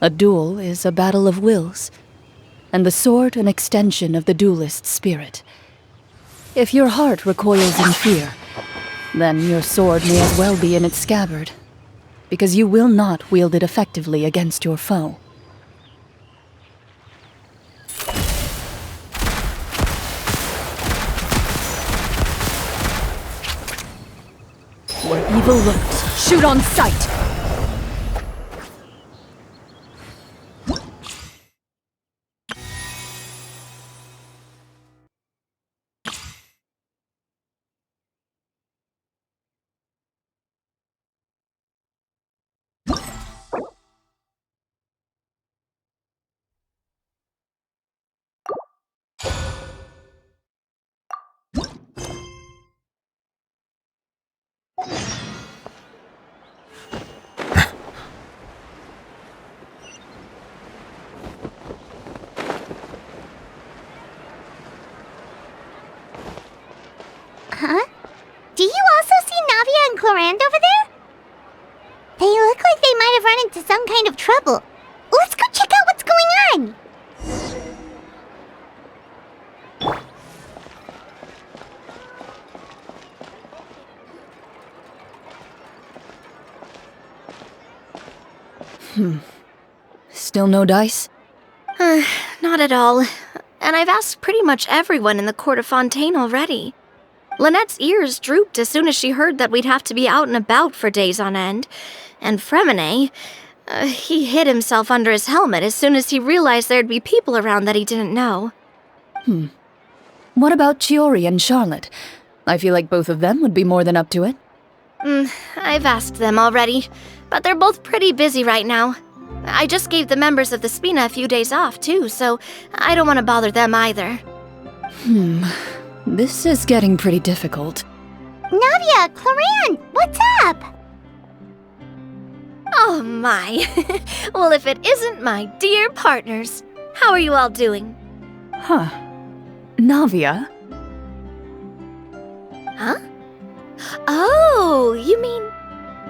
A duel is a battle of wills, and the sword an extension of the duelist's spirit. If your heart recoils in fear, then your sword may as well be in its scabbard, because you will not wield it effectively against your foe. Where evil lurks, shoot on sight! Huh? Do you also see Navia and Clorinde over there? They look like they might have run into some kind of trouble. Let's go check out what's going on! Still no dice? Not at all. And I've asked pretty much everyone in the court of Fontaine already. Lynette's ears drooped as soon as she heard that we'd have to be out and about for days on end. And Fremine, he hid himself under his helmet as soon as he realized there'd be people around that he didn't know. What about Chiori and Charlotte? I feel like both of them would be more than up to it. I've asked them already, but they're both pretty busy right now. I just gave the members of the Spina a few days off, too, so I don't want to bother them either. This is getting pretty difficult. Navia, Clorinde, what's up? Oh my. Well, if it isn't my dear partners. How are you all doing? Huh. Navia? Huh? Oh, you mean...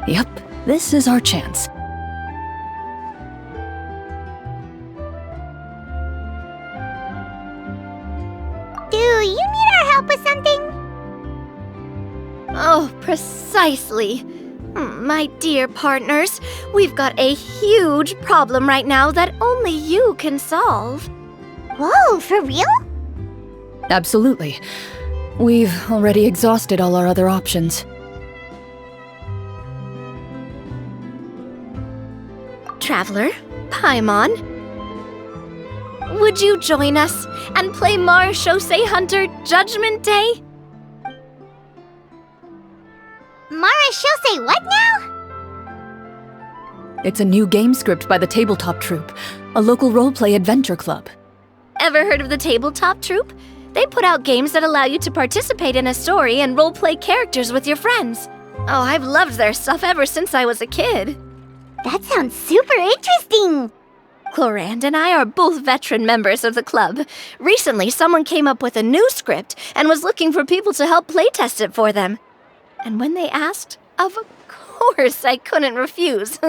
Yep, this is our chance. Do you need our help with something? Oh, precisely. My dear partners, we've got a huge problem right now that only you can solve. Whoa, for real? Absolutely. We've already exhausted all our other options. Traveler, Paimon, would you join us and play Marechaussee Hunter Judgment Day? Marechaussee what now? It's a new game script by the Tabletop Troupe, a local roleplay adventure club. Ever heard of the Tabletop Troupe? They put out games that allow you to participate in a story and roleplay characters with your friends. Oh, I've loved their stuff ever since I was a kid. That sounds super interesting! Clorinde and I are both veteran members of the club. Recently, someone came up with a new script and was looking for people to help playtest it for them. And when they asked, of course I couldn't refuse.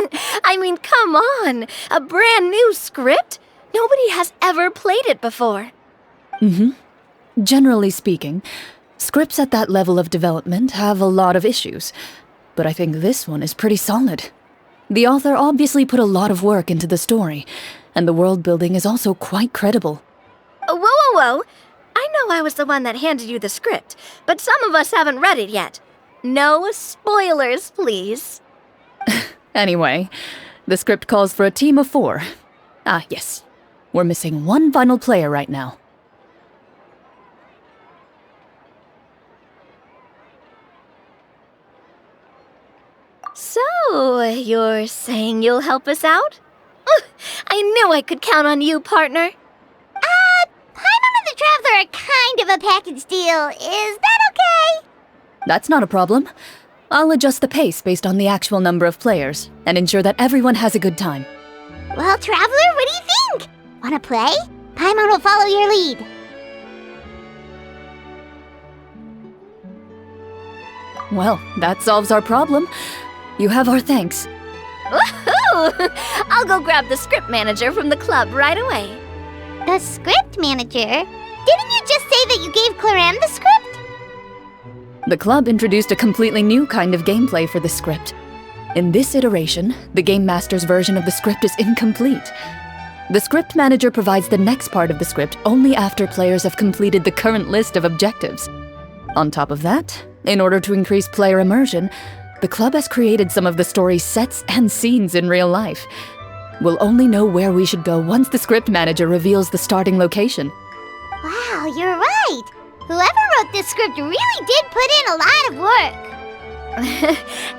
I mean, come on! A brand new script? Nobody has ever played it before. Generally speaking, scripts at that level of development have a lot of issues, but I think this one is pretty solid. The author obviously put a lot of work into the story, and the world building is also quite credible. Whoa! I know I was the one that handed you the script, but some of us haven't read it yet. No spoilers, please. Anyway, the script calls for a team of 4. Ah, yes. We're missing one final player right now. So, you're saying you'll help us out? I knew I could count on you, partner. Paimon and the Traveler are kind of a package deal. Is that okay? That's not a problem. I'll adjust the pace based on the actual number of players, and ensure that everyone has a good time. Well, Traveler, what do you think? Wanna play? Paimon will follow your lead. Well, that solves our problem. You have our thanks. Woohoo! Woohoo! I'll go grab the script manager from the club right away. The script manager? Didn't you just say that you gave Clorinde the script? The club introduced a completely new kind of gameplay for the script. In this iteration, the Game Master's version of the script is incomplete. The script manager provides the next part of the script only after players have completed the current list of objectives. On top of that, in order to increase player immersion, the club has created some of the story's sets and scenes in real life. We'll only know where we should go once the script manager reveals the starting location. Wow, you're right! Whoever wrote this script really did put in a lot of work.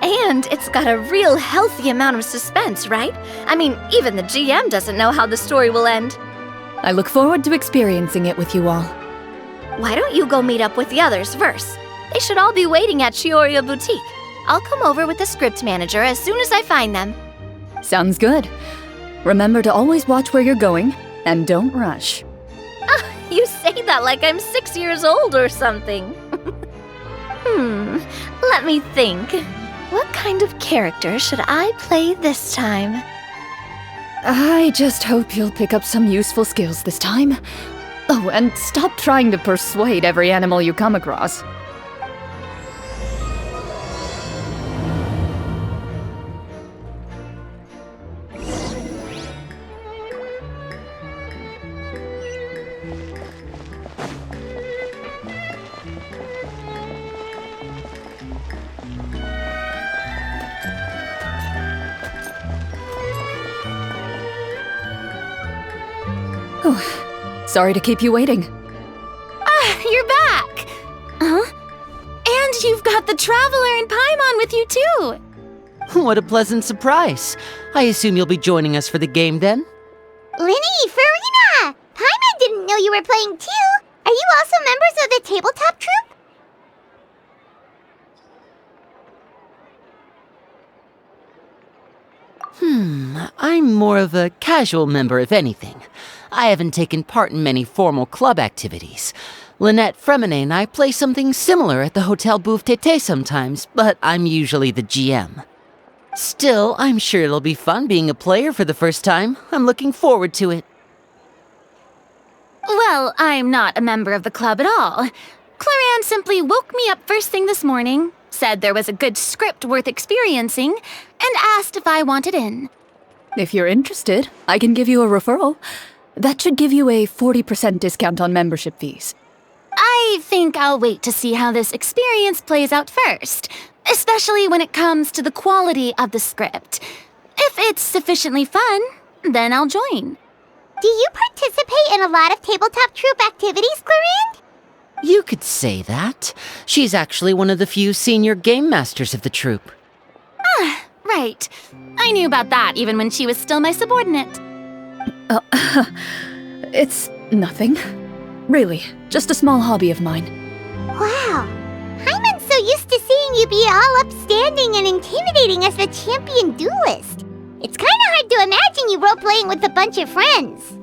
And it's got a real healthy amount of suspense, right? I mean, even the GM doesn't know how the story will end. I look forward to experiencing it with you all. Why don't you go meet up with the others first? They should all be waiting at Chioria Boutique. I'll come over with the script manager as soon as I find them. Sounds good. Remember to always watch where you're going, and don't rush. You say that like I'm 6 years old or something. Let me think. What kind of character should I play this time? I just hope you'll pick up some useful skills this time. Oh, and stop trying to persuade every animal you come across. Oh, sorry to keep you waiting. You're back! Huh? And you've got the Traveler and Paimon with you, too! What a pleasant surprise. I assume you'll be joining us for the game then? Linny, Farina! Paimon didn't know you were playing too! Are you also members of the tabletop troupe? I'm more of a casual member, if anything. I haven't taken part in many formal club activities. Lynette Fremine and I play something similar at the Hotel Bouffe Tété sometimes, but I'm usually the GM. Still, I'm sure it'll be fun being a player for the first time. I'm looking forward to it. Well, I'm not a member of the club at all. Clorinde simply woke me up first thing this morning, said there was a good script worth experiencing, and asked if I wanted in. If you're interested, I can give you a referral. That should give you a 40% discount on membership fees. I think I'll wait to see how this experience plays out first, especially when it comes to the quality of the script. If it's sufficiently fun, then I'll join. Do you participate in a lot of tabletop troupe activities, Clorinde? You could say that. She's actually one of the few senior game masters of the troupe. Right. I knew about that even when she was still my subordinate. It's nothing. Really, just a small hobby of mine. Wow. Paimon's so used to seeing you be all upstanding and intimidating as the champion duelist. It's kind of hard to imagine you role-playing with a bunch of friends.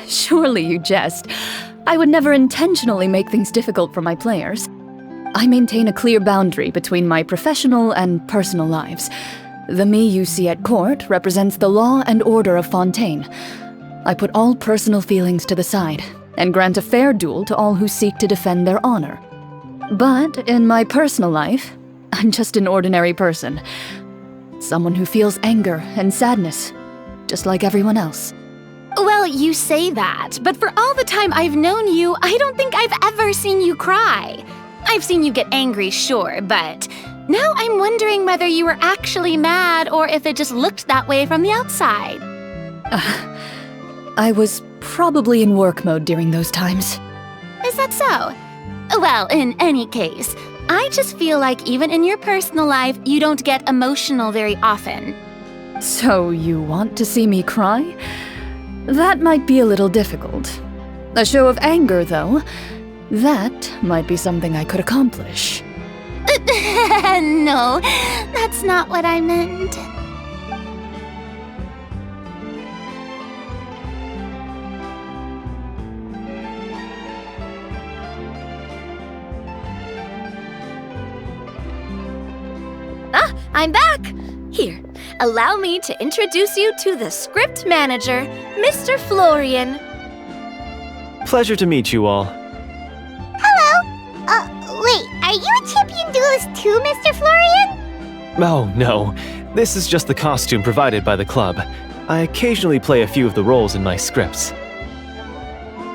Surely you jest. I would never intentionally make things difficult for my players. I maintain a clear boundary between my professional and personal lives. The me you see at court represents the law and order of Fontaine. I put all personal feelings to the side and grant a fair duel to all who seek to defend their honor. But in my personal life, I'm just an ordinary person. Someone who feels anger and sadness, just like everyone else. Well, you say that, but for all the time I've known you, I don't think I've ever seen you cry. I've seen you get angry, sure, but now I'm wondering whether you were actually mad or if it just looked that way from the outside. I was probably in work mode during those times. Is that so? Well, in any case, I just feel like even in your personal life, you don't get emotional very often. So you want to see me cry? That might be a little difficult. A show of anger, though, that might be something I could accomplish. No, that's not what I meant. I'm back! Here, allow me to introduce you to the script manager, Mr. Florian. Pleasure to meet you all. Hello. Wait, are you a champion duelist too, Mr. Florian? Oh, no. This is just the costume provided by the club. I occasionally play a few of the roles in my scripts.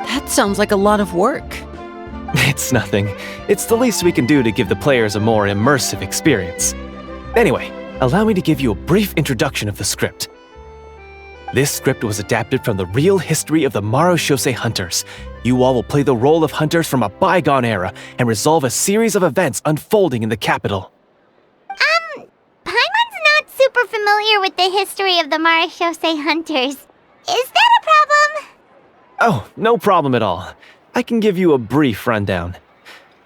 That sounds like a lot of work. It's nothing. It's the least we can do to give the players a more immersive experience. Anyway, allow me to give you a brief introduction of the script. This script was adapted from the real history of the Marashose Hunters. You all will play the role of hunters from a bygone era and resolve a series of events unfolding in the capital. Paimon's not super familiar with the history of the Marashose Hunters. Is that a problem? Oh, no problem at all. I can give you a brief rundown.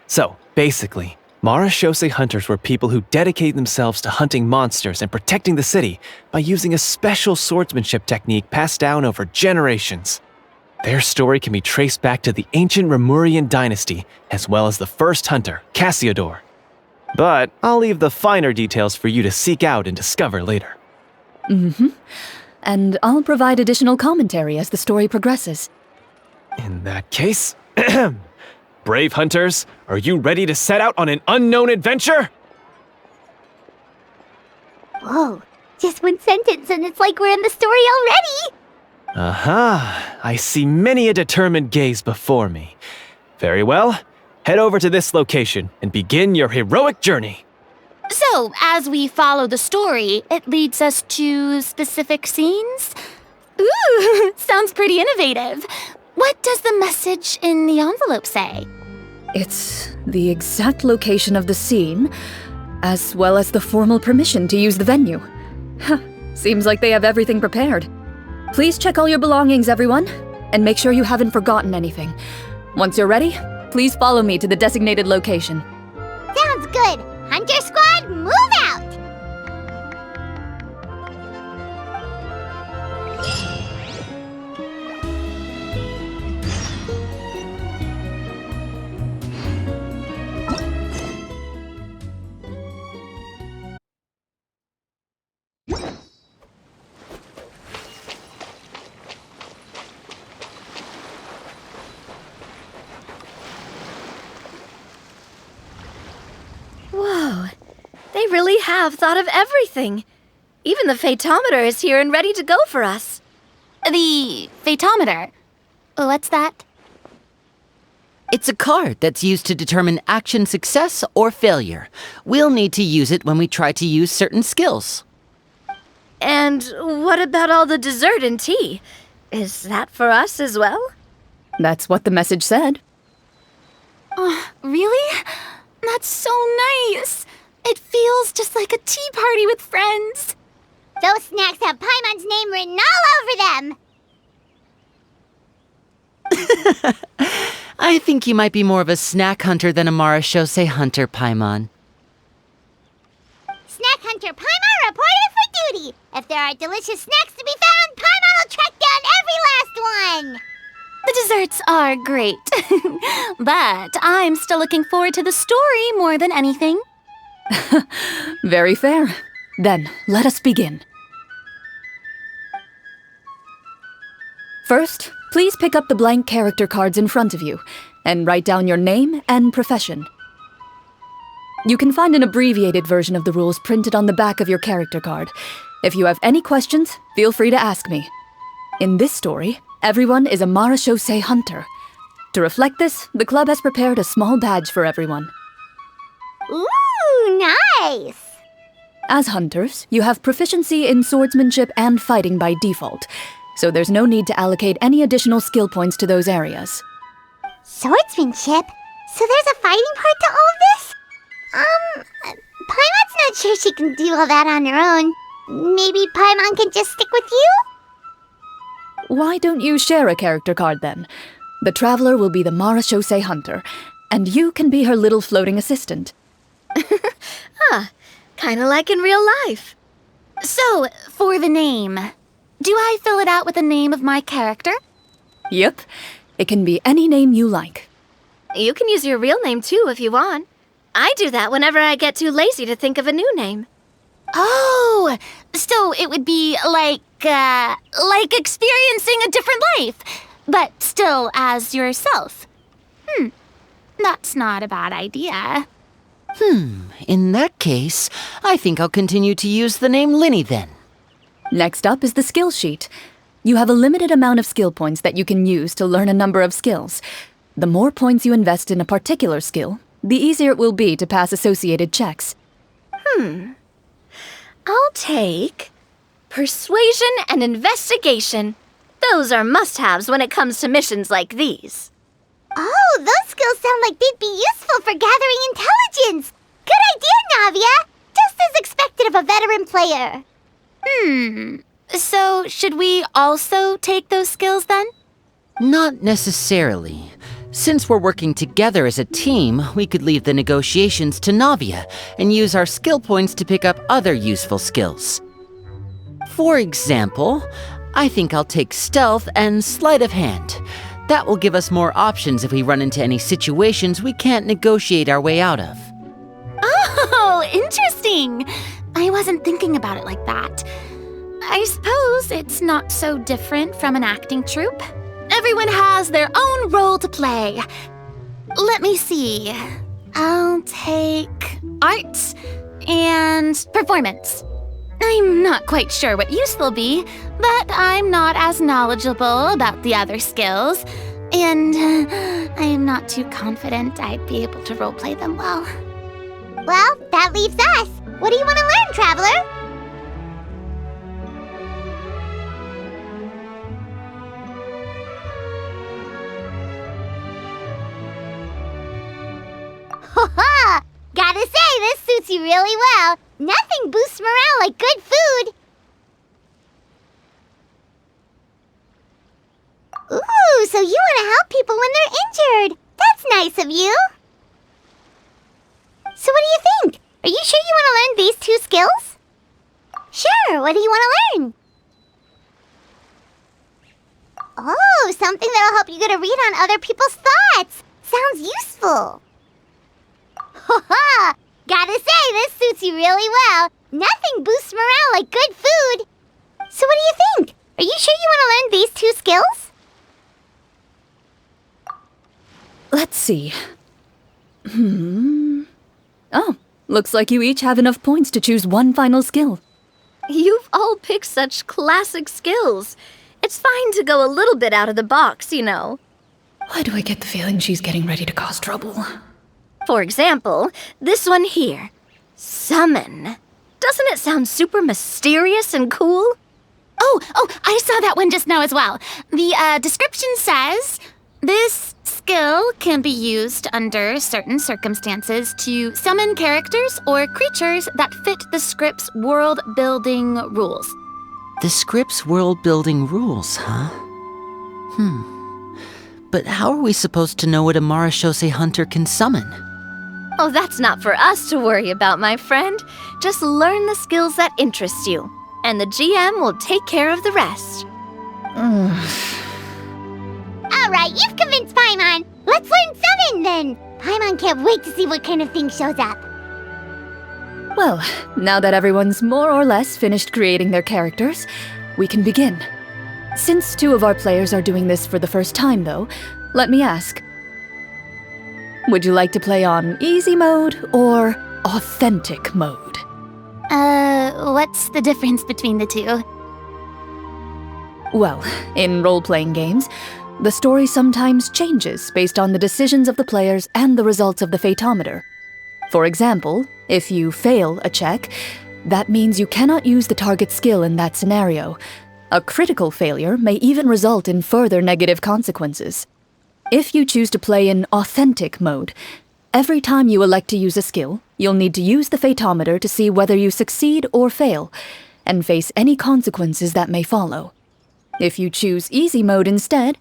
So, basically, Marashose Hunters were people who dedicated themselves to hunting monsters and protecting the city by using a special swordsmanship technique passed down over generations. Their story can be traced back to the ancient Rapperia dynasty, as well as the first hunter, Cassiodor. But I'll leave the finer details for you to seek out and discover later. And I'll provide additional commentary as the story progresses. In that case, brave hunters, are you ready to set out on an unknown adventure? Whoa, just one sentence and it's like we're in the story already! Aha, I see many a determined gaze before me. Very well, head over to this location and begin your heroic journey. So, as we follow the story, it leads us to specific scenes? Ooh, sounds pretty innovative. What does the message in the envelope say? It's the exact location of the scene, as well as the formal permission to use the venue. Seems like they have everything prepared. Please check all your belongings, everyone, and make sure you haven't forgotten anything. Once you're ready, please follow me to the designated location. Sounds good! Hunter Squad, move out! Whoa, they really have thought of everything. Even the phaetometer is here and ready to go for us. The phaetometer? What's that? It's a card that's used to determine action success or failure. We'll need to use it when we try to use certain skills. And what about all the dessert and tea? Is that for us as well? That's what the message said. Really? That's so nice. It feels just like a tea party with friends. Those snacks have Paimon's name written all over them! I think you might be more of a snack hunter than a Marashose hunter, Paimon. Snack Hunter Paimon reported for duty! If there are delicious snacks to be found, Paimon will track down every last one! The desserts are great, but I'm still looking forward to the story more than anything. Very fair. Then, let us begin. First, please pick up the blank character cards in front of you and write down your name and profession. You can find an abbreviated version of the rules printed on the back of your character card. If you have any questions, feel free to ask me. In this story, everyone is a Marashose hunter. To reflect this, the club has prepared a small badge for everyone. Ooh, nice! As hunters, you have proficiency in swordsmanship and fighting by default, so there's no need to allocate any additional skill points to those areas. Swordsmanship? So there's a fighting part to all of this? Paimon's not sure she can do all that on her own. Maybe Paimon can just stick with you? Why don't you share a character card then? The Traveler will be the Marashose hunter, and you can be her little floating assistant. Kinda like in real life. So, for the name, do I fill it out with the name of my character? Yep, it can be any name you like. You can use your real name too if you want. I do that whenever I get too lazy to think of a new name. Oh, so it would be like experiencing a different life, but still as yourself. That's not a bad idea. In that case, I think I'll continue to use the name Linny then. Next up is the skill sheet. You have a limited amount of skill points that you can use to learn a number of skills. The more points you invest in a particular skill, the easier it will be to pass associated checks. I'll take persuasion and investigation. Those are must-haves when it comes to missions like these. Oh, those skills sound like they'd be useful for gathering intelligence. Good idea, Navia. Just as expected of a veteran player. So should we also take those skills then? Not necessarily. Since we're working together as a team, we could leave the negotiations to Navia and use our skill points to pick up other useful skills. For example, I think I'll take stealth and sleight of hand. That will give us more options if we run into any situations we can't negotiate our way out of. Oh, interesting. I wasn't thinking about it like that. I suppose it's not so different from an acting troupe. Everyone has their own role to play. Let me see. I'll take arts and performance. I'm not quite sure what use they'll be, but I'm not as knowledgeable about the other skills, and I am not too confident I'd be able to roleplay them well. Well, that leaves us. What do you want to learn, Traveler? Ha! Gotta say, this suits you really well. Nothing boosts morale like good food. Ooh, so you want to help people when they're injured. That's nice of you. So what do you think? Are you sure you want to learn these 2 skills? Sure, what do you want to learn? Oh, something that'll help you get a read on other people's thoughts. Sounds useful. Ha! Gotta say, this suits you really well. Nothing boosts morale like good food. So what do you think? Are you sure you want to learn these 2 skills? Let's see. Oh, looks like you each have enough points to choose one final skill. You've all picked such classic skills. It's fine to go a little bit out of the box, you know. Why do I get the feeling she's getting ready to cause trouble? For example, this one here. Summon. Doesn't it sound super mysterious and cool? Oh, I saw that one just now as well. The description says, this skill can be used under certain circumstances to summon characters or creatures that fit the script's world-building rules. The script's world-building rules, huh? But how are we supposed to know what a Marashose hunter can summon? Oh, that's not for us to worry about, my friend. Just learn the skills that interest you, and the GM will take care of the rest. All right, you've convinced Paimon. Let's learn Summon then. Paimon can't wait to see what kind of thing shows up. Well, now that everyone's more or less finished creating their characters, we can begin. Since 2 of our players are doing this for the first time, though, let me ask. Would you like to play on easy mode or authentic mode? What's the difference between the 2? Well, in role-playing games, the story sometimes changes based on the decisions of the players and the results of the Fatometer. For example, if you fail a check, that means you cannot use the target skill in that scenario. A critical failure may even result in further negative consequences. If you choose to play in authentic mode, every time you elect to use a skill, you'll need to use the Fatometer to see whether you succeed or fail, and face any consequences that may follow. If you choose easy mode instead,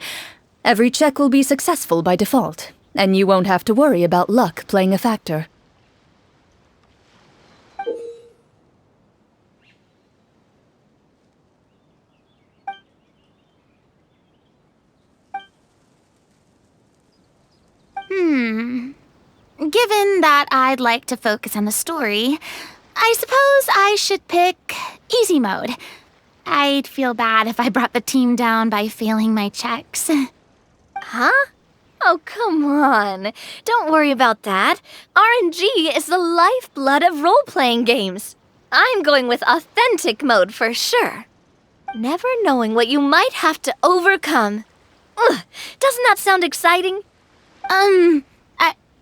every check will be successful by default, and you won't have to worry about luck playing a factor. Given that I'd like to focus on the story, I suppose I should pick easy mode. I'd feel bad if I brought the team down by failing my checks. Huh? Oh, come on. Don't worry about that. RNG is the lifeblood of role-playing games. I'm going with authentic mode for sure. Never knowing what you might have to overcome. Ugh, doesn't that sound exciting?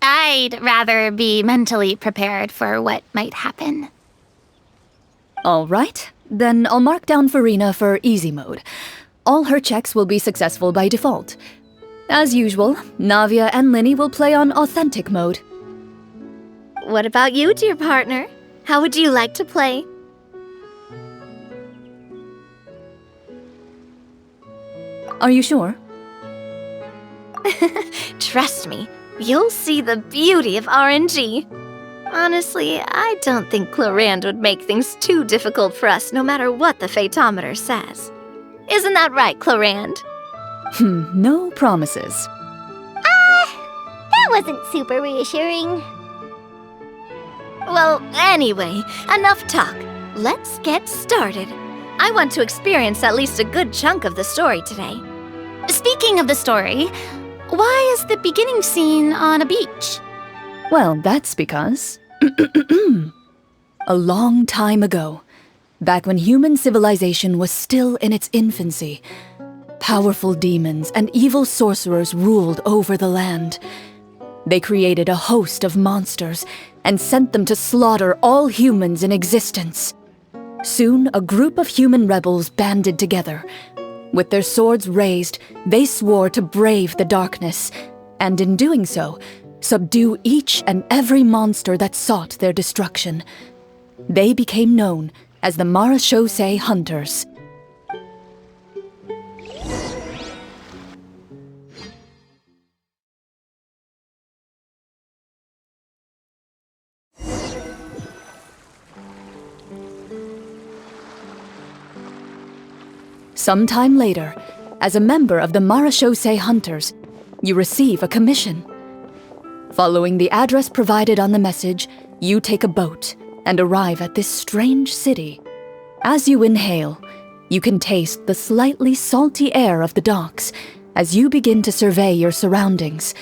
I'd rather be mentally prepared for what might happen. All right, then I'll mark down Farina for easy mode. All her checks will be successful by default. As usual, Navia and Linny will play on authentic mode. What about you, dear partner? How would you like to play? Are you sure? Trust me, you'll see the beauty of RNG. Honestly, I don't think Clorinde would make things too difficult for us no matter what the Fatometer says. Isn't that right, Clorinde? No promises. That wasn't super reassuring. Well, anyway, enough talk. Let's get started. I want to experience at least a good chunk of the story today. Speaking of the story, why is the beginning scene on a beach? Well, that's because... a long time ago, back when human civilization was still in its infancy, powerful demons and evil sorcerers ruled over the land. They created a host of monsters and sent them to slaughter all humans in existence. Soon, a group of human rebels banded together. With their swords raised, they swore to brave the darkness, and in doing so, subdue each and every monster that sought their destruction. They became known as the Marachose Hunters. Sometime later, as a member of the Marachose Hunters, you receive a commission. Following the address provided on the message, you take a boat and arrive at this strange city. As you inhale, you can taste the slightly salty air of the docks as you begin to survey your surroundings.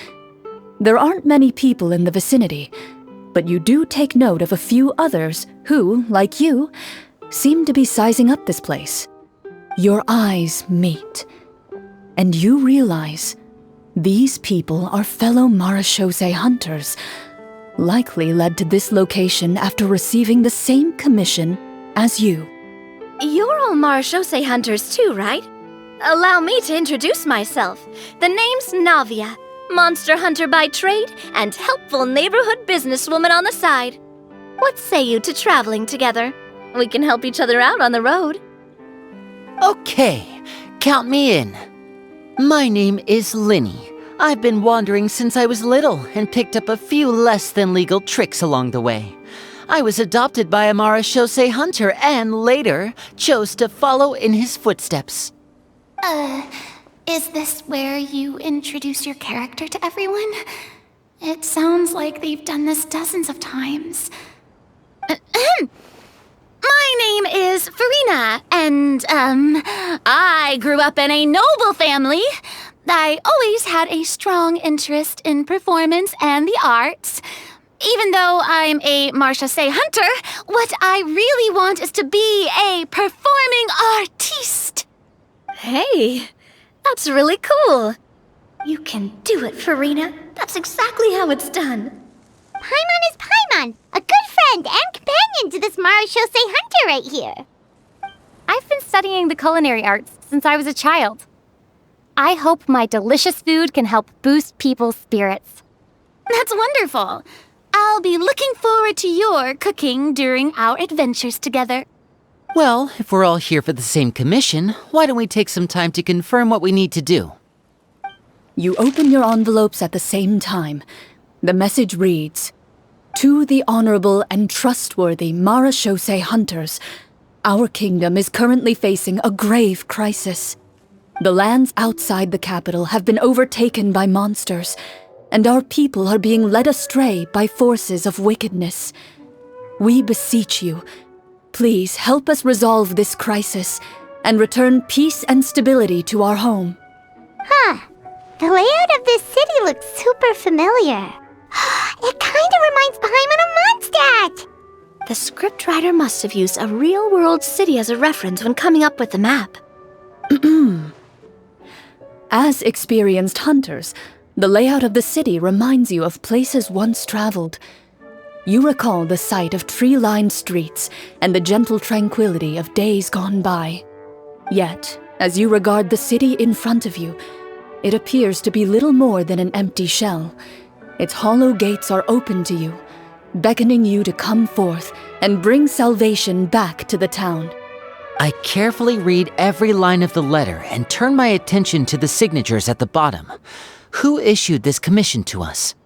There aren't many people in the vicinity, but you do take note of a few others who, like you, seem to be sizing up this place. Your eyes meet, and you realize these people are fellow Marachose hunters, likely led to this location after receiving the same commission as you. You're all Marachose hunters too, right? Allow me to introduce myself. The name's Navia, monster hunter by trade and helpful neighborhood businesswoman on the side. What say you to traveling together? We can help each other out on the road. Okay, count me in. My name is Linny. I've been wandering since I was little and picked up a few less than legal tricks along the way. I was adopted by a Marachose hunter and later chose to follow in his footsteps. Is this where you introduce your character to everyone? It sounds like they've done this dozens of times. My name is Farina, and, I grew up in a noble family. I always had a strong interest in performance and the arts. Even though I'm a Marachose hunter, what I really want is to be a performing artiste. Hey, that's really cool. You can do it, Farina. That's exactly how it's done. Paimon is Paimon, a good friend and companion to this Marachose hunter right here. I've been studying the culinary arts since I was a child. I hope my delicious food can help boost people's spirits. That's wonderful. I'll be looking forward to your cooking during our adventures together. Well, if we're all here for the same commission, why don't we take some time to confirm what we need to do? You open your envelopes at the same time. The message reads, "To the honorable and trustworthy Marachose hunters, our kingdom is currently facing a grave crisis. The lands outside the capital have been overtaken by monsters, and our people are being led astray by forces of wickedness. We beseech you, please help us resolve this crisis and return peace and stability to our home. Huh. The layout of this city looks super familiar. It kinda reminds Paimon of Mondstadt! The scriptwriter must have used a real-world city as a reference when coming up with the map. As experienced hunters, the layout of the city reminds you of places once traveled. You recall the sight of tree-lined streets and the gentle tranquility of days gone by. Yet, as you regard the city in front of you, it appears to be little more than an empty shell. Its hollow gates are open to you, beckoning you to come forth and bring salvation back to the town. I carefully read every line of the letter and turn my attention to the signatures at the bottom. Who issued this commission to us?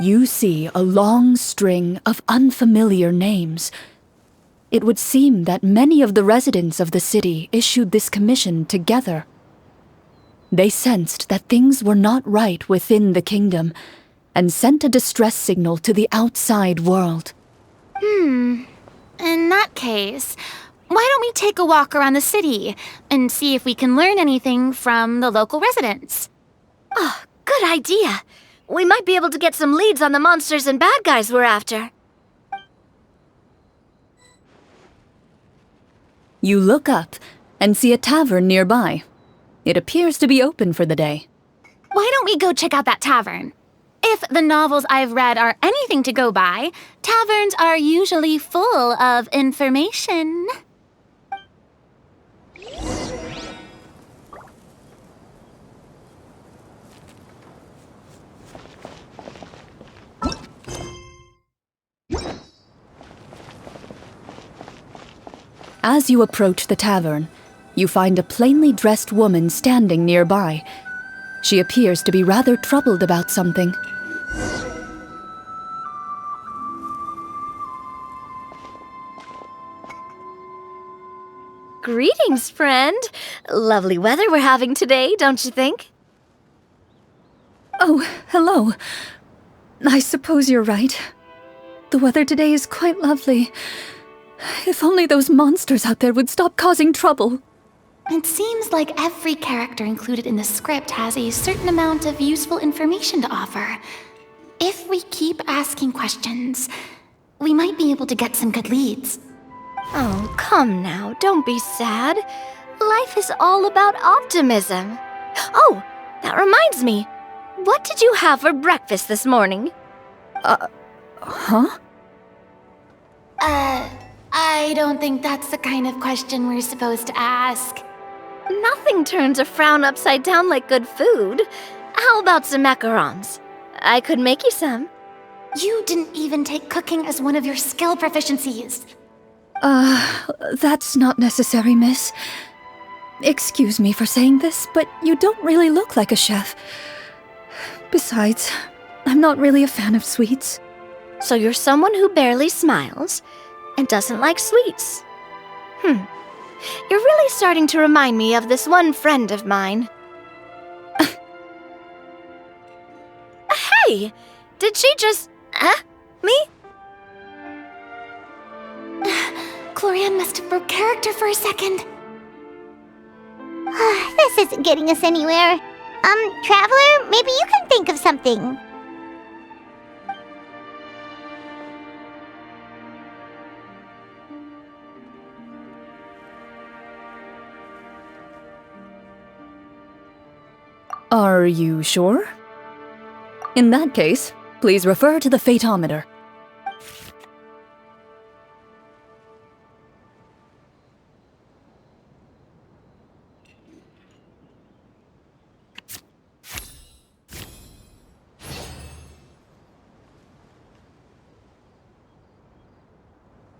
You see a long string of unfamiliar names. It would seem that many of the residents of the city issued this commission together. They sensed that things were not right within the kingdom and sent a distress signal to the outside world. In that case, why don't we take a walk around the city and see if we can learn anything from the local residents? Oh, good idea. We might be able to get some leads on the monsters and bad guys we're after. You look up and see a tavern nearby. It appears to be open for the day. Why don't we go check out that tavern? If the novels I've read are anything to go by, taverns are usually full of information. As you approach the tavern, you find a plainly dressed woman standing nearby. She appears to be rather troubled about something. Greetings, friend. Lovely weather we're having today, don't you think? Oh, hello. I suppose you're right. The weather today is quite lovely. If only those monsters out there would stop causing trouble. It seems like every character included in the script has a certain amount of useful information to offer. If we keep asking questions, we might be able to get some good leads. Oh, come now, don't be sad. Life is all about optimism. Oh, that reminds me. What did you have for breakfast this morning? Huh? I don't think that's the kind of question we're supposed to ask. Nothing turns a frown upside down like good food. How about some macarons? I could make you some. You didn't even take cooking as one of your skill proficiencies. That's not necessary, miss. Excuse me for saying this, but you don't really look like a chef. Besides, I'm not really a fan of sweets. So you're someone who barely smiles and doesn't like sweets. You're really starting to remind me of this one friend of mine. Hey! Did she just... me? Clorinde must have broke character for a second. This isn't getting us anywhere. Traveler, maybe you can think of something. Are you sure? In that case, please refer to the fatometer.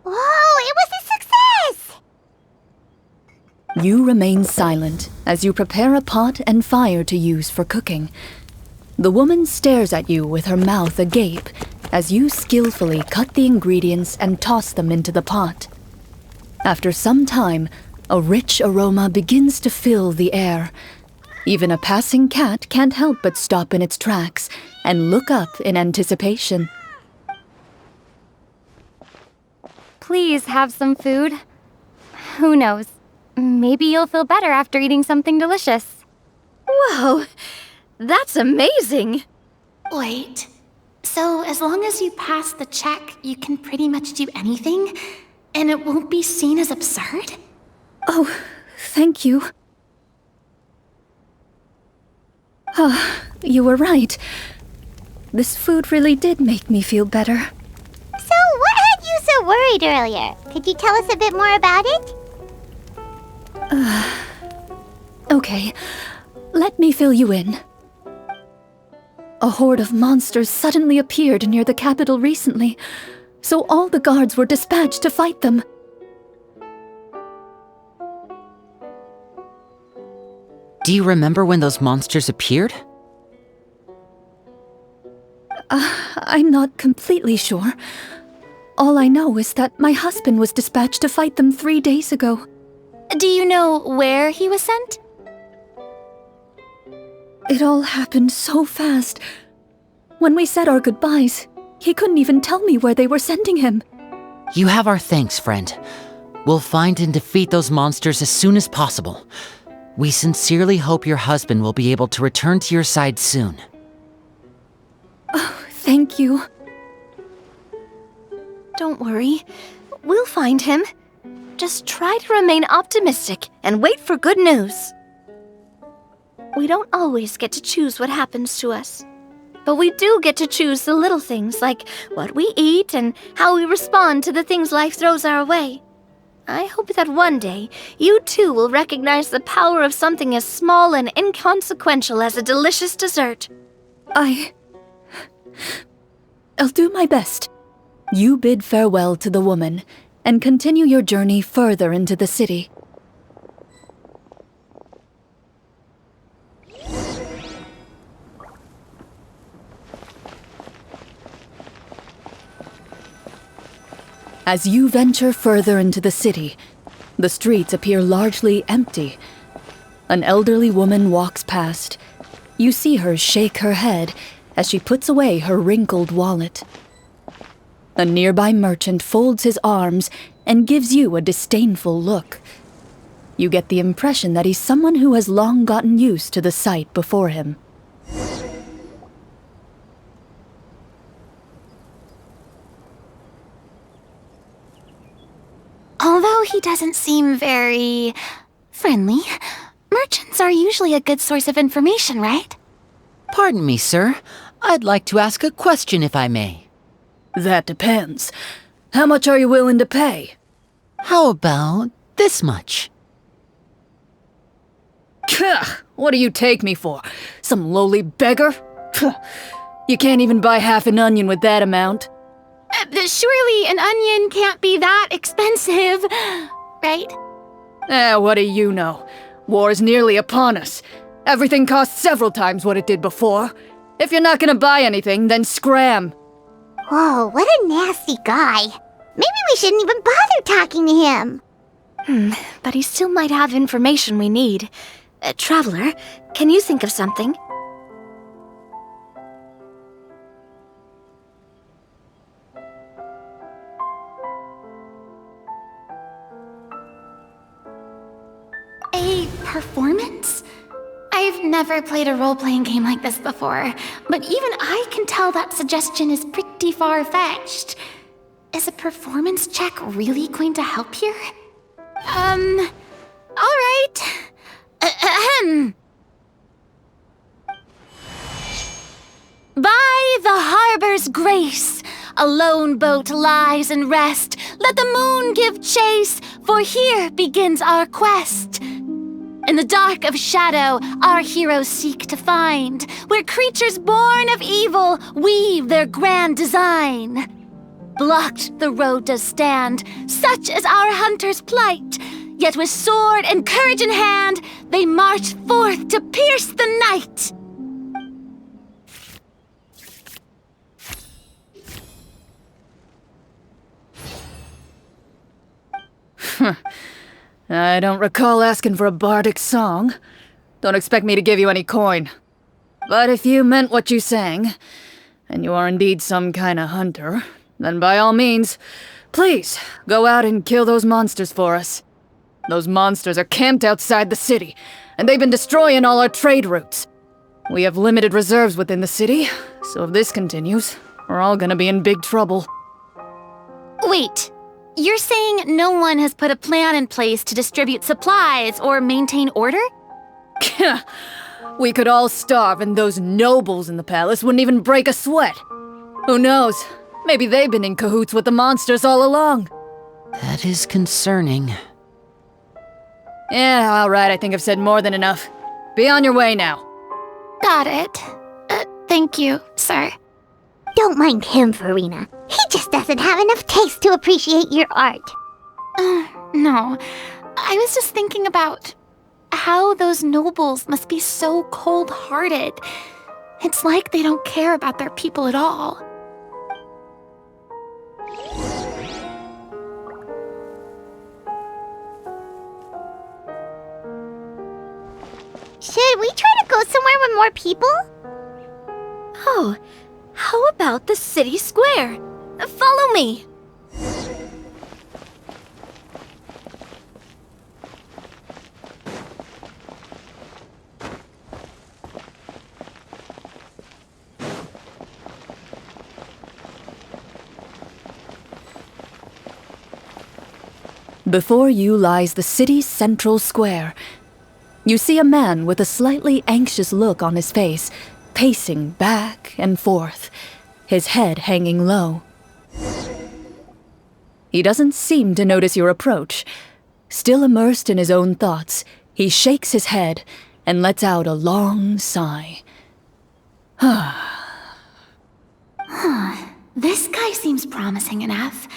Whoa, it was a success! You remain silent as you prepare a pot and fire to use for cooking. The woman stares at you with her mouth agape as you skillfully cut the ingredients and toss them into the pot. After some time, a rich aroma begins to fill the air. Even a passing cat can't help but stop in its tracks and look up in anticipation. Please have some food. Who knows? Maybe you'll feel better after eating something delicious. Whoa, that's amazing. Wait, so as long as you pass the check, you can pretty much do anything? And it won't be seen as absurd? Oh, thank you. You were right. This food really did make me feel better. So, what had you so worried earlier? Could you tell us a bit more about it? Okay, let me fill you in. A horde of monsters suddenly appeared near the capital recently, so all the guards were dispatched to fight them. Do you remember when those monsters appeared? I'm not completely sure. All I know is that my husband was dispatched to fight them 3 days ago. Do you know where he was sent? It all happened so fast. When we said our goodbyes, he couldn't even tell me where they were sending him. You have our thanks, friend. We'll find and defeat those monsters as soon as possible. We sincerely hope your husband will be able to return to your side soon. Oh, thank you. Don't worry. We'll find him. Just try to remain optimistic and wait for good news. We don't always get to choose what happens to us. But we do get to choose the little things like what we eat and how we respond to the things life throws our way. I hope that one day, you too will recognize the power of something as small and inconsequential as a delicious dessert. I'll do my best. You bid farewell to the woman, and continue your journey further into the city. As you venture further into the city, the streets appear largely empty. An elderly woman walks past. You see her shake her head as she puts away her wrinkled wallet. A nearby merchant folds his arms and gives you a disdainful look. You get the impression that he's someone who has long gotten used to the sight before him. Although he doesn't seem very friendly, merchants are usually a good source of information, right? Pardon me, sir. I'd like to ask a question if I may. That depends. How much are you willing to pay? How about this much? What do you take me for? Some lowly beggar? You can't even buy half an onion with that amount. Surely an onion can't be that expensive, right? What do you know? War is nearly upon us. Everything costs several times what it did before. If you're not gonna buy anything, then scram. Whoa, what a nasty guy. Maybe we shouldn't even bother talking to him. But he still might have information we need. Traveler, can you think of something? A performance? I've never played a role-playing game like this before, but even I can tell that suggestion is pretty far-fetched. Is a performance check really going to help here? Alright. By the harbor's grace, a lone boat lies in rest. Let the moon give chase, for here begins our quest. In the dark of shadow, our heroes seek to find where creatures born of evil weave their grand design. Blocked the road does stand, such is our hunter's plight. Yet with sword and courage in hand, they march forth to pierce the night. I don't recall asking for a bardic song. Don't expect me to give you any coin. But if you meant what you sang, and you are indeed some kind of hunter, then by all means, Please, go out and kill those monsters for us. Those monsters are camped outside the city, and they've been destroying all our trade routes. We have limited reserves within the city, so if this continues, we're all gonna be in big trouble. Wait, you're saying no one has put a plan in place to distribute supplies or maintain order? We could all starve and those nobles in the palace wouldn't even break a sweat. Who knows? Maybe they've been in cahoots with the monsters all along. That is concerning. Yeah, alright, I think I've said more than enough. Be on your way now. Got it. Thank you, sir. Don't mind him, Farina. He just doesn't have enough taste to appreciate your art. No. I was just thinking about how those nobles must be so cold-hearted. It's like they don't care about their people at all. Should we try to go somewhere with more people? Oh, how about the city square? Follow me. Before you lies the city's central square. You see a man with a slightly anxious look on his face, pacing back and forth, his head hanging low. He doesn't seem to notice your approach. Still immersed in his own thoughts, he shakes his head and lets out a long sigh. This guy seems promising enough.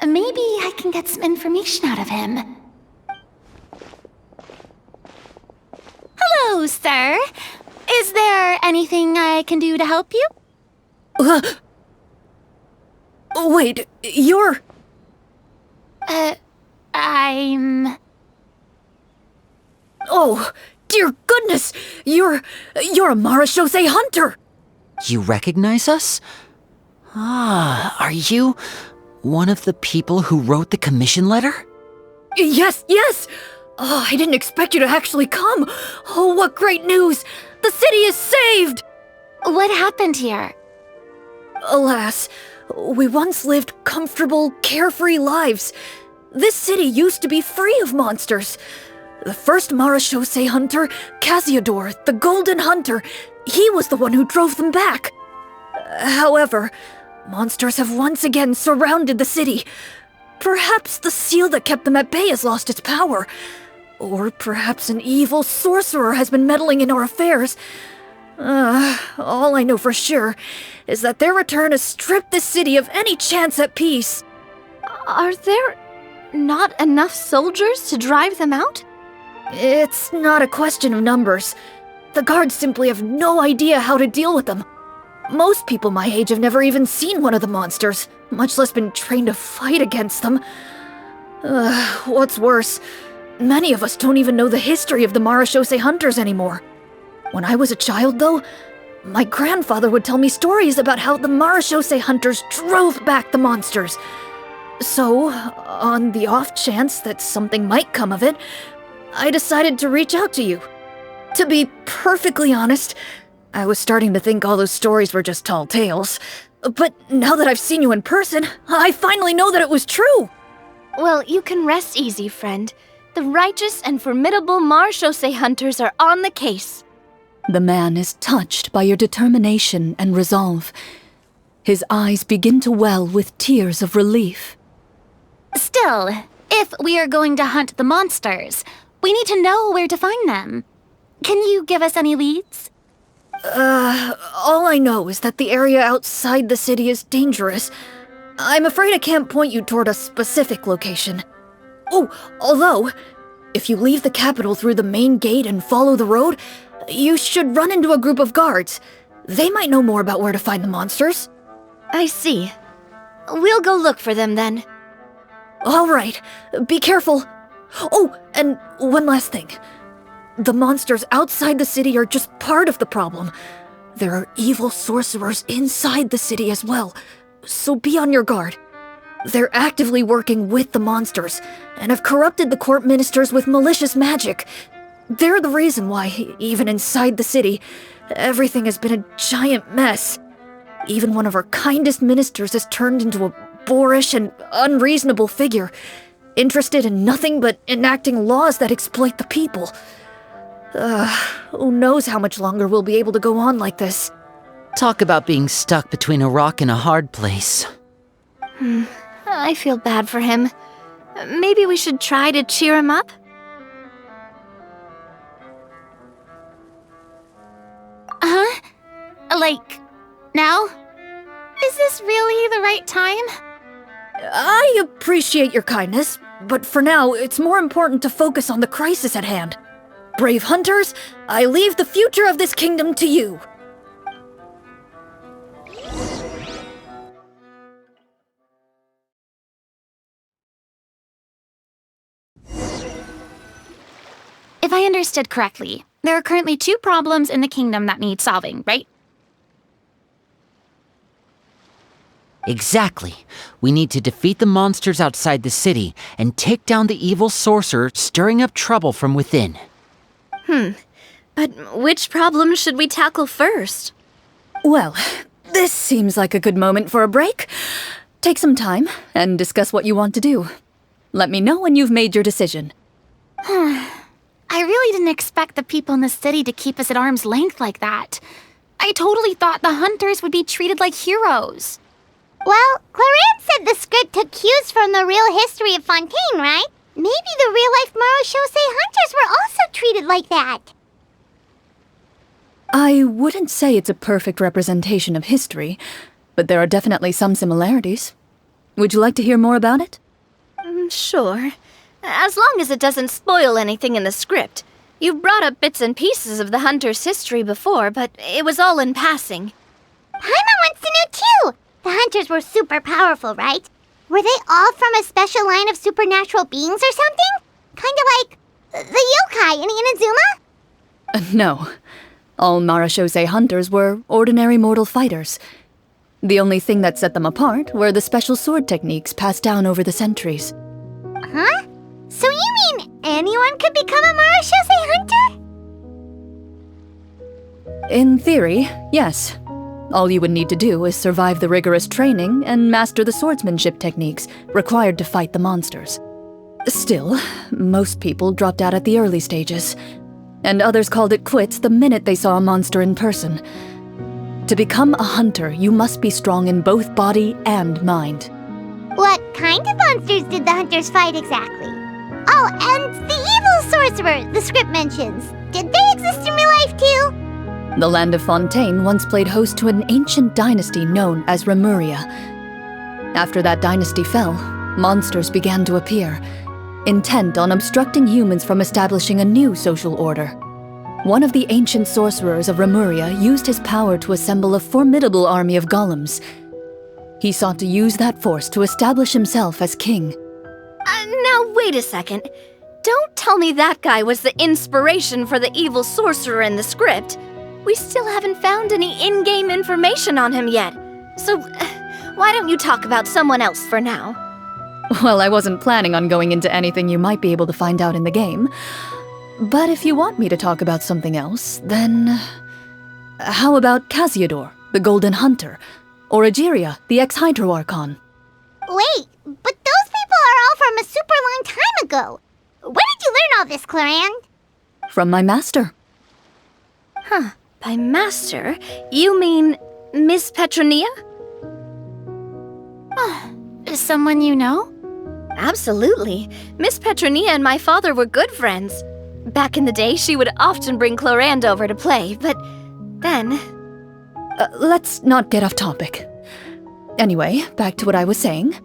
Maybe I can get some information out of him. Hello, sir. Is there anything I can do to help you? Wait, you're... I'm... Oh, dear goodness! You're a Marashose hunter! You recognize us? Ah, are you one of the people who wrote the commission letter? Yes! Oh, I didn't expect you to actually come! Oh, what great news! The city is saved! What happened here? Alas, we once lived comfortable, carefree lives. This city used to be free of monsters. The first Marashose hunter, Casiodor, the Golden Hunter, he was the one who drove them back. However, monsters have once again surrounded the city. Perhaps the seal that kept them at bay has lost its power. Or perhaps an evil sorcerer has been meddling in our affairs. All I know for sure is that their return has stripped the city of any chance at peace. Are there not enough soldiers to drive them out? It's not a question of numbers. The guards simply have no idea how to deal with them. Most people my age have never even seen one of the monsters, much less been trained to fight against them. What's worse, many of us don't even know the history of the Marashose hunters anymore. When I was a child, though, my grandfather would tell me stories about how the Marashose hunters drove back the monsters. So, on the off chance that something might come of it, I decided to reach out to you. To be perfectly honest, I was starting to think all those stories were just tall tales. But now that I've seen you in person, I finally know that it was true! Well, you can rest easy, friend. The righteous and formidable Marashose hunters are on the case. The man is touched by your determination and resolve. His eyes begin to well with tears of relief. Still, if we are going to hunt the monsters, we need to know where to find them. Can you give us any leads? All I know is that the area outside the city is dangerous. I'm afraid I can't point you toward a specific location. Oh, although, if you leave the capital through the main gate and follow the road, you should run into a group of guards. They might know more about where to find the monsters. I see. We'll go look for them then. All right, be careful. Oh, and one last thing. The monsters outside the city are just part of the problem. There are evil sorcerers inside the city as well, so be on your guard. They're actively working with the monsters and have corrupted the court ministers with malicious magic. They're the reason why, even inside the city, everything has been a giant mess. Even one of our kindest ministers has turned into a boorish and unreasonable figure, interested in nothing but enacting laws that exploit the people. Who knows how much longer we'll be able to go on like this. Talk about being stuck between a rock and a hard place. I feel bad for him. Maybe we should try to cheer him up? Huh? Like, now? Is this really the right time? I appreciate your kindness, but for now, it's more important to focus on the crisis at hand. Brave hunters, I leave the future of this kingdom to you. If I understood correctly, there are currently 2 problems in the kingdom that need solving, right? Exactly. We need to defeat the monsters outside the city and take down the evil sorcerer stirring up trouble from within. But which problem should we tackle first? Well, this seems like a good moment for a break. Take some time and discuss what you want to do. Let me know when you've made your decision. I really didn't expect the people in the city to keep us at arm's length like that. I totally thought the hunters would be treated like heroes. Well, Clorinde said the script took cues from the real history of Fontaine, right? Maybe the real-life Marachose hunters were also treated like that. I wouldn't say it's a perfect representation of history, but there are definitely some similarities. Would you like to hear more about it? Sure. As long as it doesn't spoil anything in the script. You brought up bits and pieces of the hunter's history before, but it was all in passing. Paimon wants to know too! The hunters were super powerful, right? Were they all from a special line of supernatural beings or something? Kind of like the yokai in Inazuma? No. All Marachose hunters were ordinary mortal fighters. The only thing that set them apart were the special sword techniques passed down over the centuries. Huh? So you mean anyone could become a Marachose hunter? In theory, yes. All you would need to do is survive the rigorous training and master the swordsmanship techniques required to fight the monsters. Still, most people dropped out at the early stages, and others called it quits the minute they saw a monster in person. To become a hunter, you must be strong in both body and mind. What kind of monsters did the hunters fight exactly? Oh, and the evil sorcerer the script mentions. Did they exist in real life too? The land of Fontaine once played host to an ancient dynasty known as Rapperia. After that dynasty fell, monsters began to appear, intent on obstructing humans from establishing a new social order. One of the ancient sorcerers of Rapperia used his power to assemble a formidable army of golems. He sought to use that force to establish himself as king. Now wait a second. Don't tell me that guy was the inspiration for the evil sorcerer in the script. We still haven't found any in-game information on him yet. So, why don't you talk about someone else for now? Well, I wasn't planning on going into anything you might be able to find out in the game. But if you want me to talk about something else, then... How about Casiodor, the Golden Hunter? Or Egeria, the ex-Hydro Archon? Wait, but those people are all from a super long time ago. Where did you learn all this, Clorinde? From my master. By master, you mean Miss Petronia? Someone you know? Absolutely. Miss Petronia and my father were good friends. Back in the day, she would often bring Clorinde over to play, but then... Let's not get off topic. Anyway, back to what I was saying.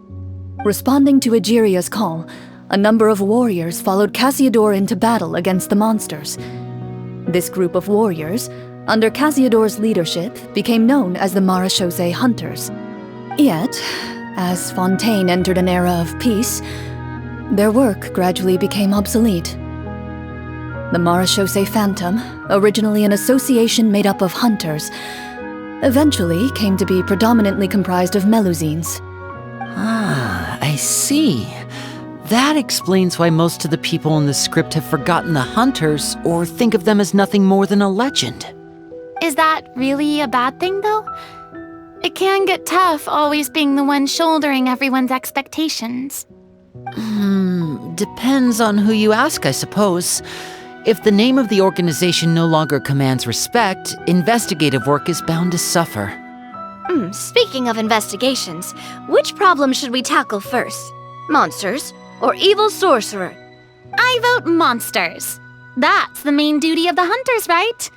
Responding to Egeria's call, a number of warriors followed Casiodor into battle against the monsters. This group of warriors, under Casiodor's leadership, became known as the Marachose Hunters. Yet, as Fontaine entered an era of peace, their work gradually became obsolete. The Marachose Phantom, originally an association made up of hunters, eventually came to be predominantly comprised of Melusines. see. That explains why most of the people in the script have forgotten the hunters or think of them as nothing more than a legend. Is that really a bad thing, though? It can get tough always being the one shouldering everyone's expectations. Depends on who you ask, I suppose. If the name of the organization no longer commands respect, investigative work is bound to suffer. Speaking of investigations, which problem should we tackle first? Monsters or evil sorcerer? I vote monsters. That's the main duty of the hunters, right?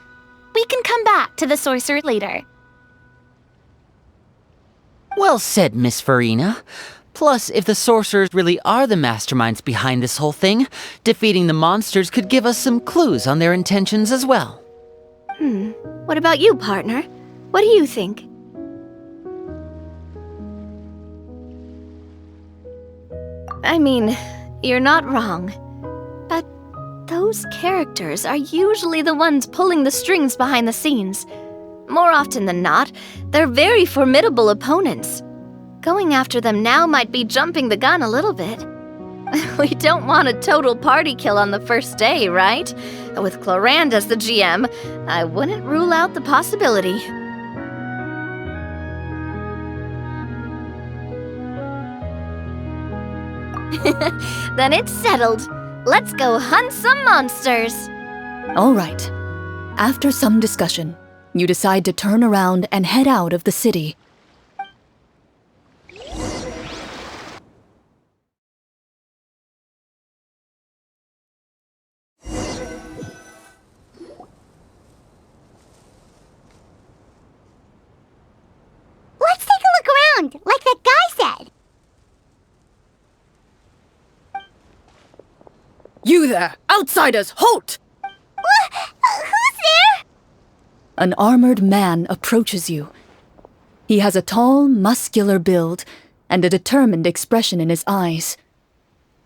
We can come back to the sorcerer later. Well said, Miss Farina. Plus, if the sorcerers really are the masterminds behind this whole thing, defeating the monsters could give us some clues on their intentions as well. What about you, partner? What do you think? I mean, you're not wrong. But those characters are usually the ones pulling the strings behind the scenes. More often than not, they're very formidable opponents. Going after them now might be jumping the gun a little bit. We don't want a total party kill on the first day, right? With Clorinde as the GM, I wouldn't rule out the possibility. Then it's settled. Let's go hunt some monsters. All right. After some discussion, you decide to turn around and head out of the city. Let's take a look around, like that guy said. You there! Outsiders, halt! Who's there? An armored man approaches you. He has a tall, muscular build and a determined expression in his eyes.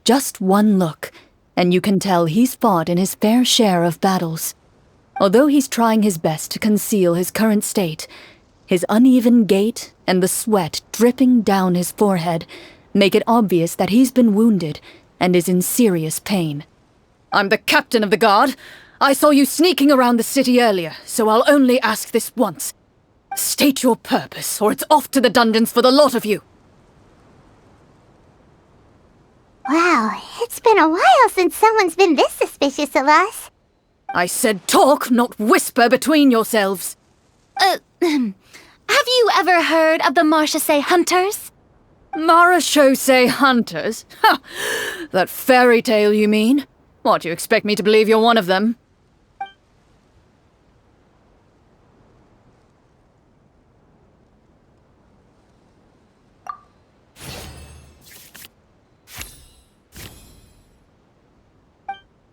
Just one look, and you can tell he's fought in his fair share of battles. Although he's trying his best to conceal his current state, his uneven gait and the sweat dripping down his forehead make it obvious that he's been wounded and is in serious pain. I'm the captain of the guard. I saw you sneaking around the city earlier, so I'll only ask this once. State your purpose, or it's off to the dungeons for the lot of you. Wow, it's been a while since someone's been this suspicious of us. I said talk, not whisper between yourselves. Have you ever heard of the Marchese Hunters? Marachose hunters? Ha! That fairy tale, you mean? What, do you expect me to believe you're one of them?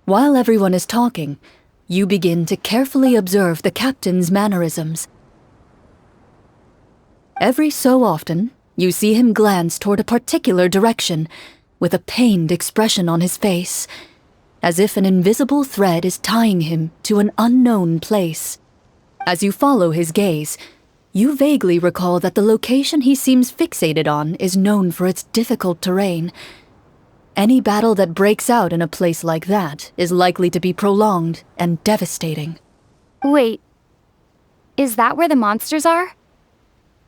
While everyone is talking, you begin to carefully observe the captain's mannerisms. Every so often, you see him glance toward a particular direction, with a pained expression on his face, as if an invisible thread is tying him to an unknown place. As you follow his gaze, you vaguely recall that the location he seems fixated on is known for its difficult terrain. Any battle that breaks out in a place like that is likely to be prolonged and devastating. Wait, is that where the monsters are?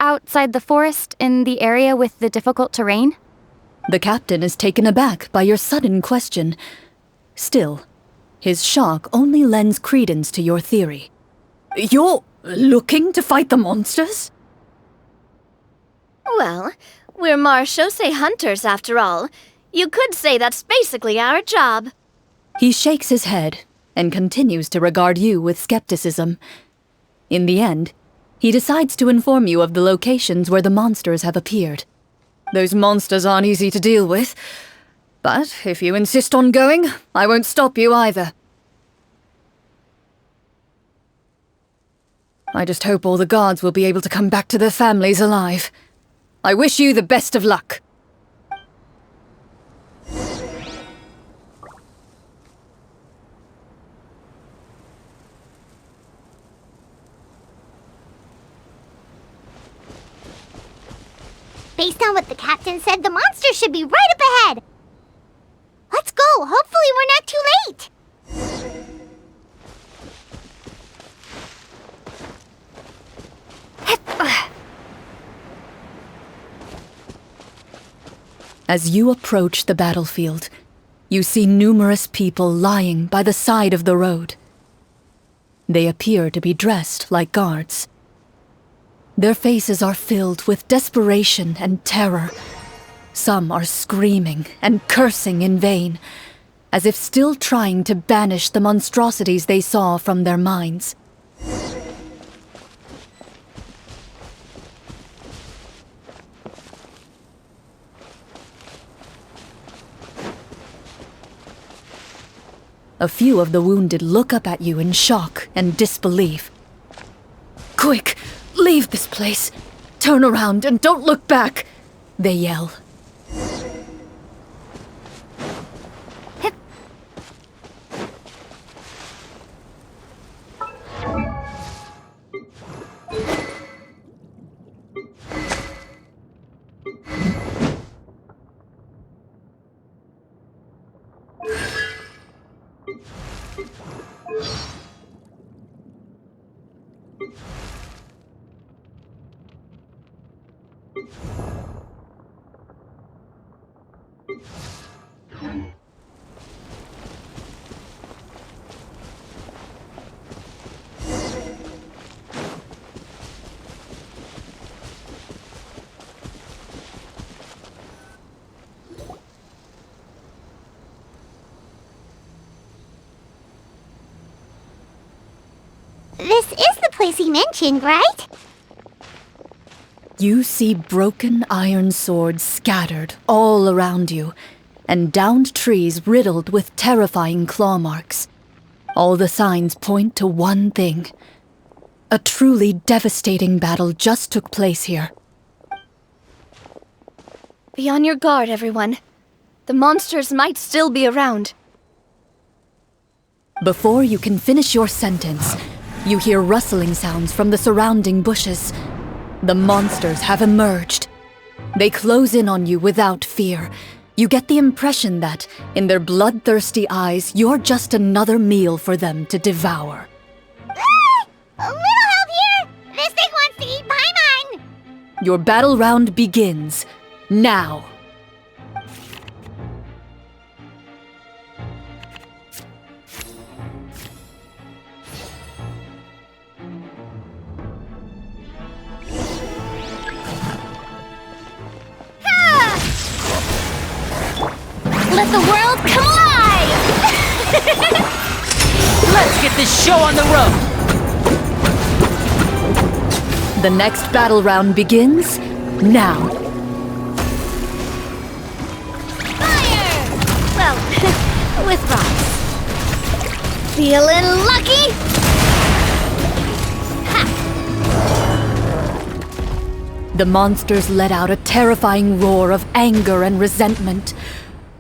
Outside the forest, in the area with the difficult terrain? The captain is taken aback by your sudden question. Still, his shock only lends credence to your theory. You're looking to fight the monsters? Well, we're Marchese hunters after all. You could say that's basically our job. He shakes his head and continues to regard you with skepticism. In the end, he decides to inform you of the locations where the monsters have appeared. Those monsters aren't easy to deal with, but if you insist on going, I won't stop you either. I just hope all the guards will be able to come back to their families alive. I wish you the best of luck. Based on what the captain said, the monsters should be right up ahead. Let's go. Hopefully we're not too late. As you approach the battlefield, you see numerous people lying by the side of the road. They appear to be dressed like guards. Their faces are filled with desperation and terror. Some are screaming and cursing in vain, as if still trying to banish the monstrosities they saw from their minds. A few of the wounded look up at you in shock and disbelief. "Quick, leave this place! Turn around and don't look back!" they yell. This is the place he mentioned, right? You see broken iron swords scattered all around you, and downed trees riddled with terrifying claw marks. All the signs point to one thing. A truly devastating battle just took place here. Be on your guard, everyone. The monsters might still be around. Before you can finish your sentence, you hear rustling sounds from the surrounding bushes. The monsters have emerged. They close in on you without fear. You get the impression that, in their bloodthirsty eyes, you're just another meal for them to devour. A little help here! This thing wants to eat Paimon! Your battle round begins now. Let the world come alive! Let's get this show on the road! The next battle round begins now. Fire! Well, with rocks. Feeling lucky? The monsters let out a terrifying roar of anger and resentment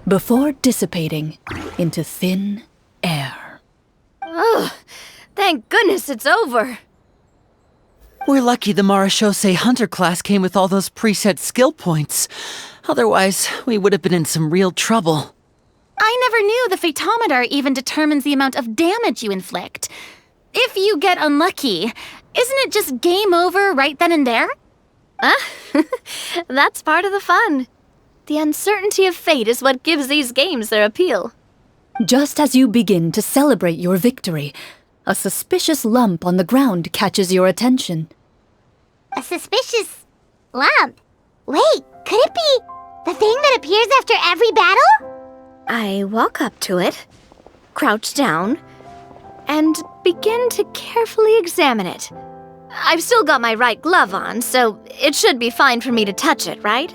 before dissipating into thin air. Oh, thank goodness it's over. We're lucky the Marashose Hunter class came with all those preset skill points. Otherwise, we would have been in some real trouble. I never knew the Fatometer even determines the amount of damage you inflict. If you get unlucky, isn't it just game over right then and there? That's part of the fun. The uncertainty of fate is what gives these games their appeal. Just as you begin to celebrate your victory, a suspicious lump on the ground catches your attention. A suspicious lump. Wait, could it be the thing that appears after every battle? I walk up to it, crouch down, and begin to carefully examine it. I've still got my right glove on, so it should be fine for me to touch it, right?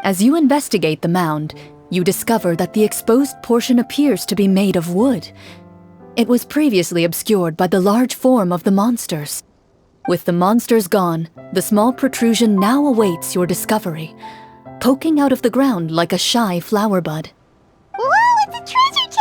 As you investigate the mound, you discover that the exposed portion appears to be made of wood. It was previously obscured by the large form of the monsters. With the monsters gone, the small protrusion now awaits your discovery, poking out of the ground like a shy flower bud. Whoa, it's a treasure chest!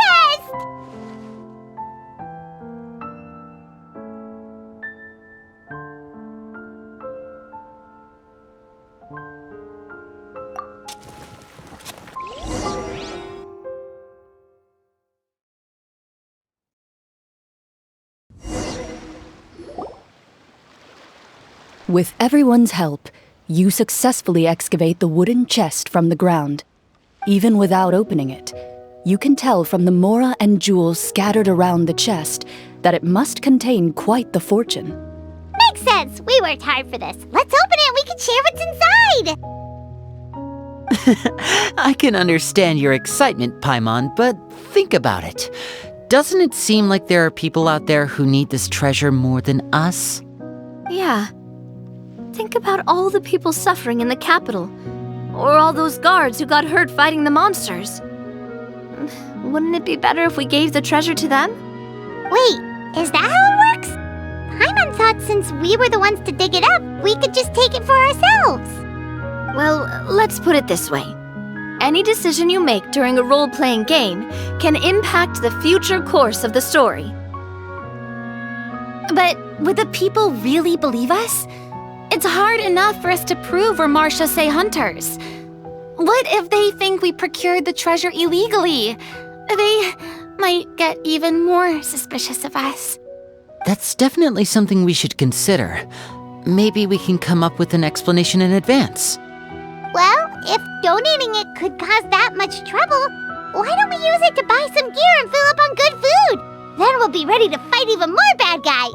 With everyone's help, you successfully excavate the wooden chest from the ground. Even without opening it, you can tell from the mora and jewels scattered around the chest that it must contain quite the fortune. Makes sense. We worked hard for this. Let's open it and we can share what's inside. I can understand your excitement, Paimon, but think about it. Doesn't it seem like there are people out there who need this treasure more than us? Yeah. Think about all the people suffering in the capital. Or all those guards who got hurt fighting the monsters. Wouldn't it be better if we gave the treasure to them? Wait, is that how it works? Paimon thought since we were the ones to dig it up, we could just take it for ourselves. Well, let's put it this way. Any decision you make during a role-playing game can impact the future course of the story. But would the people really believe us? It's hard enough for us to prove we're Marchese hunters. What if they think we procured the treasure illegally? They might get even more suspicious of us. That's definitely something we should consider. Maybe we can come up with an explanation in advance. Well, if donating it could cause that much trouble, why don't we use it to buy some gear and fill up on good food? Then we'll be ready to fight even more bad guys.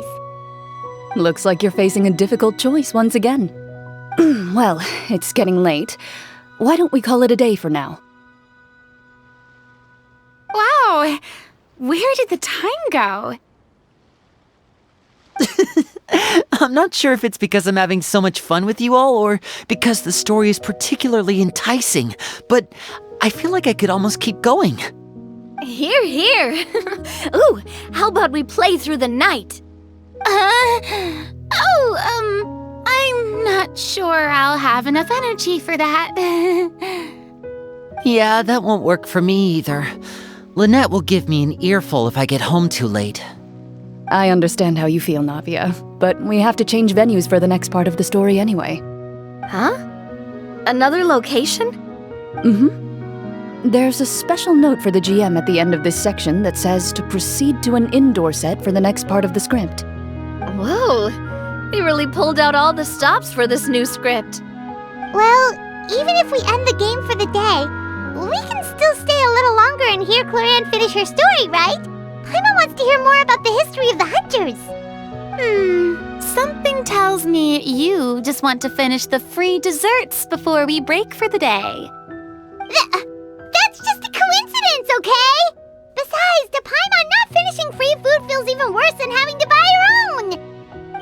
Looks like you're facing a difficult choice once again. Well, it's getting late. Why don't we call it a day for now? Wow! Where did the time go? I'm not sure if it's because I'm having so much fun with you all or because the story is particularly enticing, but I feel like I could almost keep going. Here, here. Ooh, how about we play through the night? I'm not sure I'll have enough energy for that. Yeah, that won't work for me either. Lynette will give me an earful if I get home too late. I understand how you feel, Navia, but we have to change venues for the next part of the story anyway. Huh? Another location? There's a special note for the GM at the end of this section that says to proceed to an indoor set for the next part of the script. Whoa, they really pulled out all the stops for this new script. Well, even if we end the game for the day, we can still stay a little longer and hear Clorinde finish her story, right? Paimon wants to hear more about the history of the hunters. Something tells me you just want to finish the free desserts before we break for the day. That's just a coincidence, okay? Besides, to Paimon, not finishing free food feels even worse than having to buy her own.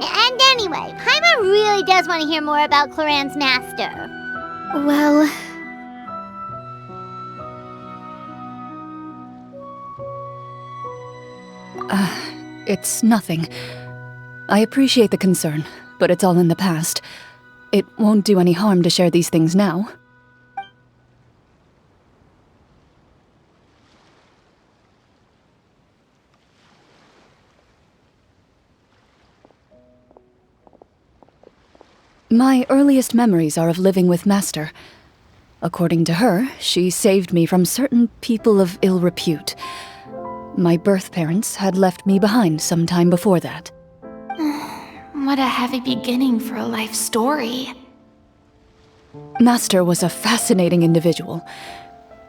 And anyway, Paimon really does want to hear more about Clorinde's master. Well... It's nothing. I appreciate the concern, but it's all in the past. It won't do any harm to share these things now. My earliest memories are of living with Master. According to her, she saved me from certain people of ill repute. My birth parents had left me behind some time before that. What a heavy beginning for a life story. Master was a fascinating individual,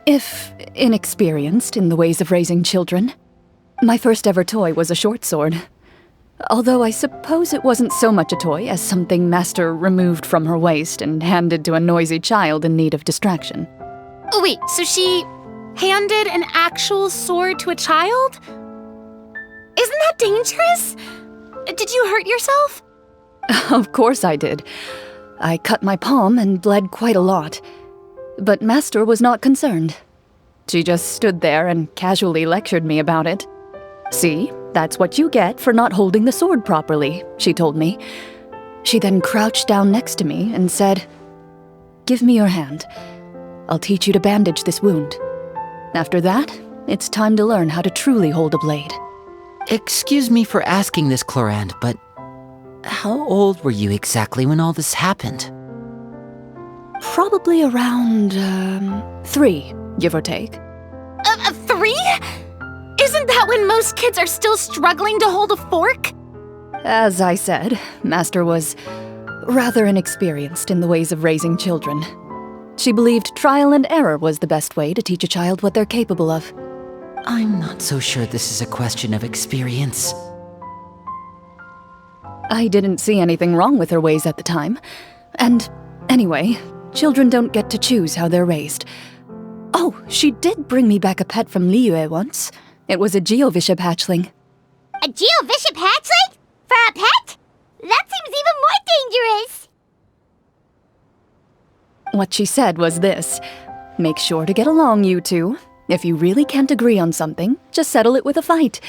if inexperienced in the ways of raising children. My first ever toy was a short sword. Although I suppose it wasn't so much a toy as something Master removed from her waist and handed to a noisy child in need of distraction. Oh, wait, so she handed an actual sword to a child? Isn't that dangerous? Did you hurt yourself? Of course I did. I cut my palm and bled quite a lot. But Master was not concerned. She just stood there and casually lectured me about it. See, that's what you get for not holding the sword properly, she told me. She then crouched down next to me and said, "Give me your hand. I'll teach you to bandage this wound. After that, it's time to learn how to truly hold a blade." Excuse me for asking this, Clorinde, but how old were you exactly when all this happened? Probably around, 3, give or take. 3? Isn't that when most kids are still struggling to hold a fork? As I said, Master was rather inexperienced in the ways of raising children. She believed trial and error was the best way to teach a child what they're capable of. I'm not so sure this is a question of experience. I didn't see anything wrong with her ways at the time. And anyway, children don't get to choose how they're raised. Oh, she did bring me back a pet from Liyue once. It was a Geovishap hatchling. A Geovishap hatchling? For a pet? That seems even more dangerous! What she said was this: make sure to get along, you two. If you really can't agree on something, just settle it with a fight.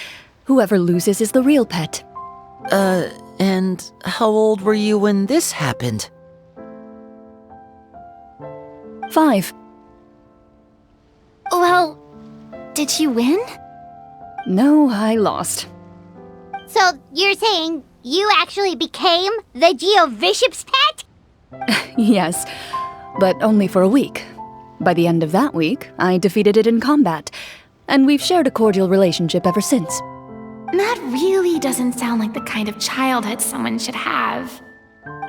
Whoever loses is the real pet. And how old were you when this happened? 5. Well, did you win? No, I lost. So, you're saying you actually became the Geovishap's pet? Yes, but only for a week. By the end of that week, I defeated it in combat, and we've shared a cordial relationship ever since. That really doesn't sound like the kind of childhood someone should have.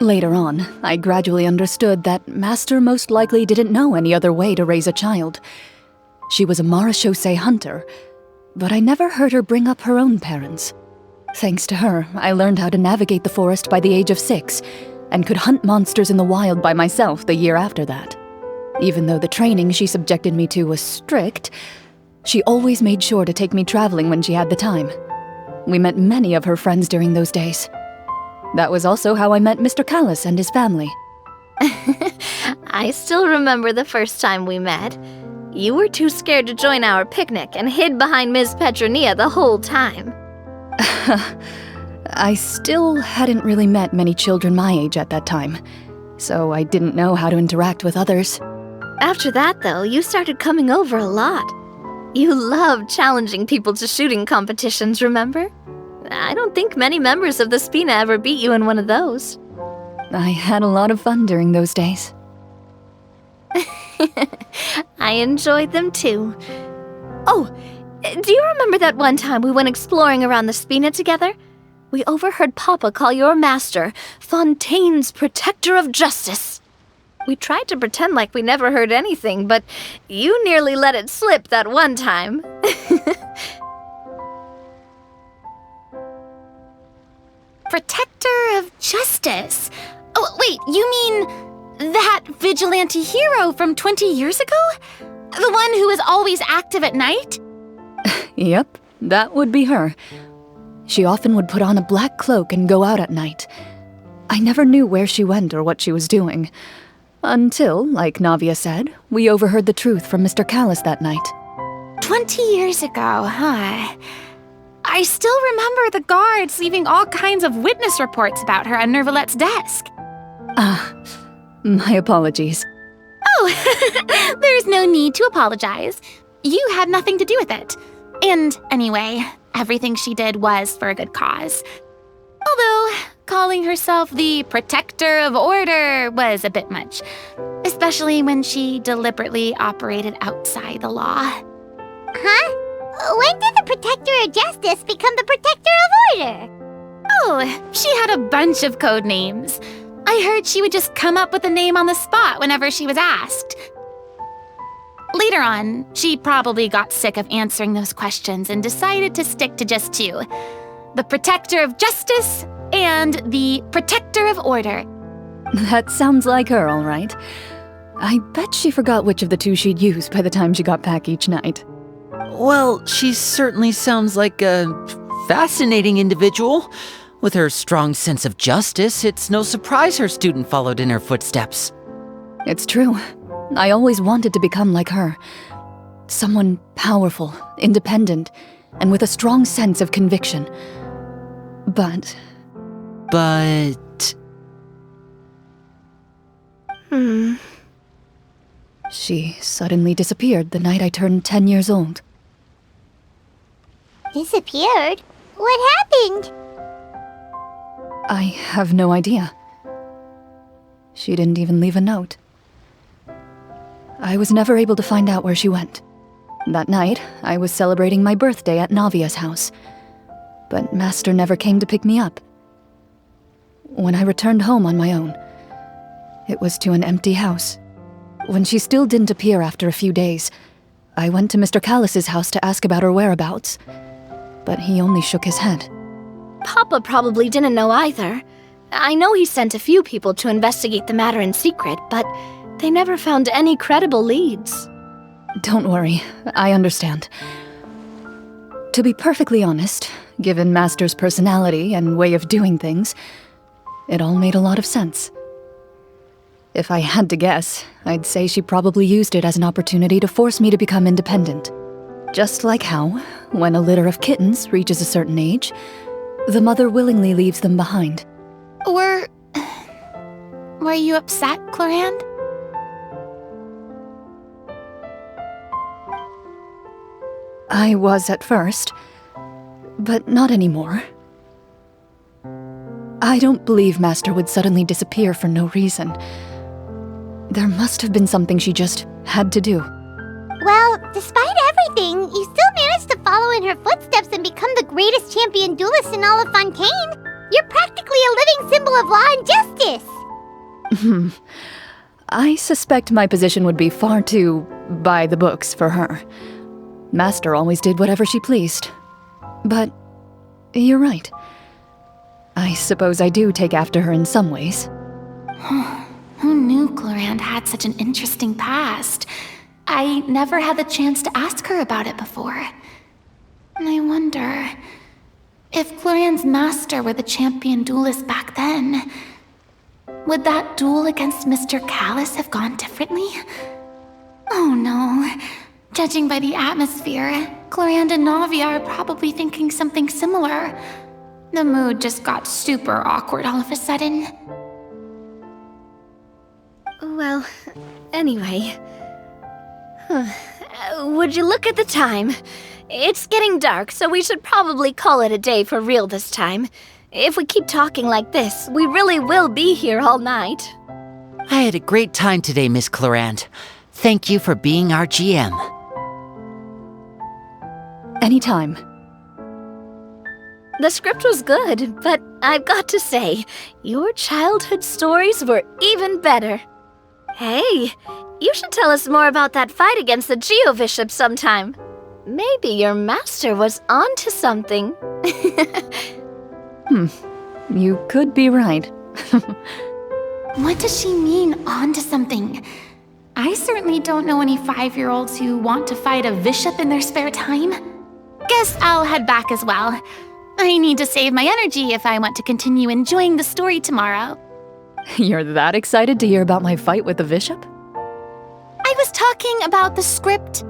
Later on, I gradually understood that Master most likely didn't know any other way to raise a child. She was a Marashosei hunter, but I never heard her bring up her own parents. Thanks to her, I learned how to navigate the forest by the age of 6, and could hunt monsters in the wild by myself the year after that. Even though the training she subjected me to was strict, she always made sure to take me traveling when she had the time. We met many of her friends during those days. That was also how I met Mr. Callis and his family. I still remember the first time we met. You were too scared to join our picnic and hid behind Ms. Petronia the whole time. I still hadn't really met many children my age at that time, so I didn't know how to interact with others. After that, though, you started coming over a lot. You loved challenging people to shooting competitions, remember? I don't think many members of the Spina ever beat you in one of those. I had a lot of fun during those days. I enjoyed them too. Oh, do you remember that one time we went exploring around the Spina together? We overheard Papa call your master Fontaine's Protector of Justice. We tried to pretend like we never heard anything, but you nearly let it slip that one time. Protector of Justice? Oh, wait, you mean that vigilante hero from 20 years ago? The one who is always active at night? Yep, that would be her. She often would put on a black cloak and go out at night. I never knew where she went or what she was doing. Until, like Navia said, we overheard the truth from Mr. Callis that night. 20 years ago, huh? I still remember the guards leaving all kinds of witness reports about her on Nervalette's desk. My apologies. Oh, there's no need to apologize. You had nothing to do with it. And anyway, everything she did was for a good cause. Although, calling herself the Protector of Order was a bit much, especially when she deliberately operated outside the law. Huh? When did the Protector of Justice become the Protector of Order? Oh, she had a bunch of code names. I heard she would just come up with a name on the spot whenever she was asked. Later on, she probably got sick of answering those questions and decided to stick to just 2. The Protector of Justice and the Protector of Order. That sounds like her, all right. I bet she forgot which of the 2 she'd use by the time she got back each night. Well, she certainly sounds like a fascinating individual. With her strong sense of justice, it's no surprise her student followed in her footsteps. It's true. I always wanted to become like her. Someone powerful, independent, and with a strong sense of conviction. But... She suddenly disappeared the night I turned 10 years old. Disappeared? What happened? I have no idea. She didn't even leave a note. I was never able to find out where she went. That night, I was celebrating my birthday at Navia's house, but Master never came to pick me up. when I returned home on my own. It was to an empty house. When she still didn't appear after a few days, I went to Mr. Callus's house to ask about her whereabouts, but he only shook his head. Papa probably didn't know either. I know he sent a few people to investigate the matter in secret, but they never found any credible leads. Don't worry, I understand. To be perfectly honest, given Master's personality and way of doing things, it all made a lot of sense. If I had to guess, I'd say she probably used it as an opportunity to force me to become independent. Just like how, when a litter of kittens reaches a certain age, the mother willingly leaves them behind. Were you upset, Clorinde? I was at first, but not anymore. I don't believe Master would suddenly disappear for no reason. There must have been something she just had to do. Well, despite everything, you still managed to follow in her footsteps and become the greatest champion duelist in all of Fontaine. You're practically a living symbol of law and justice. I suspect my position would be far too by the books for her. Master always did whatever she pleased. But you're right. I suppose I do take after her in some ways. Who knew Clorinde had such an interesting past? I never had the chance to ask her about it before. And I wonder, if Clorinde's master were the champion duelist back then, would that duel against Mr. Callus have gone differently? Oh no. Judging by the atmosphere, Clorinde and Navia are probably thinking something similar. The mood just got super awkward all of a sudden. Well, anyway. Would you look at the time? It's getting dark, so we should probably call it a day for real this time. If we keep talking like this, we really will be here all night. I had a great time today, Miss Clorinde. Thank you for being our GM. Anytime. The script was good, but I've got to say, your childhood stories were even better. Hey, you should tell us more about that fight against the Geo-Bishop sometime. Maybe your master was onto something. You could be right. What does she mean, onto something? I certainly don't know any 5-year-olds who want to fight a bishop in their spare time. Guess I'll head back as well. I need to save my energy if I want to continue enjoying the story tomorrow. You're that excited to hear about my fight with the bishop? I was talking about the script.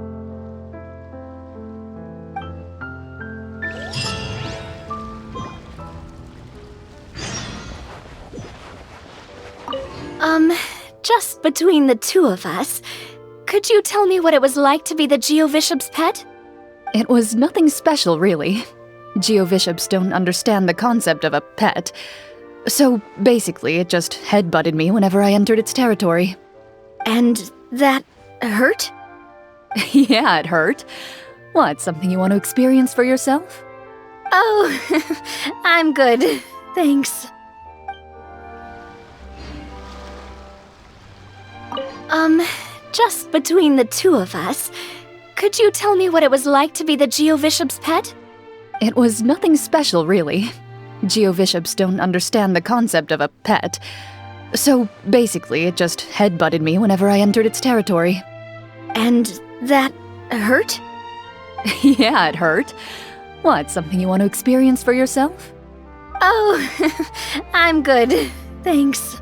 Just between the two of us, could you tell me what it was like to be the Geo-Bishop's pet? It was nothing special, really. Geo-Bishops don't understand the concept of a pet. So basically, it just headbutted me whenever I entered its territory. And that hurt? Yeah, it hurt. What, something you want to experience for yourself? Oh, I'm good. Thanks. Just between the two of us, could you tell me what it was like to be the Geo-Bishop's pet? It was nothing special, really. Geo-Bishops don't understand the concept of a pet. So basically, it just headbutted me whenever I entered its territory. And that hurt? Yeah, it hurt. What, something you want to experience for yourself? Oh, I'm good. Thanks.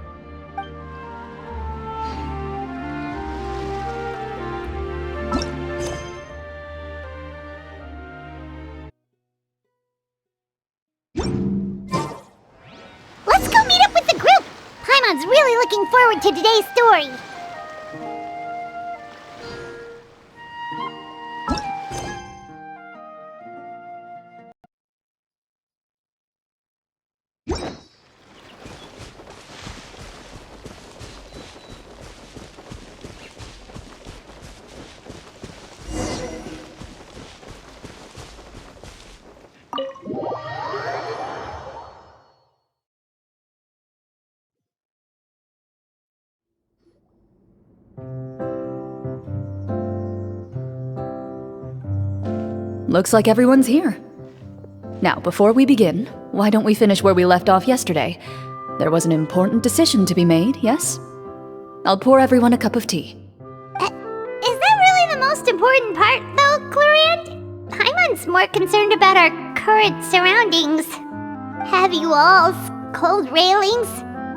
Let's go meet up with the group! Paimon's really looking forward to today's story. looks like everyone's here. Now, before we begin, why don't we finish where we left off yesterday? There was an important decision to be made, yes? I'll pour everyone a cup of tea. Is that really the most important part, though, Clorinde? Paimon's more concerned about our current surroundings. Heavy walls, cold railings,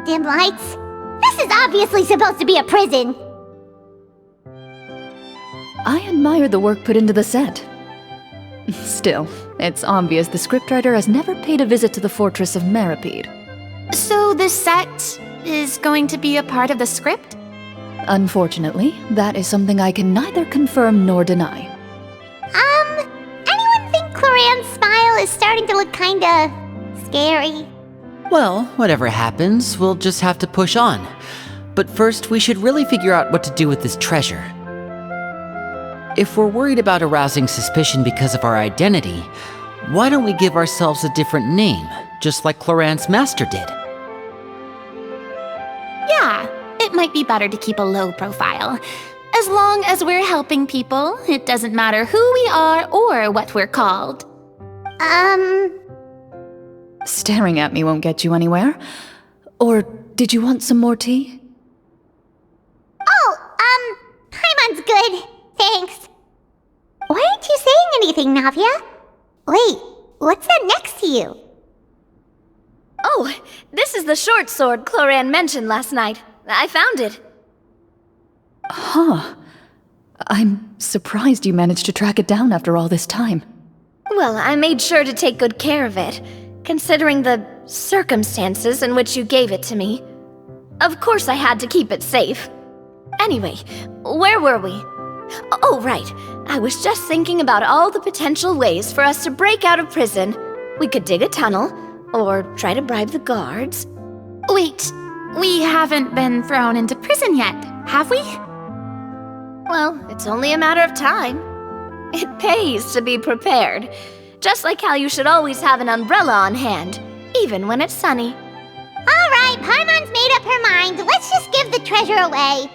dim lights. This is obviously supposed to be a prison. I admire the work put into the set. Still, it's obvious the scriptwriter has never paid a visit to the fortress of Rapperia. So the set is going to be a part of the script? Unfortunately, that is something I can neither confirm nor deny. Anyone think Clorinde's smile is starting to look kinda scary? Well, whatever happens, we'll just have to push on. But first, we should really figure out what to do with this treasure. If we're worried about arousing suspicion because of our identity, why don't we give ourselves a different name, just like Clorinde's master did? Yeah, it might be better to keep a low profile. As long as we're helping people, it doesn't matter who we are or what we're called. Staring at me won't get you anywhere. Or did you want some more tea? Oh, Paimon's good. Thanks. Why aren't you saying anything, Navia? Wait, what's that next to you? Oh, this is the short sword Clorinde mentioned last night. I found it. Huh. I'm surprised you managed to track it down after all this time. Well, I made sure to take good care of it, considering the circumstances in which you gave it to me. Of course I had to keep it safe. Anyway, where were we? Oh, right. I was just thinking about all the potential ways for us to break out of prison. We could dig a tunnel, or try to bribe the guards. Wait, we haven't been thrown into prison yet, have we? Well, it's only a matter of time. It pays to be prepared. Just like how you should always have an umbrella on hand, even when it's sunny. Alright, Paimon's made up her mind. Let's just give the treasure away.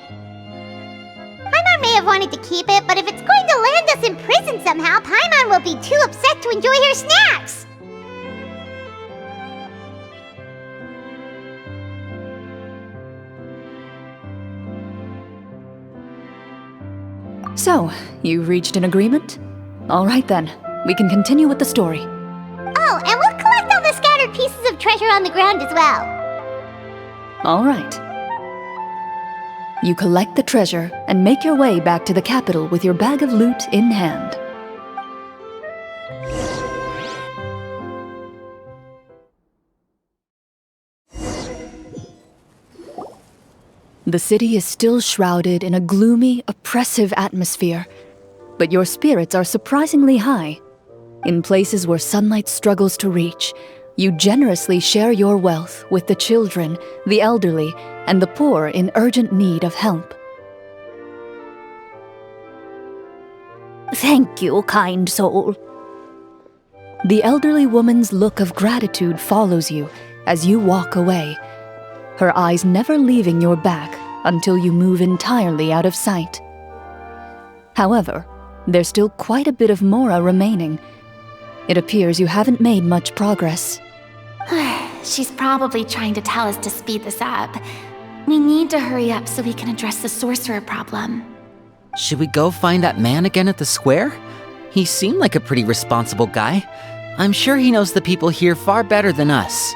Paimon may have wanted to keep it, but if it's going to land us in prison somehow, Paimon will be too upset to enjoy her snacks. So, you reached an agreement? All right then, we can continue with the story. Oh, and we'll collect all the scattered pieces of treasure on the ground as well. All right. You collect the treasure and make your way back to the capital with your bag of loot in hand. The city is still shrouded in a gloomy, oppressive atmosphere, but your spirits are surprisingly high. In places where sunlight struggles to reach, you generously share your wealth with the children, the elderly, and the poor in urgent need of help. Thank you, kind soul. The elderly woman's look of gratitude follows you as you walk away, her eyes never leaving your back until you move entirely out of sight. However, there's still quite a bit of Mora remaining. It appears you haven't made much progress. She's probably trying to tell us to speed this up. We need to hurry up so we can address the sorcerer problem. Should we go find that man again at the square? He seemed like a pretty responsible guy. I'm sure he knows the people here far better than us.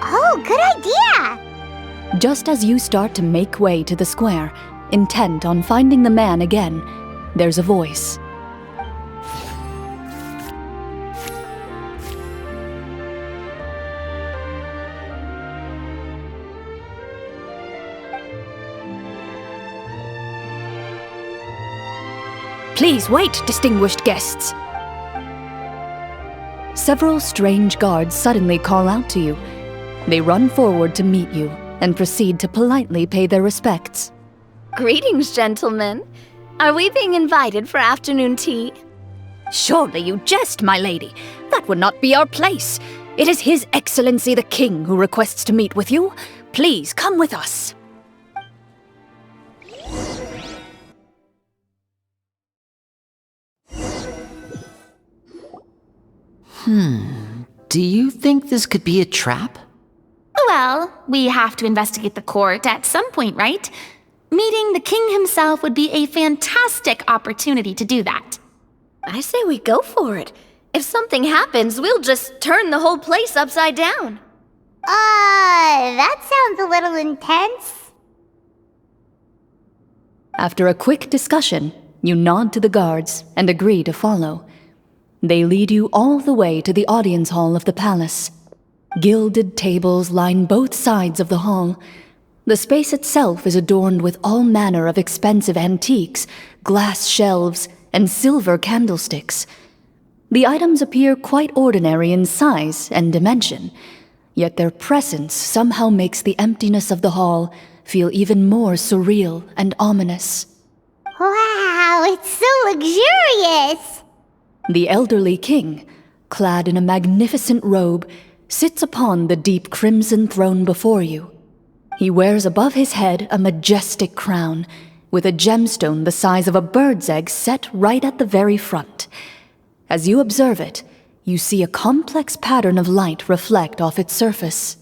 Oh, good idea! Just as you start to make way to the square, intent on finding the man again, there's a voice. Please wait, distinguished guests. Several strange guards suddenly call out to you. They run forward to meet you and proceed to politely pay their respects. Greetings, gentlemen. Are we being invited for afternoon tea? Surely you jest, my lady. That would not be our place. It is His Excellency the King who requests to meet with you. Please come with us. Do you think this could be a trap? Well, we have to investigate the court at some point, right? Meeting the king himself would be a fantastic opportunity to do that. I say we go for it. If something happens, we'll just turn the whole place upside down. That sounds a little intense. After a quick discussion, you nod to the guards and agree to follow. They lead you all the way to the audience hall of the palace. Gilded tables line both sides of the hall. The space itself is adorned with all manner of expensive antiques, glass shelves, and silver candlesticks. The items appear quite ordinary in size and dimension, yet their presence somehow makes the emptiness of the hall feel even more surreal and ominous. Wow, it's so luxurious! The elderly king, clad in a magnificent robe, sits upon the deep crimson throne before you. He wears above his head a majestic crown, with a gemstone the size of a bird's egg set right at the very front. As you observe it, you see a complex pattern of light reflect off its surface.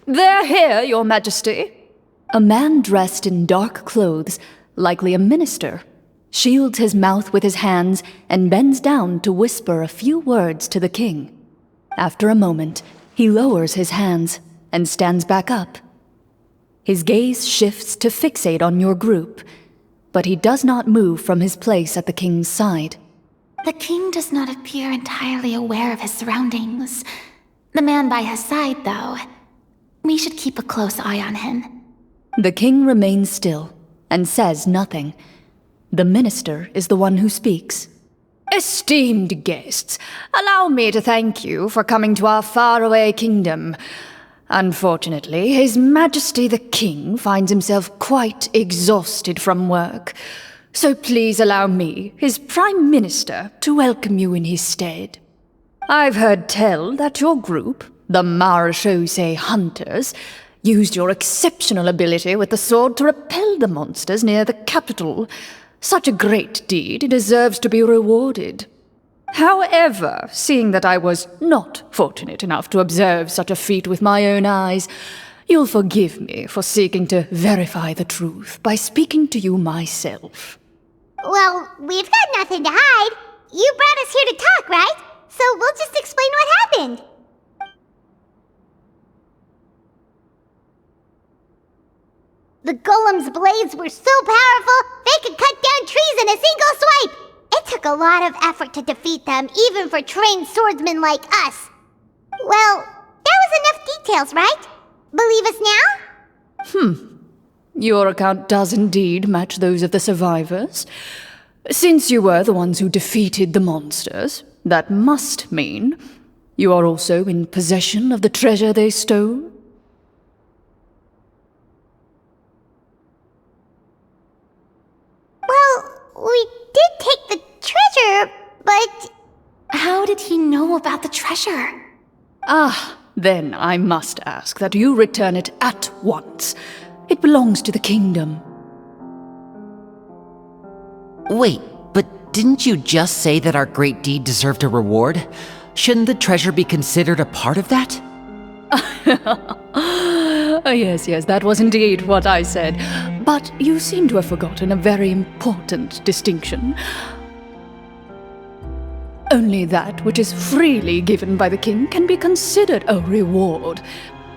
They're here, Your Majesty. A man dressed in dark clothes, likely a minister, shields his mouth with his hands and bends down to whisper a few words to the king. After a moment, he lowers his hands and stands back up. His gaze shifts to fixate on your group, but he does not move from his place at the king's side. The king does not appear entirely aware of his surroundings. The man by his side, though, we should keep a close eye on him. The king remains still and says nothing. The minister is the one who speaks. Esteemed guests, allow me to thank you for coming to our faraway kingdom. Unfortunately, His Majesty the King finds himself quite exhausted from work. So please allow me, his Prime Minister, to welcome you in his stead. I've heard tell that your group, the Marechaussee Hunters, used your exceptional ability with the sword to repel the monsters near the capital. Such a great deed deserves to be rewarded. However, seeing that I was not fortunate enough to observe such a feat with my own eyes, you'll forgive me for seeking to verify the truth by speaking to you myself. Well, we've got nothing to hide. You brought us here to talk, right? So we'll just explain what happened. The golem's blades were so powerful, they could cut down trees in a single swipe! It took a lot of effort to defeat them, even for trained swordsmen like us. Well, that was enough details, right? Believe us now? Your account does indeed match those of the survivors. Since you were the ones who defeated the monsters, that must mean you are also in possession of the treasure they stole? Well, we did take the treasure, but... How did he know about the treasure? Then I must ask that you return it at once. It belongs to the kingdom. Wait, but didn't you just say that our great deed deserved a reward? Shouldn't the treasure be considered a part of that? Yes, that was indeed what I said. But you seem to have forgotten a very important distinction. Only that which is freely given by the king can be considered a reward.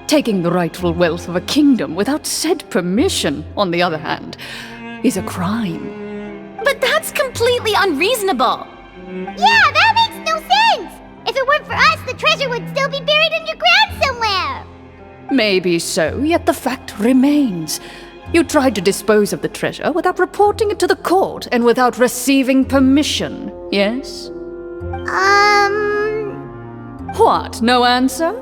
Taking the rightful wealth of a kingdom without said permission, on the other hand, is a crime. But that's completely unreasonable! Yeah, that makes no sense! If it weren't for us, the treasure would still be buried underground somewhere! Maybe so, yet the fact remains. You tried to dispose of the treasure without reporting it to the court and without receiving permission, yes? What, no answer?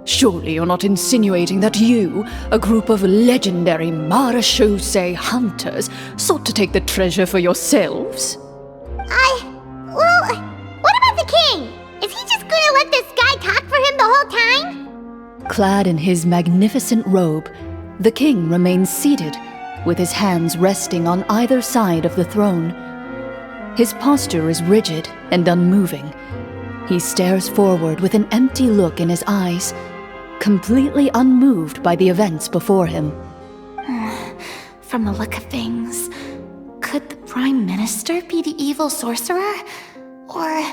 Surely you're not insinuating that you, a group of legendary Marechaussee hunters, sought to take the treasure for yourselves? Well, what about the king? Is he just gonna let this guy talk for him the whole time? Clad in his magnificent robe, the king remains seated, with his hands resting on either side of the throne. His posture is rigid and unmoving. He stares forward with an empty look in his eyes, completely unmoved by the events before him. From the look of things, could the Prime Minister be the evil sorcerer? Or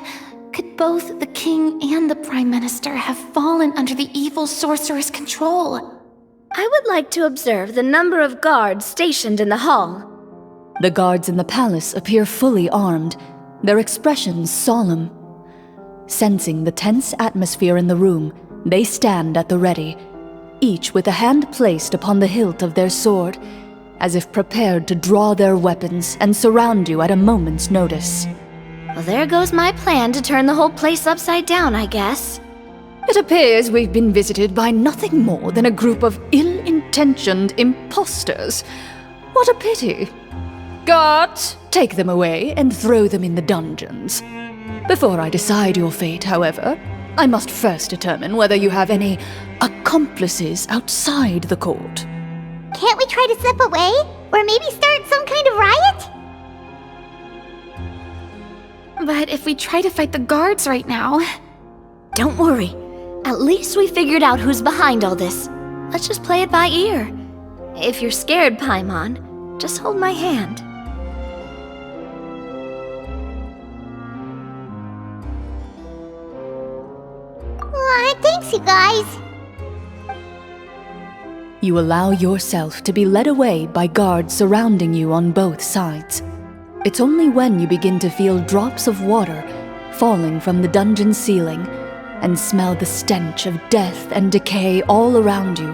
could both the King and the Prime Minister have fallen under the evil sorcerer's control? I would like to observe the number of guards stationed in the hall. The guards in the palace appear fully armed, their expressions solemn. Sensing the tense atmosphere in the room, they stand at the ready, each with a hand placed upon the hilt of their sword, as if prepared to draw their weapons and surround you at a moment's notice. Well, there goes my plan to turn the whole place upside down, I guess. It appears we've been visited by nothing more than a group of ill-intentioned imposters. What a pity. Guards, take them away and throw them in the dungeons. Before I decide your fate, however, I must first determine whether you have any accomplices outside the court. Can't we try to slip away? Or maybe start some kind of riot? But if we try to fight the guards right now... Don't worry. At least we figured out who's behind all this. Let's just play it by ear. If you're scared, Paimon, just hold my hand. Thanks, you guys. You allow yourself to be led away by guards surrounding you on both sides. It's only when you begin to feel drops of water falling from the dungeon ceiling and smell the stench of death and decay all around you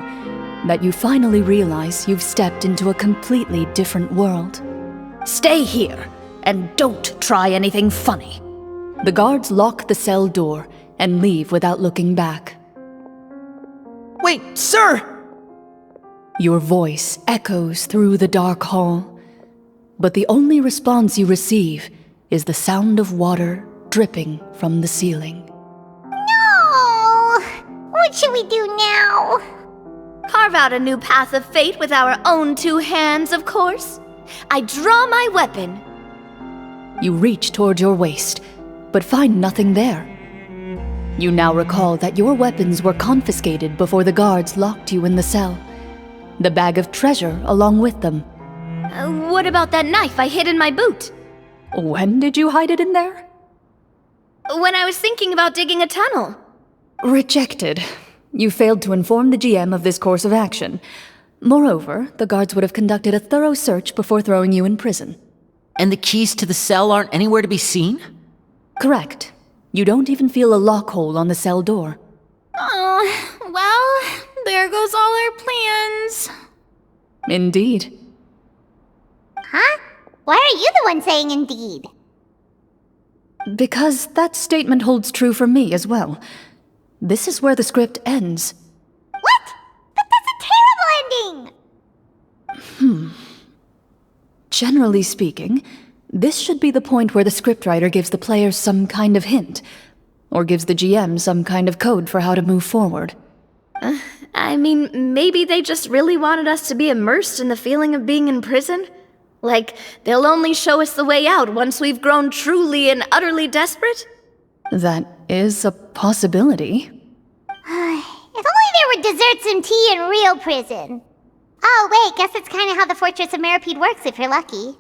that you finally realize you've stepped into a completely different world. Stay here, and don't try anything funny. The guards lock the cell door and leave without looking back. Wait, sir! Your voice echoes through the dark hall, but the only response you receive is the sound of water dripping from the ceiling. No! What should we do now? Carve out a new path of fate with our own two hands, of course. I draw my weapon. You reach toward your waist, but find nothing there. You now recall that your weapons were confiscated before the guards locked you in the cell. The bag of treasure along with them. What about that knife I hid in my boot? When did you hide it in there? When I was thinking about digging a tunnel. Rejected. You failed to inform the GM of this course of action. Moreover, the guards would have conducted a thorough search before throwing you in prison. And the keys to the cell aren't anywhere to be seen? Correct. You don't even feel a lock hole on the cell door. Oh, well, there goes all our plans. Indeed. Huh? Why are you the one saying indeed? Because that statement holds true for me as well. This is where the script ends. What? But that's a terrible ending! Generally speaking, this should be the point where the scriptwriter gives the players some kind of hint, or gives the GM some kind of code for how to move forward. I mean, maybe they just really wanted us to be immersed in the feeling of being in prison? Like, they'll only show us the way out once we've grown truly and utterly desperate? That is a possibility. If only there were desserts and tea in real prison. Oh, wait, guess that's kind of how the Fortress of Meripede works if you're lucky.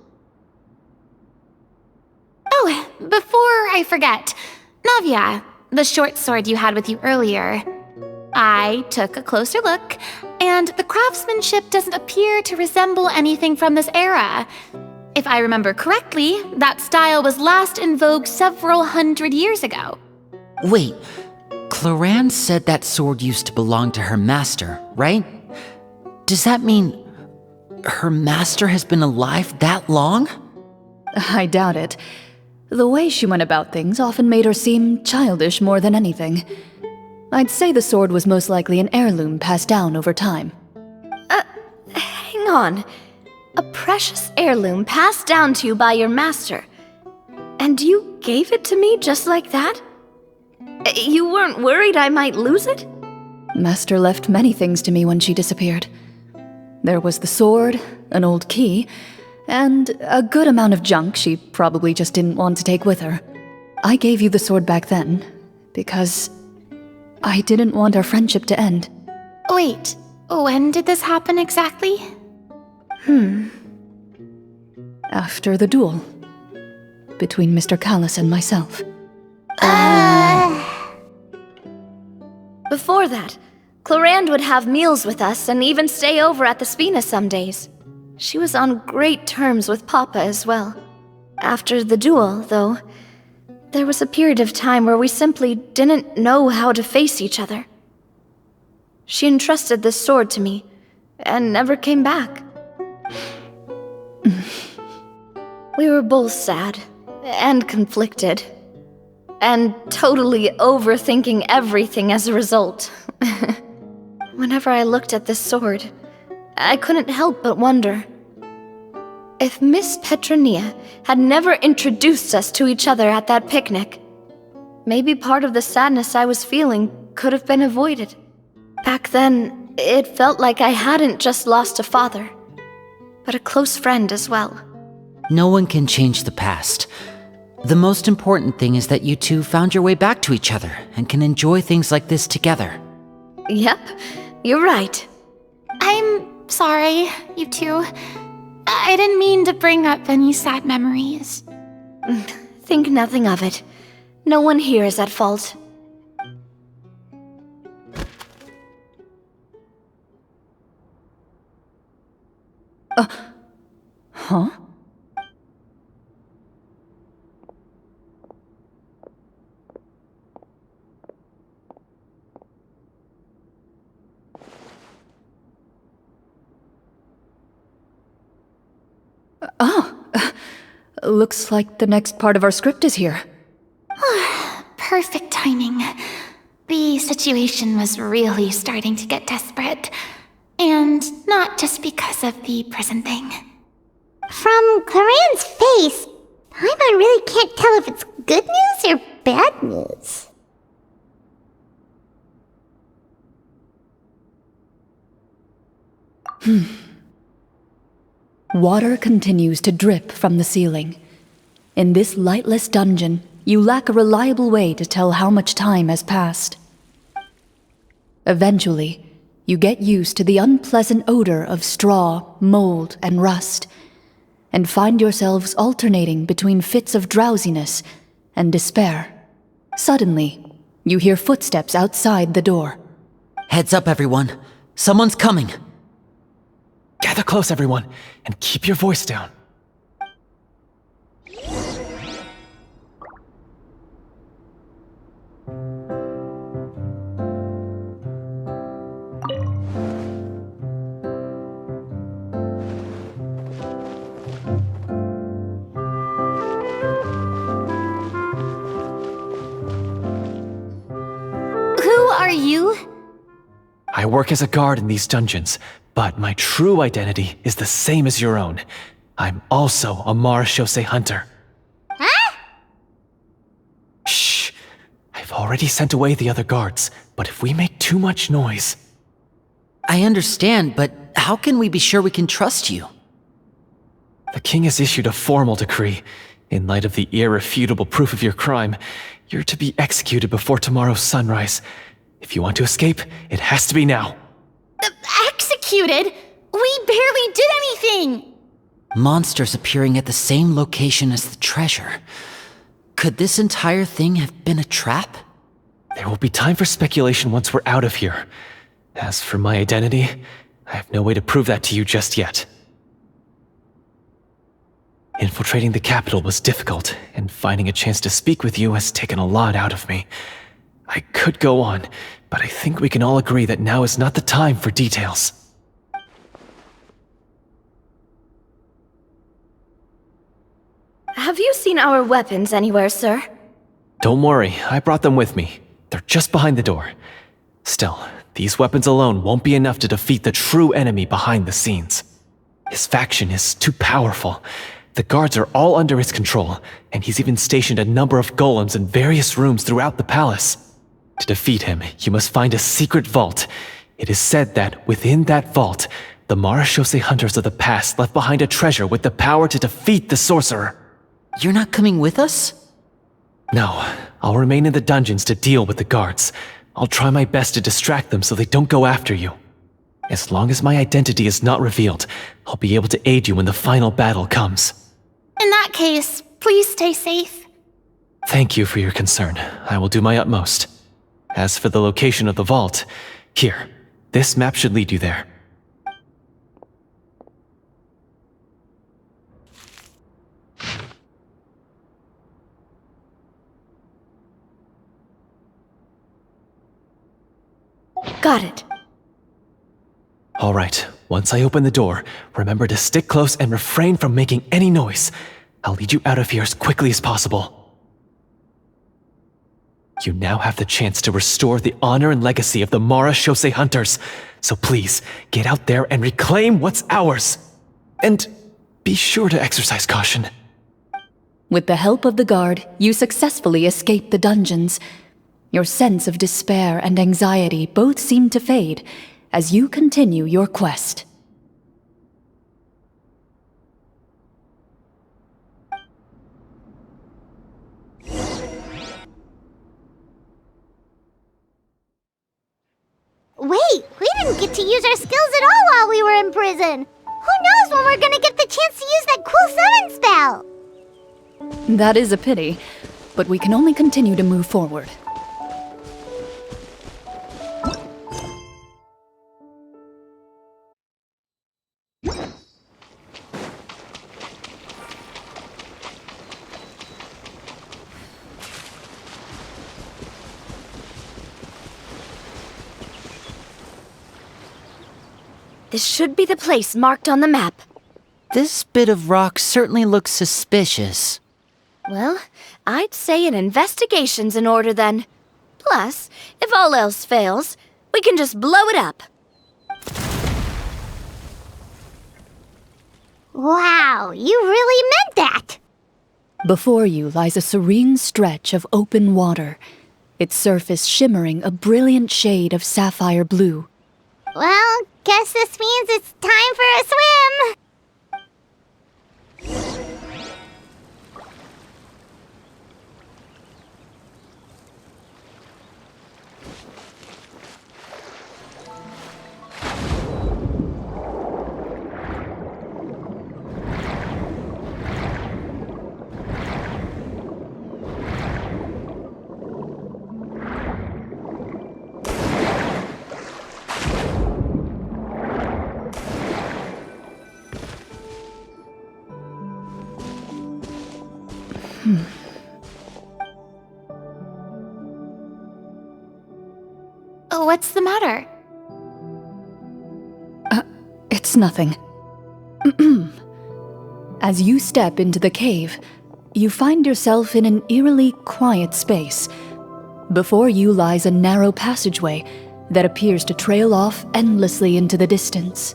Oh, before I forget, Navia, the short sword you had with you earlier. I took a closer look, and the craftsmanship doesn't appear to resemble anything from this era. If I remember correctly, that style was last in vogue several hundred years ago. Wait, Clorinde said that sword used to belong to her master, right? Does that mean her master has been alive that long? I doubt it. The way she went about things often made her seem childish more than anything. I'd say the sword was most likely an heirloom passed down over time. Hang on. A precious heirloom passed down to you by your master. And you gave it to me just like that? You weren't worried I might lose it? Master left many things to me when she disappeared. There was the sword, an old key, and a good amount of junk she probably just didn't want to take with her. I gave you the sword back then, because I didn't want our friendship to end. Wait, when did this happen exactly? After the duel between Mr. Callus and myself. Before that, Clorinde would have meals with us and even stay over at the Spina some days. She was on great terms with Papa as well. After the duel, though, there was a period of time where we simply didn't know how to face each other. She entrusted this sword to me, and never came back. We were both sad, and conflicted, and totally overthinking everything as a result. Whenever I looked at this sword, I couldn't help but wonder if Miss Petronia had never introduced us to each other at that picnic. Maybe part of the sadness I was feeling could have been avoided. Back then, it felt like I hadn't just lost a father, but a close friend as well. No one can change the past. The most important thing is that you two found your way back to each other and can enjoy things like this together. Yep, you're right. I'm sorry, you two. I didn't mean to bring up any sad memories. Think nothing of it. No one here is at fault. Huh? Looks like the next part of our script is here. Perfect timing. The situation was really starting to get desperate. And not just because of the prison thing. From Clorinde's face, I really can't tell if it's good news or bad news. Water continues to drip from the ceiling. In this lightless dungeon, you lack a reliable way to tell how much time has passed. Eventually, you get used to the unpleasant odor of straw, mold, and rust, and find yourselves alternating between fits of drowsiness and despair. Suddenly, you hear footsteps outside the door. Heads up, everyone. Someone's coming. Gather close, everyone, and keep your voice down. Who are you? I work as a guard in these dungeons, but my true identity is the same as your own. I'm also a marechaussee hunter. Huh? Shh! I've already sent away the other guards, but if we make too much noise... I understand, but how can we be sure we can trust you? The king has issued a formal decree. In light of the irrefutable proof of your crime, you're to be executed before tomorrow's sunrise. If you want to escape, it has to be now. Executed? We barely did anything! Monsters appearing at the same location as the treasure. Could this entire thing have been a trap? There will be time for speculation once we're out of here. As for my identity, I have no way to prove that to you just yet. Infiltrating the capital was difficult, and finding a chance to speak with you has taken a lot out of me. I could go on, but I think we can all agree that now is not the time for details. Have you seen our weapons anywhere, sir? Don't worry, I brought them with me. They're just behind the door. Still, these weapons alone won't be enough to defeat the true enemy behind the scenes. His faction is too powerful. The guards are all under his control, and he's even stationed a number of golems in various rooms throughout the palace. To defeat him, you must find a secret vault. It is said that within that vault, the marechaussee hunters of the past left behind a treasure with the power to defeat the sorcerer. You're not coming with us? No, I'll remain in the dungeons to deal with the guards. I'll try my best to distract them so they don't go after you. As long as my identity is not revealed, I'll be able to aid you when the final battle comes. In that case, please stay safe. Thank you for your concern. I will do my utmost. As for the location of the vault, here, this map should lead you there. Got it. All right, once I open the door, remember to stick close and refrain from making any noise. I'll lead you out of here as quickly as possible. You now have the chance to restore the honor and legacy of the Mara Shosei Hunters, so please, get out there and reclaim what's ours. And be sure to exercise caution. With the help of the guard, you successfully escape the dungeons. Your sense of despair and anxiety both seem to fade as you continue your quest. Wait, we didn't get to use our skills at all while we were in prison. Who knows when we're gonna get the chance to use that cool summon spell? That is a pity, but we can only continue to move forward. This should be the place marked on the map. This bit of rock certainly looks suspicious. Well, I'd say an investigation's in order then. Plus, if all else fails, we can just blow it up. Wow, you really meant that! Before you lies a serene stretch of open water, its surface shimmering a brilliant shade of sapphire blue. Well, guess this means it's time for a swim! What's the matter? It's nothing. As you step into the cave, you find yourself in an eerily quiet space. Before you lies a narrow passageway that appears to trail off endlessly into the distance.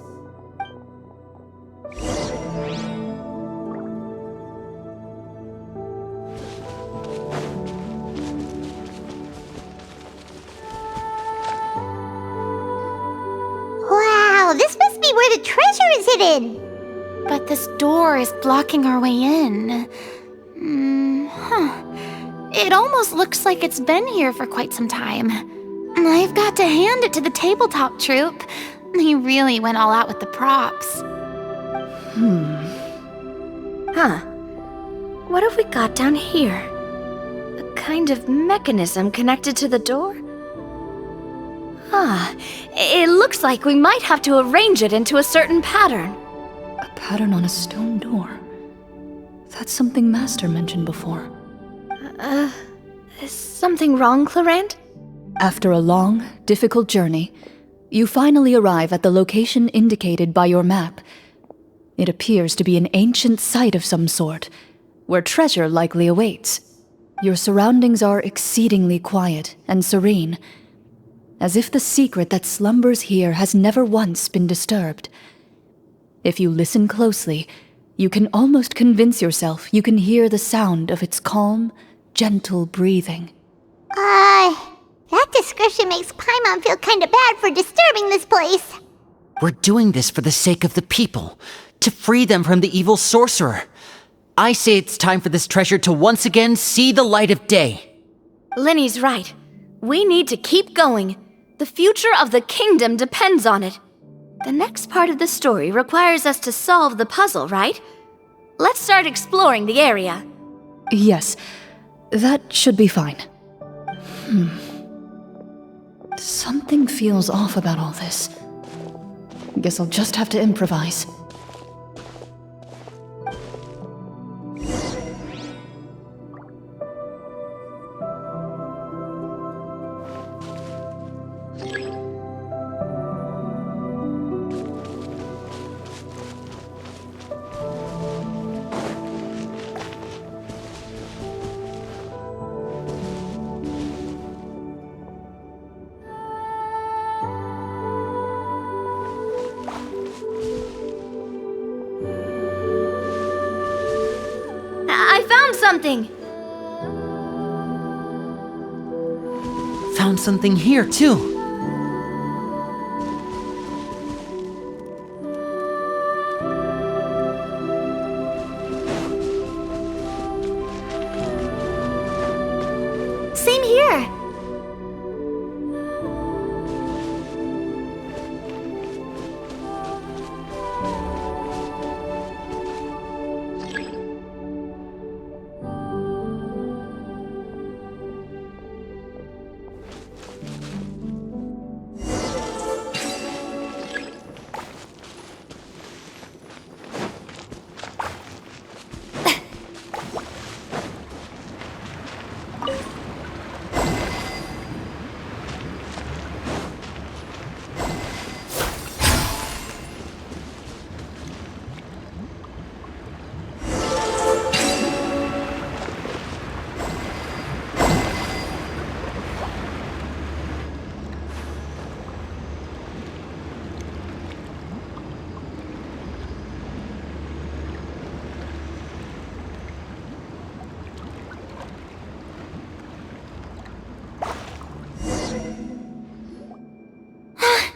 Wow, this must be where the treasure is hidden! But this door is blocking our way in. It almost looks like it's been here for quite some time. I've got to hand it to the tabletop troupe. They really went all out with the props. Huh. What have we got down here? A kind of mechanism connected to the door? Ah, it looks like we might have to arrange it into a certain pattern. A pattern on a stone door. That's something Master mentioned before. Is something wrong, Clorinde? After a long, difficult journey, you finally arrive at the location indicated by your map. It appears to be an ancient site of some sort, where treasure likely awaits. Your surroundings are exceedingly quiet and serene, as if the secret that slumbers here has never once been disturbed. If you listen closely, you can almost convince yourself you can hear the sound of its calm, gentle breathing. That description makes Paimon feel kinda bad for disturbing this place. We're doing this for the sake of the people, to free them from the evil sorcerer. I say it's time for this treasure to once again see the light of day. Linny's right. We need to keep going. The future of the kingdom depends on it. The next part of the story requires us to solve the puzzle, right? Let's start exploring the area. Yes, that should be fine. Something feels off about all this. Guess I'll just have to improvise. I found something! Found something here, too. Same here!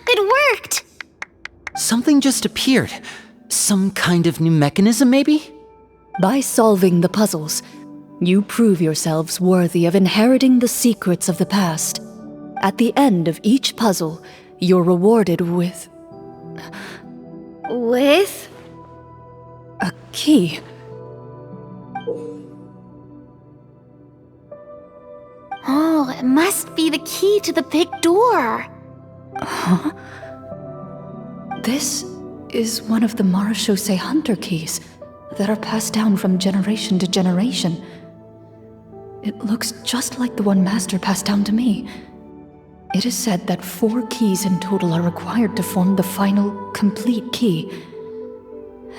It worked! Something just appeared. Some kind of new mechanism, maybe? By solving the puzzles, you prove yourselves worthy of inheriting the secrets of the past. At the end of each puzzle, you're rewarded with With? a key. Oh, it must be the key to the big door. This is one of the Marechaussee Hunter keys that are passed down from generation to generation. It looks just like the one Master passed down to me. It is said that 4 keys in total are required to form the final, complete key.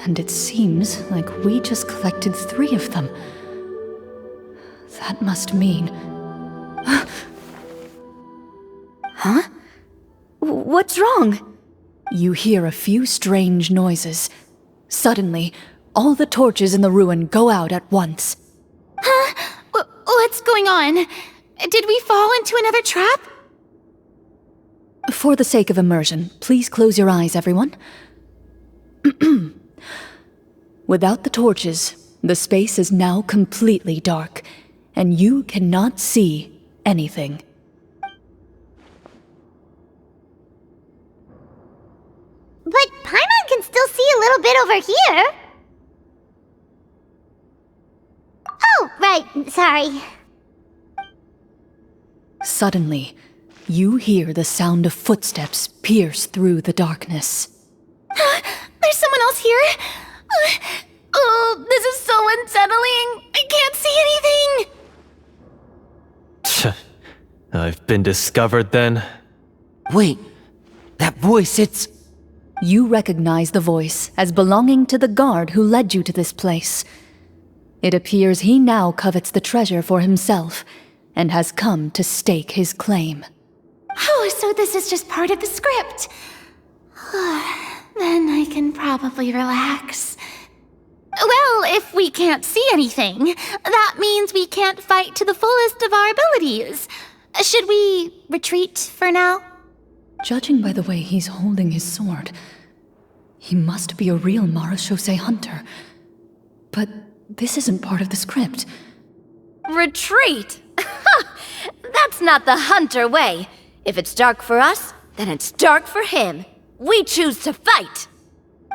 And it seems like we just collected 3 of them. That must mean... Huh? What's wrong? You hear a few strange noises. Suddenly, all the torches in the ruin go out at once. Huh? What's going on? Did we fall into another trap? For the sake of immersion, please close your eyes, everyone. Without the torches, the space is now completely dark, and you cannot see anything. But Paimon can still see a little bit over here. Oh, right, sorry. Suddenly, you hear the sound of footsteps pierce through the darkness. There's someone else here? Oh, this is so unsettling. I can't see anything. I've been discovered then. Wait, that voice, it's... You recognize the voice as belonging to the guard who led you to this place. It appears he now covets the treasure for himself and has come to stake his claim. Oh, so this is just part of the script. Then I can probably relax. Well, if we can't see anything, that means we can't fight to the fullest of our abilities. Should we retreat for now? Judging by the way he's holding his sword, he must be a real Marechaussee hunter. But this isn't part of the script. Retreat! That's not the hunter way. If it's dark for us, then it's dark for him. We choose to fight.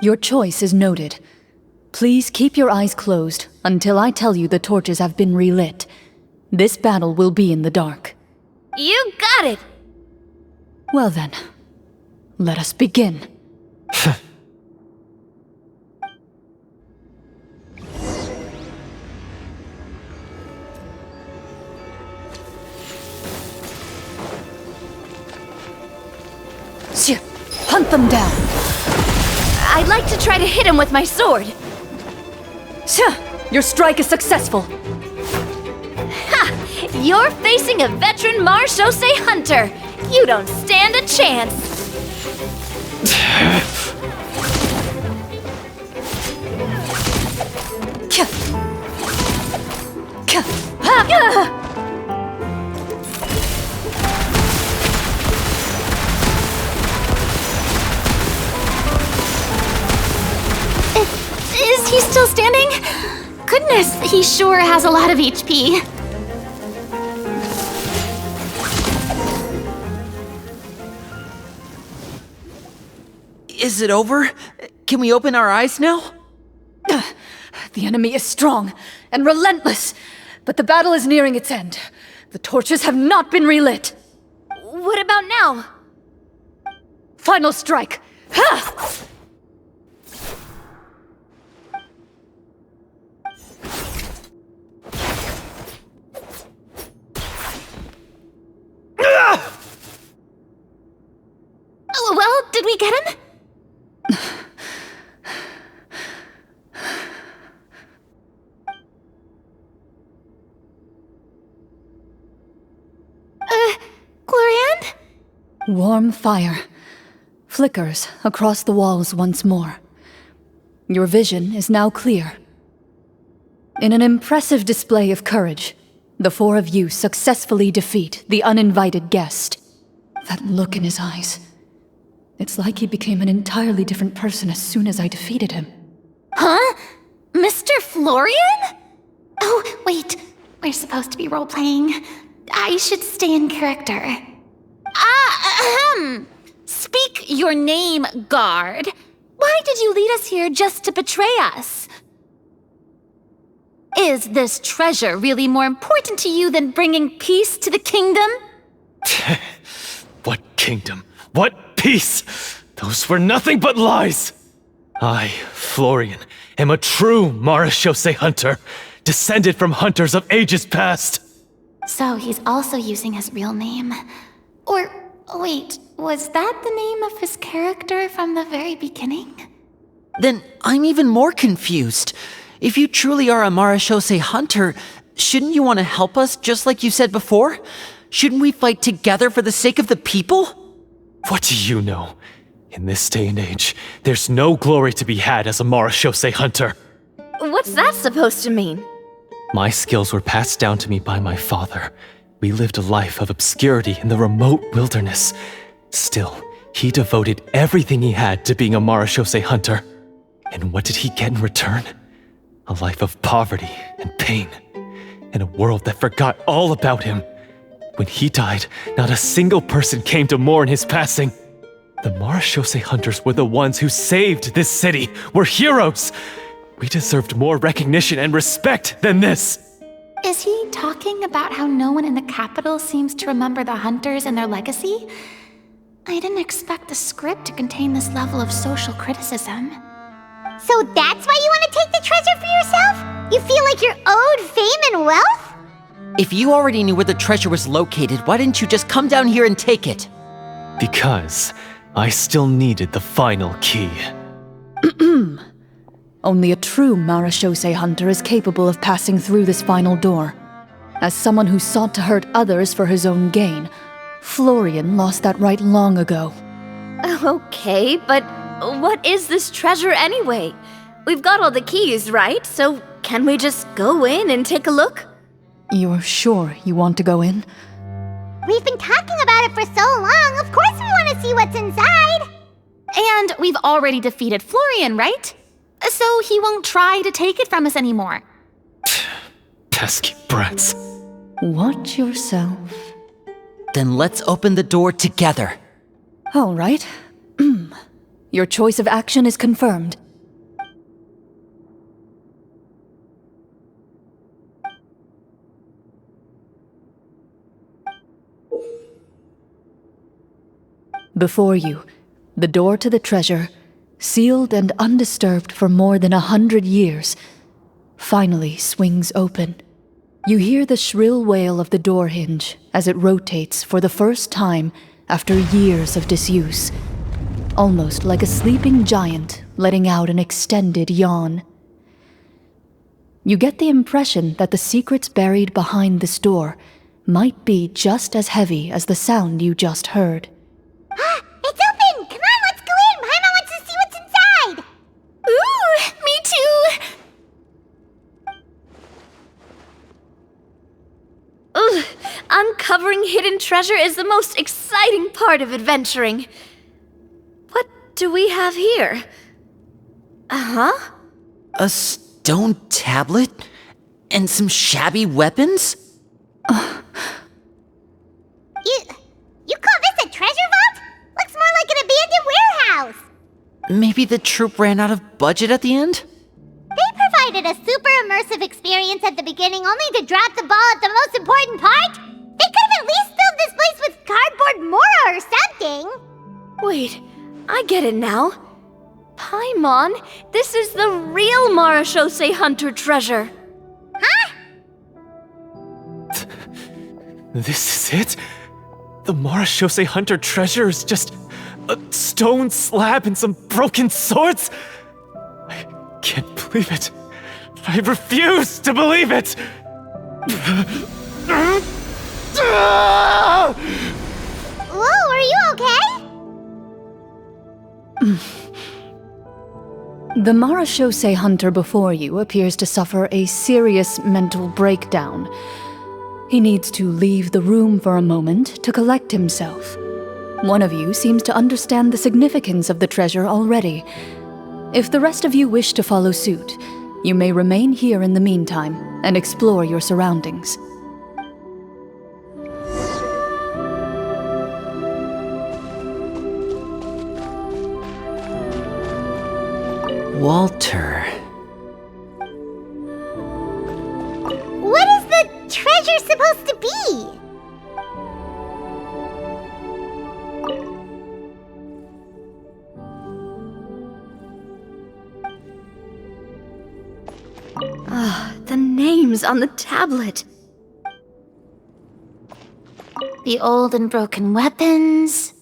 Your choice is noted. Please keep your eyes closed until I tell you the torches have been relit. This battle will be in the dark. You got it! Well then, let us begin. Hunt them down! I'd like to try to hit him with my sword. Your strike is successful! Ha! You're facing a veteran Marechaussee hunter! You don't stand a chance! Is he still standing? Goodness, he sure has a lot of HP. Is it over? Can we open our eyes now? The enemy is strong and relentless, but the battle is nearing its end. The torches have not been relit. What about now? Final strike! Ha! Well, did we get him? Clorinde? Warm fire flickers across the walls once more. Your vision is now clear. In an impressive display of courage, the four of you successfully defeat the uninvited guest. That look in his eyes. It's like he became an entirely different person as soon as I defeated him. Huh? Mr. Florian? Oh, wait. We're supposed to be role-playing. I should stay in character. Speak your name, guard. Why did you lead us here just to betray us? Is this treasure really more important to you than bringing peace to the kingdom? What kingdom? What peace? Those were nothing but lies! I, Florian, am a true Marechaussee hunter, descended from hunters of ages past. So he's also using his real name. Or, wait, was that the name of his character from the very beginning? Then I'm even more confused. If you truly are a Marechaussee hunter, shouldn't you want to help us just like you said before? Shouldn't we fight together for the sake of the people? What do you know? In this day and age, there's no glory to be had as a Marechaussee hunter. What's that supposed to mean? My skills were passed down to me by my father. We lived a life of obscurity in the remote wilderness. Still, he devoted everything he had to being a Marechaussee hunter. And what did he get in return? A life of poverty and pain. In a world that forgot all about him. When he died, not a single person came to mourn his passing. The Marechaussee hunters were the ones who saved this city. We're heroes. We deserved more recognition and respect than this. Is he talking about how no one in the capital seems to remember the hunters and their legacy? I didn't expect the script to contain this level of social criticism. So that's why you want to take the treasure for yourself? You feel like you're owed fame and wealth? If you already knew where the treasure was located, why didn't you just come down here and take it? Because I still needed the final key. Only a true Marechaussee hunter is capable of passing through this final door. As someone who sought to hurt others for his own gain, Florian lost that right long ago. Okay, but what is this treasure anyway? We've got all the keys, right? So can we just go in and take a look? You're sure you want to go in? We've been talking about it for so long. Of course we want to see what's inside. And we've already defeated Florian, right? So he won't try to take it from us anymore. Pesky brats. Watch yourself. Then let's open the door together. All right. Your choice of action is confirmed. Before you, the door to the treasure, sealed and undisturbed for more than 100 years, finally swings open. You hear the shrill wail of the door hinge as it rotates for the first time after years of disuse, almost like a sleeping giant letting out an extended yawn. You get the impression that the secrets buried behind this door might be just as heavy as the sound you just heard. It's open! Come on, let's go in! Paimon wants to see what's inside! Ooh, me too! Ugh, uncovering hidden treasure is the most exciting part of adventuring. What do we have here? Uh-huh. A stone tablet? And some shabby weapons? You call this a treasure vault? Looks more like an abandoned warehouse! Maybe the troupe ran out of budget at the end? They provided a super immersive experience at the beginning only to drop the ball at the most important part? They could have at least filled this place with cardboard Mora or something! Wait, I get it now. Paimon, this is the real Marachose Hunter treasure. Huh? This is it? The Marachose Hunter treasure is just a stone slab and some broken swords? I can't believe it. I refuse to believe it! Whoa, are you okay? The Marachose Hunter before you appears to suffer a serious mental breakdown. He needs to leave the room for a moment to collect himself. One of you seems to understand the significance of the treasure already. If the rest of you wish to follow suit, you may remain here in the meantime and explore your surroundings. Walter. What is the treasure supposed to be? The names on the tablet. The old and broken weapons.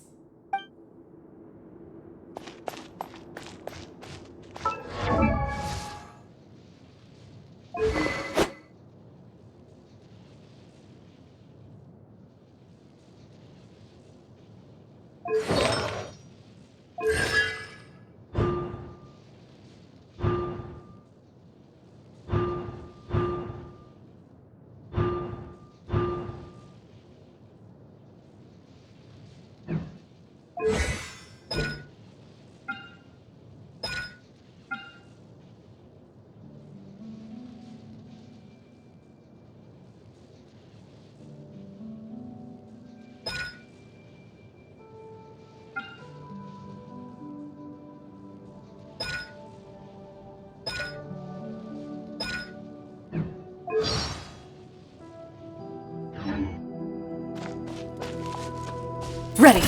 Ready.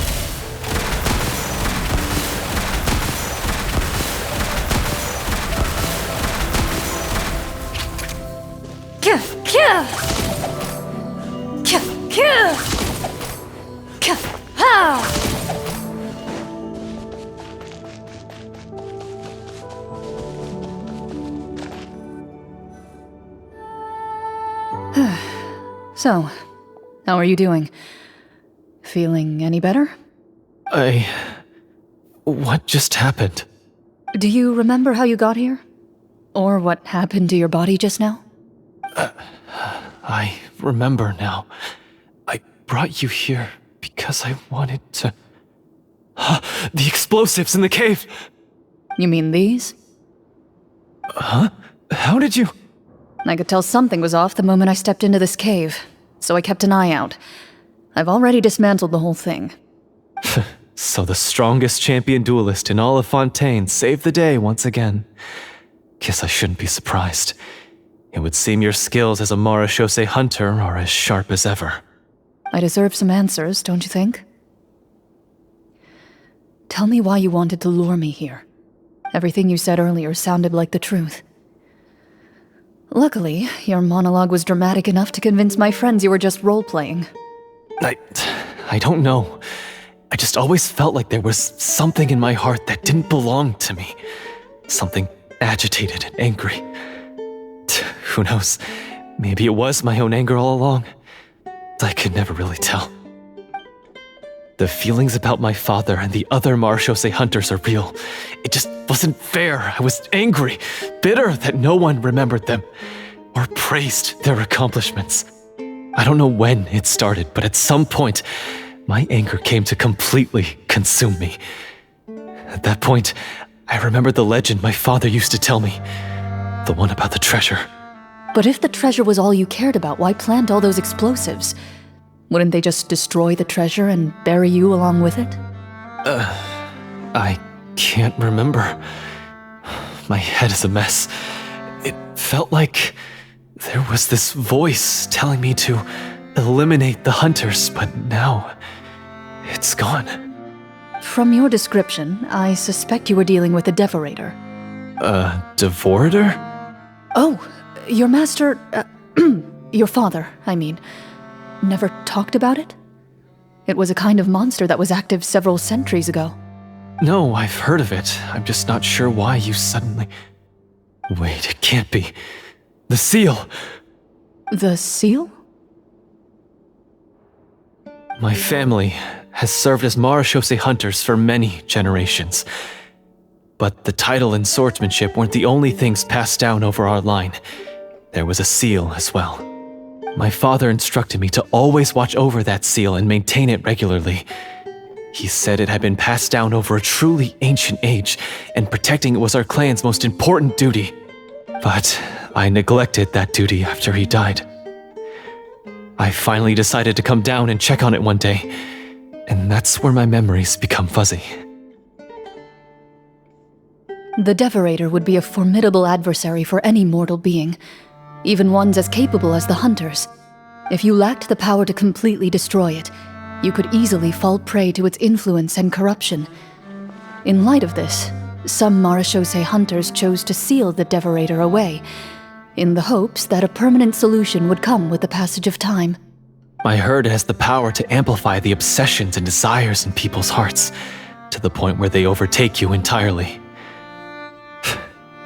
So, how are you doing? Feeling any better? What just happened? Do you remember how you got here? Or what happened to your body just now? I remember now. I brought you here because I wanted to... The explosives in the cave! You mean these? Huh? How did you... I could tell something was off the moment I stepped into this cave. so I kept an eye out. I've already dismantled the whole thing. So the strongest champion duelist in all of Fontaine saved the day once again. Guess I shouldn't be surprised. It would seem your skills as a Marechaussee hunter are as sharp as ever. I deserve some answers, don't you think? Tell me why you wanted to lure me here. Everything you said earlier sounded like the truth. Luckily, your monologue was dramatic enough to convince my friends you were just role-playing. I don't know. I just always felt like there was something in my heart that didn't belong to me. Something agitated and angry. Who knows? Maybe it was my own anger all along. I could never really tell. The feelings about my father and the other Marechaussee hunters are real. It just wasn't fair. I was angry, bitter that no one remembered them or praised their accomplishments. I don't know when it started, but at some point, my anger came to completely consume me. At that point, I remembered the legend my father used to tell me. The one about the treasure. But if the treasure was all you cared about, why plant all those explosives? Wouldn't they just destroy the treasure and bury you along with it? I can't remember. My head is a mess. It felt like there was this voice telling me to eliminate the hunters, but now it's gone. From your description, I suspect you were dealing with a devorator. Devorator? Oh, your master, your father, I mean, never talked about it? It was a kind of monster that was active several centuries ago. No, I've heard of it. I'm just not sure why you suddenly... Wait, it can't be. The seal! The seal? My family has served as Marechaussee hunters for many generations. But the title and swordsmanship weren't the only things passed down over our line. There was a seal as well. My father instructed me to always watch over that seal and maintain it regularly. He said it had been passed down over a truly ancient age, and protecting it was our clan's most important duty. But I neglected that duty after he died. I finally decided to come down and check on it one day, and that's where my memories become fuzzy. The Devorator would be a formidable adversary for any mortal being, even ones as capable as the Hunters. If you lacked the power to completely destroy it, you could easily fall prey to its influence and corruption. In light of this, some Marechaussee hunters chose to seal the Devorator away, in the hopes that a permanent solution would come with the passage of time. I heard it has the power to amplify the obsessions and desires in people's hearts, to the point where they overtake you entirely.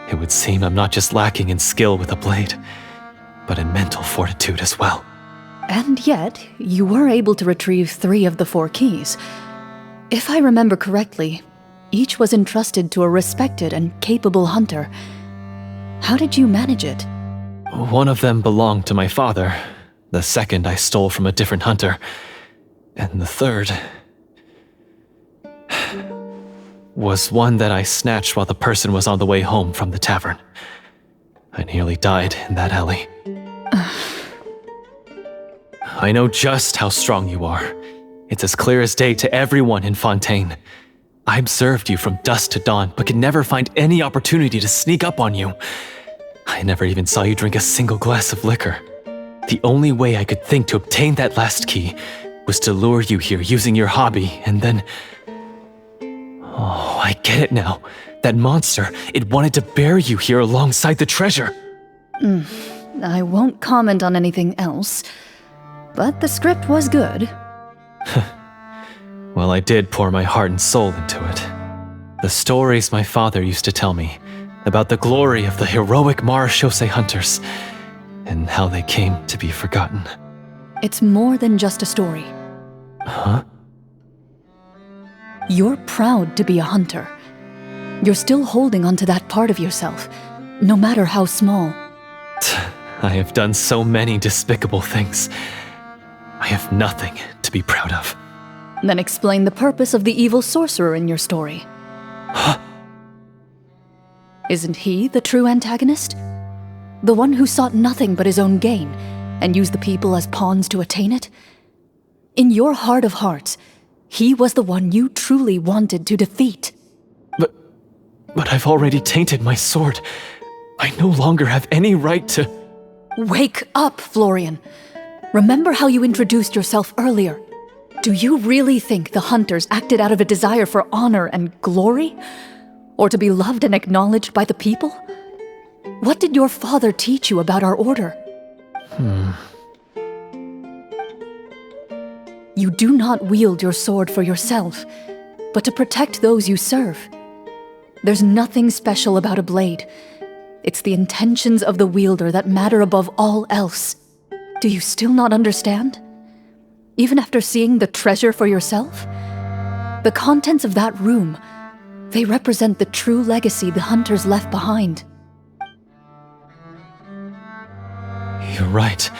It would seem I'm not just lacking in skill with a blade, but in mental fortitude as well. And yet, you were able to retrieve 3 of the 4 keys. If I remember correctly, each was entrusted to a respected and capable hunter. How did you manage it? One of them belonged to my father. The second I stole from a different hunter. And the third... was one that I snatched while the person was on the way home from the tavern. I nearly died in that alley. I know just how strong you are. It's as clear as day to everyone in Fontaine. I observed you from dusk to dawn, but could never find any opportunity to sneak up on you. I never even saw you drink a single glass of liquor. The only way I could think to obtain that last key was to lure you here using your hobby, and then... Oh, I get it now. That monster, it wanted to bury you here alongside the treasure. I won't comment on anything else, but the script was good. Well, I did pour my heart and soul into it. The stories my father used to tell me about the glory of the heroic Marechaussee hunters and how they came to be forgotten. It's more than just a story. Huh? You're proud to be a hunter. You're still holding onto that part of yourself, no matter how small. I have done so many despicable things. I have nothing to be proud of. Then explain the purpose of the evil sorcerer in your story. Huh? Isn't he the true antagonist? The one who sought nothing but his own gain, and use the people as pawns to attain it? In your heart of hearts, he was the one you truly wanted to defeat. But I've already tainted my sword. I no longer have any right to... Wake up, Florian. Remember how you introduced yourself earlier. Do you really think the hunters acted out of a desire for honor and glory? Or to be loved and acknowledged by the people? What did your father teach you about our order? You do not wield your sword for yourself, but to protect those you serve. There's nothing special about a blade. It's the intentions of the wielder that matter above all else. Do you still not understand? Even after seeing the treasure for yourself? The contents of that room, they represent the true legacy the hunters left behind. You're right.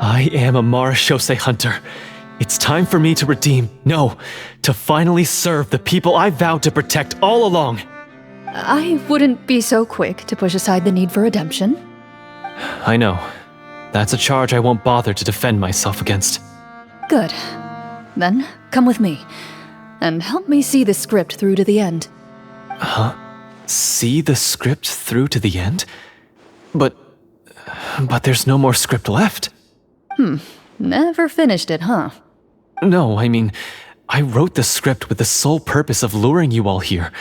I am a Marashose hunter. It's time for me to redeem, no, to finally serve the people I vowed to protect all along. I wouldn't be so quick to push aside the need for redemption. I know. That's a charge I won't bother to defend myself against. Good. Then, come with me, and help me see the script through to the end. Huh? See the script through to the end? But there's no more script left. Never finished it, huh? No, I mean, I wrote the script with the sole purpose of luring you all here.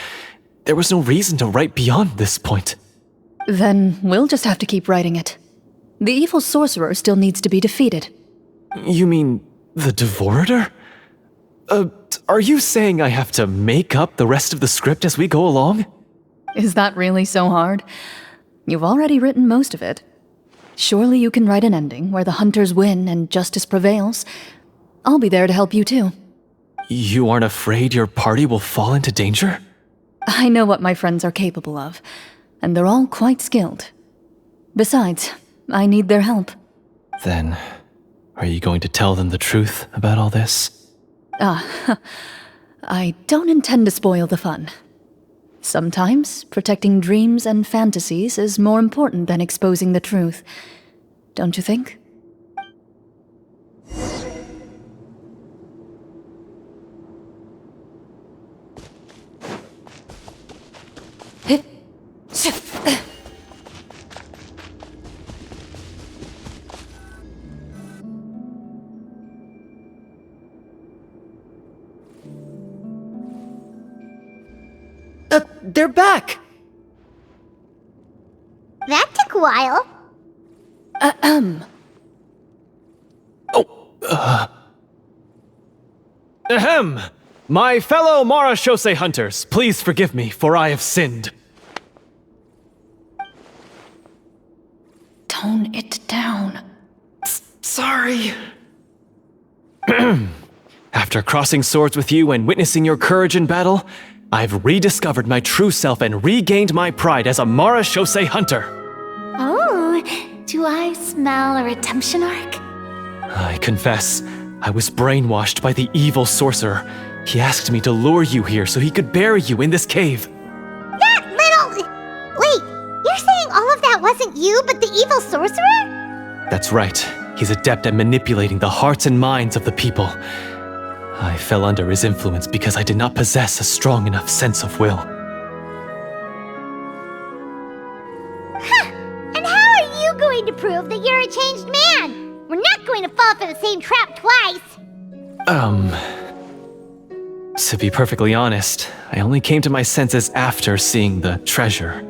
There was no reason to write beyond this point. Then we'll just have to keep writing it. The evil sorcerer still needs to be defeated. You mean the Devorator? Are you saying I have to make up the rest of the script as we go along? Is that really so hard? You've already written most of it. Surely you can write an ending where the hunters win and justice prevails. I'll be there to help you too. You aren't afraid your party will fall into danger? I know what my friends are capable of, and they're all quite skilled. Besides, I need their help. Then, are you going to tell them the truth about all this? I don't intend to spoil the fun. Sometimes, protecting dreams and fantasies is more important than exposing the truth. Don't you think? They're back! That took a while. Ahem! My fellow Marashose hunters, please forgive me, for I have sinned. Tone it down. Sorry. After crossing swords with you and witnessing your courage in battle, I've rediscovered my true self and regained my pride as a Marashose hunter. Oh, do I smell a redemption arc? I confess, I was brainwashed by the evil sorcerer. He asked me to lure you here so he could bury you in this cave. That little... Wait, you're saying all of that wasn't you, but the evil sorcerer? That's right. He's adept at manipulating the hearts and minds of the people. I fell under his influence because I did not possess a strong enough sense of will. And how are you going to prove that you're a changed man? We're not going to fall for the same trap twice. To be perfectly honest, I only came to my senses after seeing the treasure.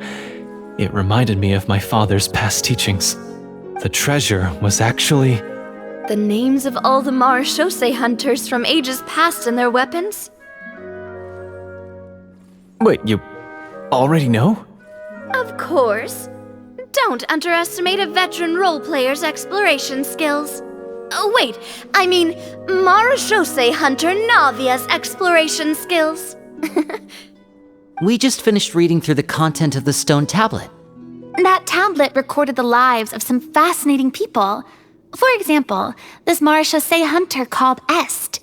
It reminded me of my father's past teachings. The treasure was actually... The names of all the Marashose hunters from ages past and their weapons? Wait, you already know? Of course. Don't underestimate a veteran role player's exploration skills. Oh, wait, I mean Marashose hunter Navia's exploration skills. We just finished reading through the content of the stone tablet. That tablet recorded the lives of some fascinating people. For example, this Marashose hunter called Est.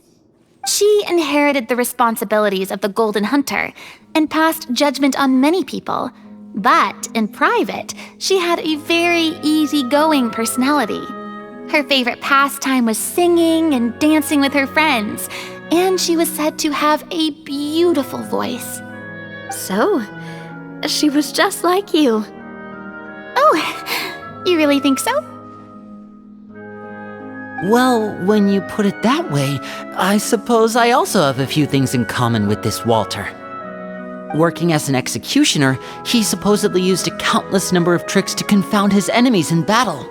She inherited the responsibilities of the Golden Hunter and passed judgment on many people, But in private, she had a very easygoing personality. Her favorite pastime was singing and dancing with her friends, and she was said to have a beautiful voice. So, she was just like you. Oh, you really think so? Well, when you put it that way, I suppose I also have a few things in common with this Walter. Working as an executioner, he supposedly used a countless number of tricks to confound his enemies in battle.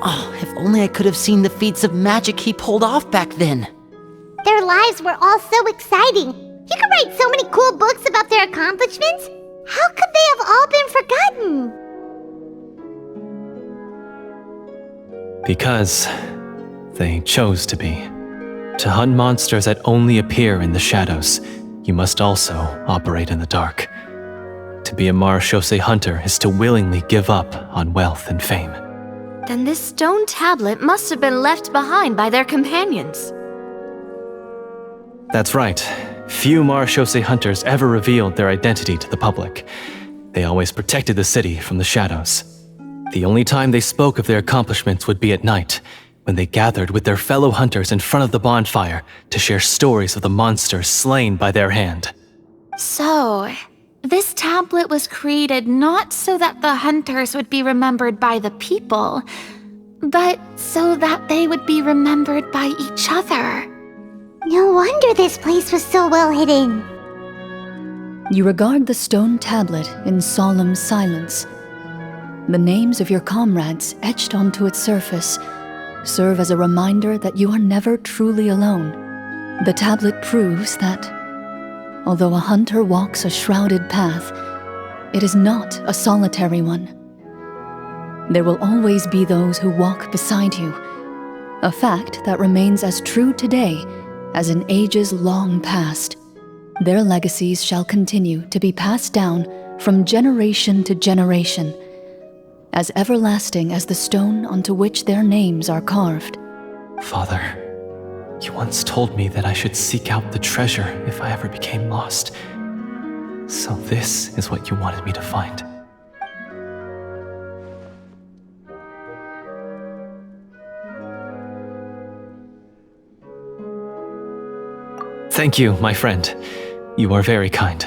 Oh, if only I could have seen the feats of magic he pulled off back then. Their lives were all so exciting. You could write so many cool books about their accomplishments. How could they have all been forgotten? Because they chose to be. To hunt monsters that only appear in the shadows, you must also operate in the dark. To be a Marechaussee hunter is to willingly give up on wealth and fame. Then this stone tablet must have been left behind by their companions. That's right. Few Marechaussee hunters ever revealed their identity to the public. They always protected the city from the shadows. The only time they spoke of their accomplishments would be at night, when they gathered with their fellow hunters in front of the bonfire to share stories of the monsters slain by their hand. So, this tablet was created not so that the hunters would be remembered by the people, but so that they would be remembered by each other. No wonder this place was so well hidden. You regard the stone tablet in solemn silence. The names of your comrades etched onto its surface serve as a reminder that you are never truly alone. The tablet proves that, although a hunter walks a shrouded path, it is not a solitary one. There will always be those who walk beside you, a fact that remains as true today as in ages long past. Their legacies shall continue to be passed down from generation to generation, as everlasting as the stone onto which their names are carved. Father, you once told me that I should seek out the treasure if I ever became lost. So this is what you wanted me to find. Thank you, my friend. You are very kind.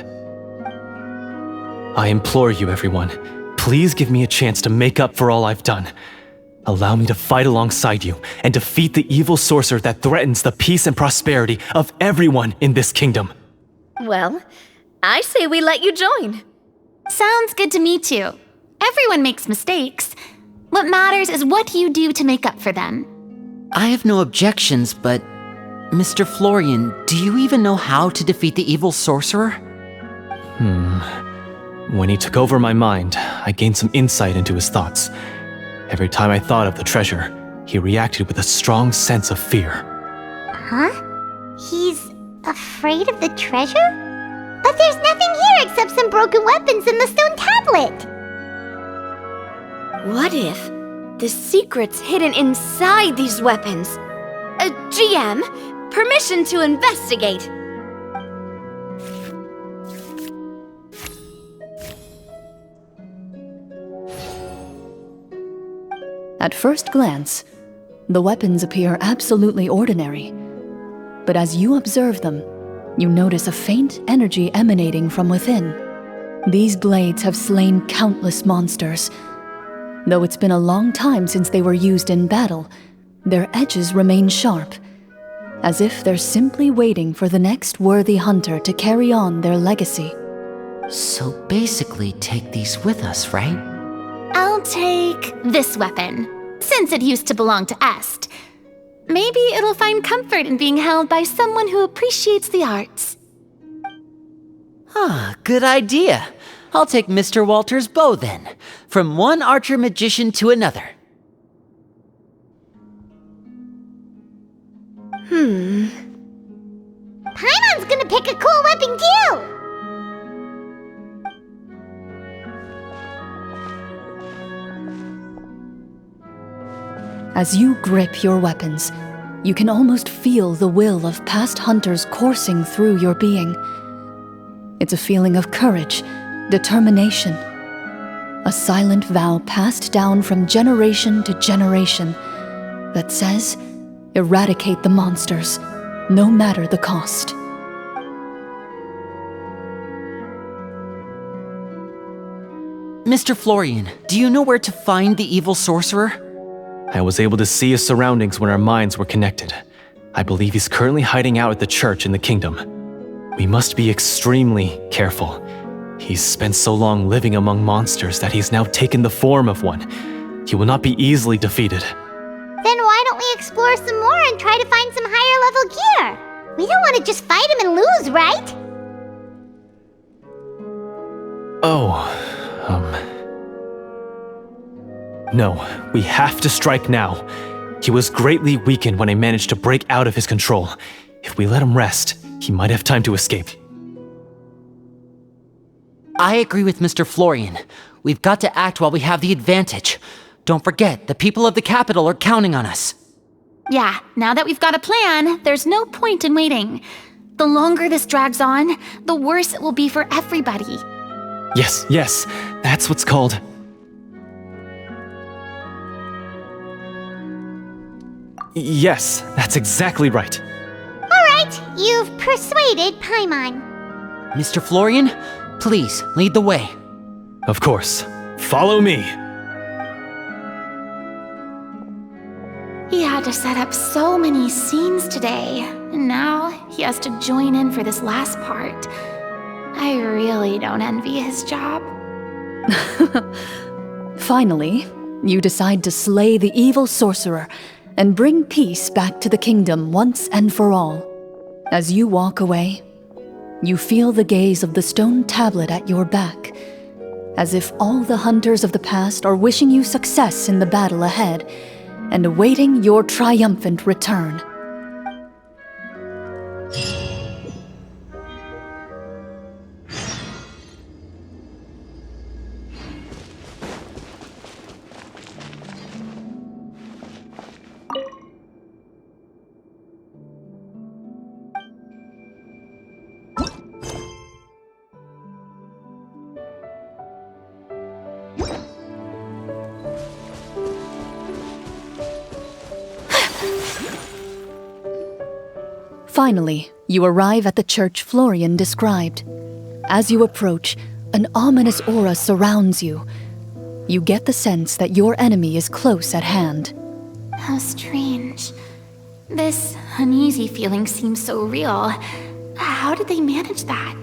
I implore you, everyone, please give me a chance to make up for all I've done. Allow me to fight alongside you and defeat the evil sorcerer that threatens the peace and prosperity of everyone in this kingdom. Well, I say we let you join. Sounds good to me too. Everyone makes mistakes. What matters is what you do to make up for them. I have no objections, but Mr. Florian, do you even know how to defeat the evil sorcerer? When he took over my mind, I gained some insight into his thoughts. Every time I thought of the treasure, he reacted with a strong sense of fear. Huh? He's afraid of the treasure? But there's nothing here except some broken weapons and the stone tablet. What if the secret's hidden inside these weapons? GM, permission to investigate. At first glance, the weapons appear absolutely ordinary. But as you observe them, you notice a faint energy emanating from within. These blades have slain countless monsters. Though it's been a long time since they were used in battle, their edges remain sharp, as if they're simply waiting for the next worthy hunter to carry on their legacy. So basically take these with us, right? I'll take this weapon, since it used to belong to Est. Maybe it'll find comfort in being held by someone who appreciates the arts. Good idea. I'll take Mr. Walter's bow then, from one archer magician to another. Paimon's gonna pick a cool weapon too! As you grip your weapons, you can almost feel the will of past hunters coursing through your being. It's a feeling of courage, determination, A silent vow passed down from generation to generation that says, eradicate the monsters, no matter the cost. Mr. Florian, do you know where to find the evil sorcerer? I was able to see his surroundings when our minds were connected. I believe he's currently hiding out at the church in the kingdom. We must be extremely careful. He's spent so long living among monsters that he's now taken the form of one. He will not be easily defeated. Then why don't we explore some more and try to find some higher level gear? We don't want to just fight him and lose, right? No, we have to strike now. He was greatly weakened when I managed to break out of his control. If we let him rest, he might have time to escape. I agree with Mr. Florian. We've got to act while we have the advantage. Don't forget, the people of the capital are counting on us. Yeah, now that we've got a plan, there's no point in waiting. The longer this drags on, the worse it will be for everybody. Yes, that's what's called... Yes, that's exactly right. Alright, you've persuaded Paimon. Mr. Florian, please lead the way. Of course. Follow me. He had to set up so many scenes today, and now he has to join in for this last part. I really don't envy his job. Finally, you decide to slay the evil sorcerer and bring peace back to the kingdom once and for all. As you walk away, you feel the gaze of the stone tablet at your back, as if all the hunters of the past are wishing you success in the battle ahead and awaiting your triumphant return. Finally, you arrive at the church Florian described. As you approach, an ominous aura surrounds you. You get the sense that your enemy is close at hand. How strange. This uneasy feeling seems so real. How did they manage that?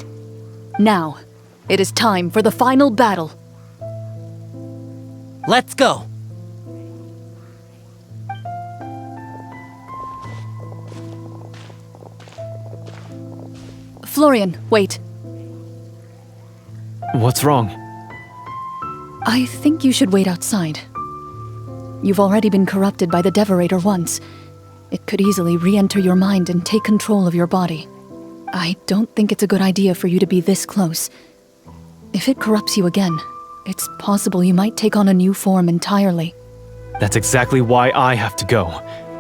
Now, it is time for the final battle. Let's go! Florian, wait. What's wrong? I think you should wait outside. You've already been corrupted by the Devorator once. It could easily re-enter your mind and take control of your body. I don't think it's a good idea for you to be this close. If it corrupts you again, it's possible you might take on a new form entirely. That's exactly why I have to go.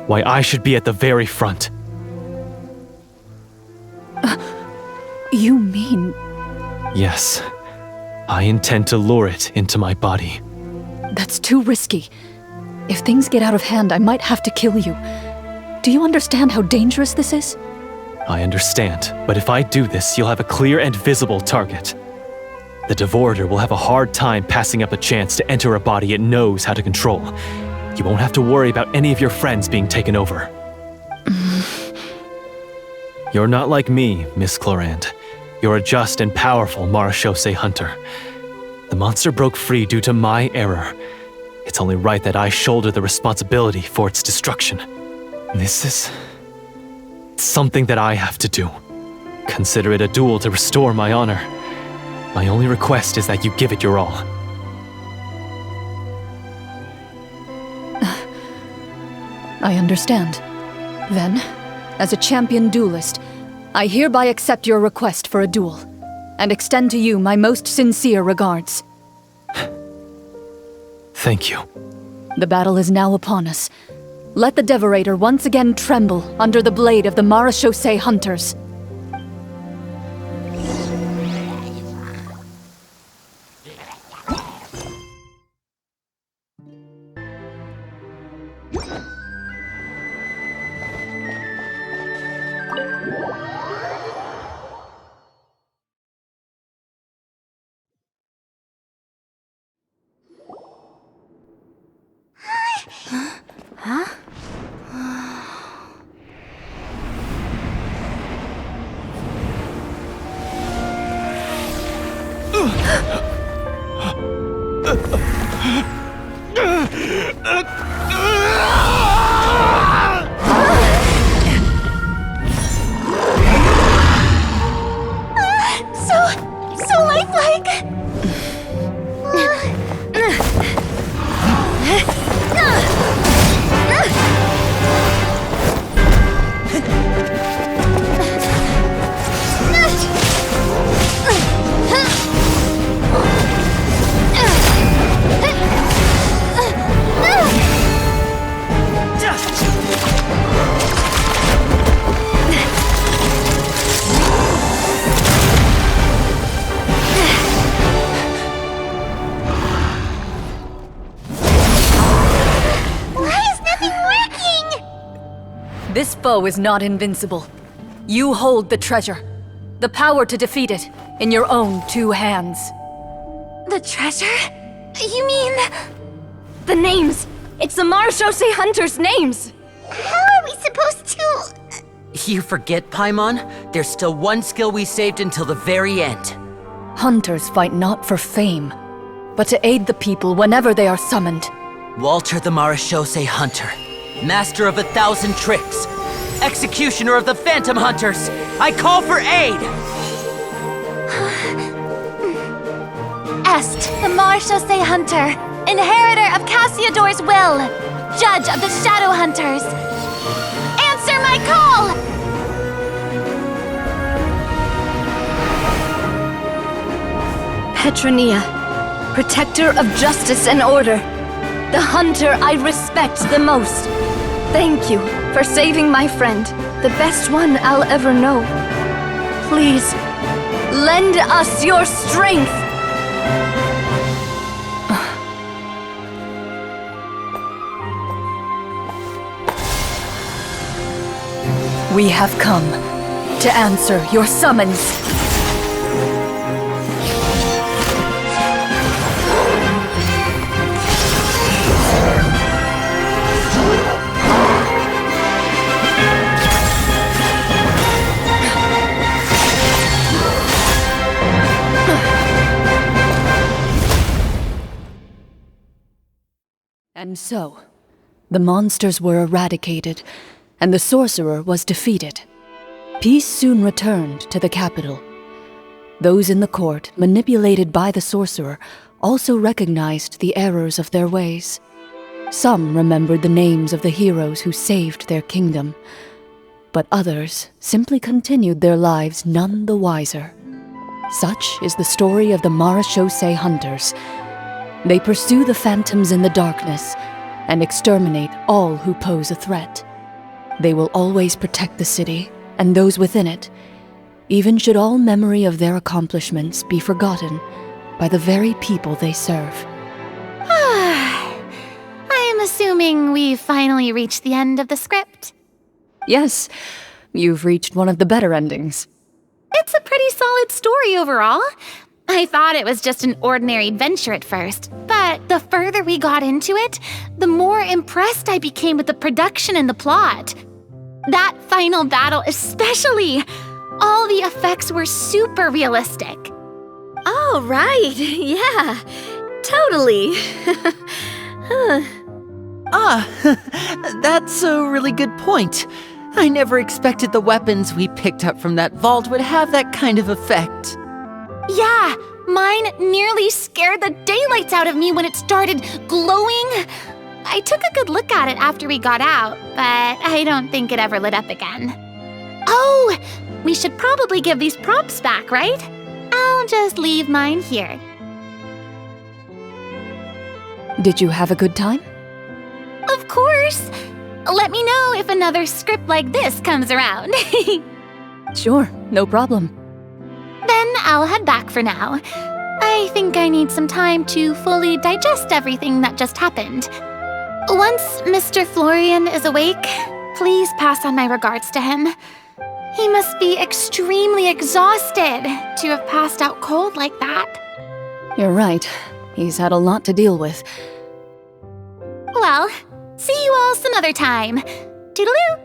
Why I should be at the very front. You mean... Yes. I intend to lure it into my body. That's too risky. If things get out of hand, I might have to kill you. Do you understand how dangerous this is? I understand, but if I do this, you'll have a clear and visible target. The Devorator will have a hard time passing up a chance to enter a body it knows how to control. You won't have to worry about any of your friends being taken over. You're not like me, Miss Clorinde. You're a just and powerful marechaussee hunter. The monster broke free due to my error. It's only right that I shoulder the responsibility for its destruction. This is... something that I have to do. Consider it a duel to restore my honor. My only request is that you give it your all. I understand. Then, as a champion duelist, I hereby accept your request for a duel, and extend to you my most sincere regards. Thank you. The battle is now upon us. Let the Devorator once again tremble under the blade of the marechaussee hunters. So lifelike! This foe is not invincible. You hold the treasure, the power to defeat it, in your own 2 hands. The treasure? You mean... The names! It's the Marechaussee Hunters' names! How are we supposed to... You forget, Paimon? There's still one skill we saved until the very end. Hunters fight not for fame, but to aid the people whenever they are summoned. Walter the Marechaussee Hunter, master of 1,000 tricks, executioner of the Phantom Hunters, I call for aid! Est, the Marechaussee Hunter, inheritor of Cassiodor's will, judge of the Shadow Hunters. Answer my call! Petronia, protector of justice and order. The hunter I respect the most. Thank you for saving my friend, the best one I'll ever know. Please, lend us your strength! We have come to answer your summons. And so, the monsters were eradicated, and the sorcerer was defeated. Peace soon returned to the capital. Those in the court, manipulated by the sorcerer, also recognized the errors of their ways. Some remembered the names of the heroes who saved their kingdom, but others simply continued their lives none the wiser. Such is the story of the Marechaussee Hunters. They pursue the phantoms in the darkness and exterminate all who pose a threat. They will always protect the city and those within it, even should all memory of their accomplishments be forgotten by the very people they serve. I'm assuming we've finally reached the end of the script. Yes, you've reached one of the better endings. It's a pretty solid story overall. I thought it was just an ordinary adventure at first, but the further we got into it, the more impressed I became with the production and the plot. That final battle especially! All the effects were super realistic. Oh, right. Yeah, totally. That's a really good point. I never expected the weapons we picked up from that vault would have that kind of effect. Yeah, mine nearly scared the daylights out of me when it started glowing. I took a good look at it after we got out, but I don't think it ever lit up again. Oh, we should probably give these props back, right? I'll just leave mine here. Did you have a good time? Of course! Let me know if another script like this comes around. Sure, no problem. Then I'll head back for now. I think I need some time to fully digest everything that just happened. Once Mr. Florian is awake, please pass on my regards to him. He must be extremely exhausted to have passed out cold like that. You're right. He's had a lot to deal with. Well, see you all some other time. Toodaloo!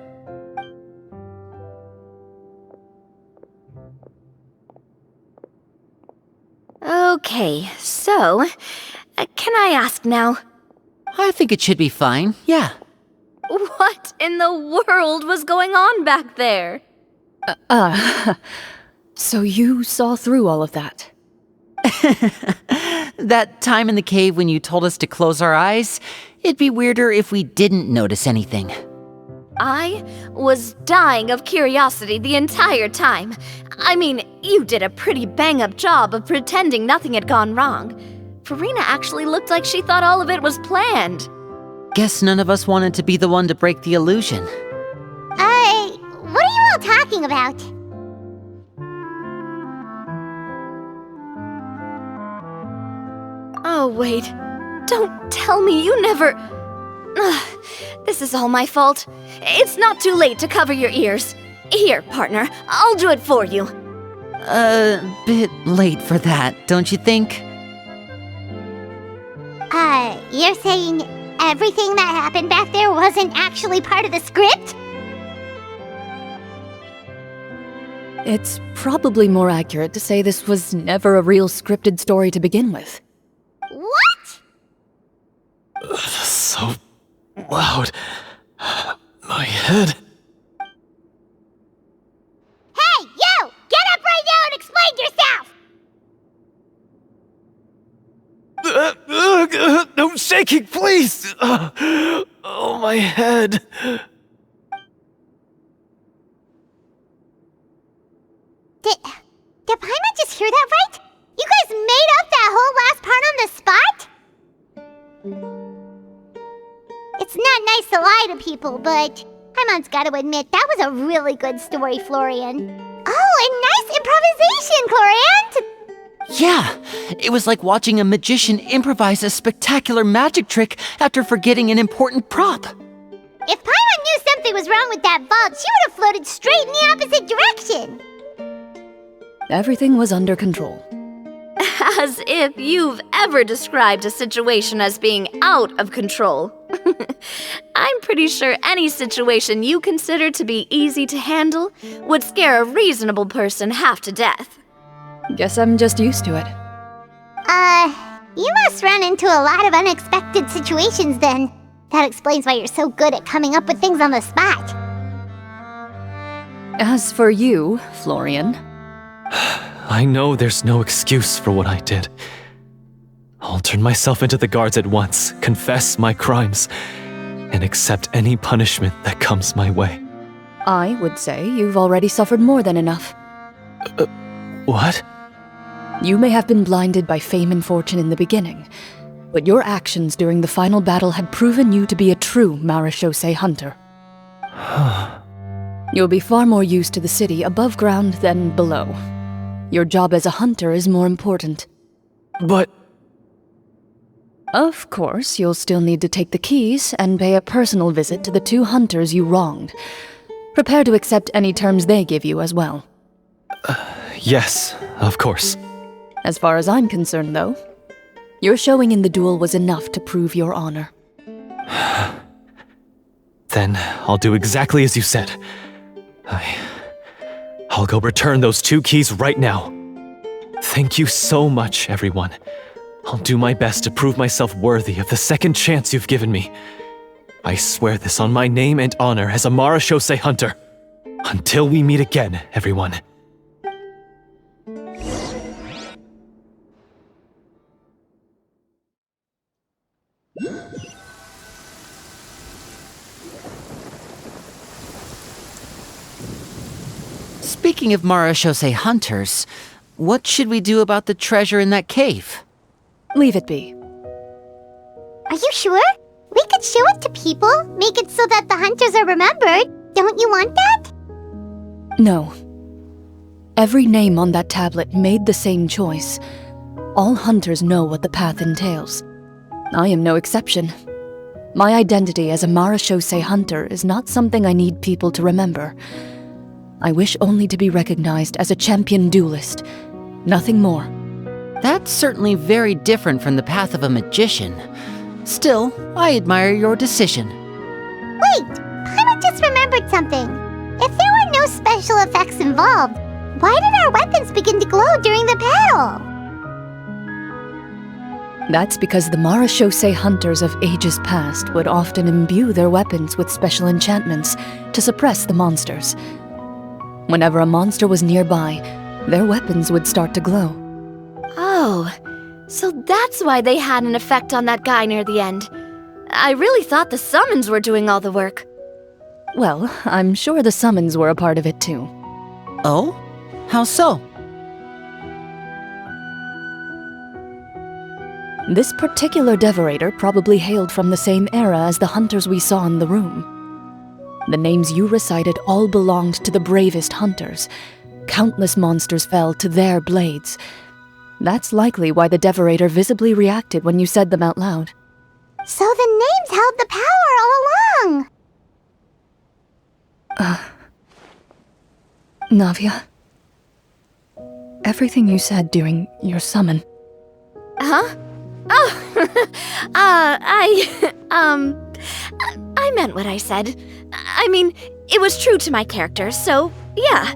Okay, so, can I ask now, I think it should be fine, yeah. what in the world was going on back there? So you saw through all of that? That time in the cave when you told us to close our eyes, it'd be weirder if we didn't notice anything. I was dying of curiosity the entire time. I mean, you did a pretty bang-up job of pretending nothing had gone wrong. Farina actually looked like she thought all of it was planned. Guess none of us wanted to be the one to break the illusion. What are you all talking about? Oh, wait. Don't tell me you never... Ugh, this is all my fault. It's not too late to cover your ears. Here, partner, I'll do it for you. Bit late for that, don't you think? You're saying everything that happened back there wasn't actually part of the script? It's probably more accurate to say this was never a real scripted story to begin with. What? So loud. My head. Hey, you! Get up right now and explain yourself! No shaking, please! Oh, my head. Did Paimon just hear that right? You guys made up that whole last part on the spot? It's not nice to lie to people, but Paimon's gotta admit, that was a really good story, Florian. Oh, and nice improvisation, Clorinde! Yeah, it was like watching a magician improvise a spectacular magic trick after forgetting an important prop. If Paimon knew something was wrong with that vault, she would have floated straight in the opposite direction! Everything was under control. As if you've ever described a situation as being out of control. I'm pretty sure any situation you consider to be easy to handle would scare a reasonable person half to death. Guess I'm just used to it. You must run into a lot of unexpected situations then. That explains why you're so good at coming up with things on the spot. As for you, Florian... I know there's no excuse for what I did. I'll turn myself into the guards at once, confess my crimes, and accept any punishment that comes my way. I would say you've already suffered more than enough. What? You may have been blinded by fame and fortune in the beginning, but your actions during the final battle had proven you to be a true Marechaussee hunter. You'll be far more used to the city above ground than below. Your job as a hunter is more important. But... Of course, you'll still need to take the keys and pay a personal visit to the 2 hunters you wronged. Prepare to accept any terms they give you as well. Yes, of course. As far as I'm concerned, though, your showing in the duel was enough to prove your honor. Then I'll do exactly as you said. I'll go return those 2 keys right now. Thank you so much, everyone. I'll do my best to prove myself worthy of the second chance you've given me. I swear this on my name and honor as a Marechaussee hunter. Until we meet again, everyone. Speaking of Marechaussee hunters, what should we do about the treasure in that cave? Leave it be. Are you sure? We could show it to people, make it so that the hunters are remembered. Don't you want that? No. Every name on that tablet made the same choice. All hunters know what the path entails. I am no exception. My identity as a Marachose hunter is not something I need people to remember. I wish only to be recognized as a champion duelist, nothing more. That's certainly very different from the path of a magician. Still, I admire your decision. Wait, Paimon just remembered something. If there were no special effects involved, why did our weapons begin to glow during the battle? That's because the Marachose hunters of ages past would often imbue their weapons with special enchantments to suppress the monsters. Whenever a monster was nearby, their weapons would start to glow. Oh, so that's why they had an effect on that guy near the end. I really thought the summons were doing all the work. Well, I'm sure the summons were a part of it too. Oh? How so? This particular Devorator probably hailed from the same era as the hunters we saw in the room. The names you recited all belonged to the bravest hunters. Countless monsters fell to their blades. That's likely why the Devorator visibly reacted when you said them out loud. So the names held the power all along! Navia, everything you said during your summon. Huh? Oh, I meant what I said. I mean, it was true to my character, so yeah,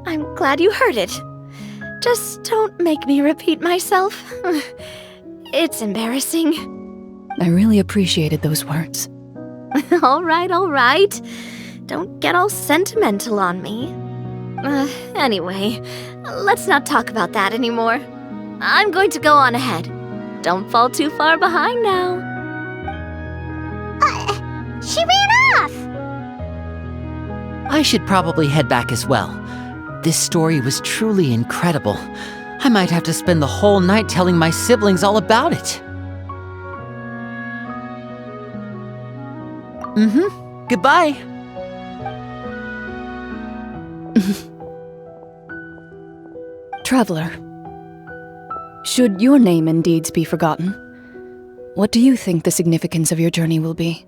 I'm glad you heard it. Just don't make me repeat myself. It's embarrassing. I really appreciated those words. All right. Don't get all sentimental on me. Anyway, let's not talk about that anymore. I'm going to go on ahead. Don't fall too far behind now. She ran off! I should probably head back as well. This story was truly incredible. I might have to spend the whole night telling my siblings all about it. Goodbye. Traveler, should your name and deeds be forgotten, what do you think the significance of your journey will be?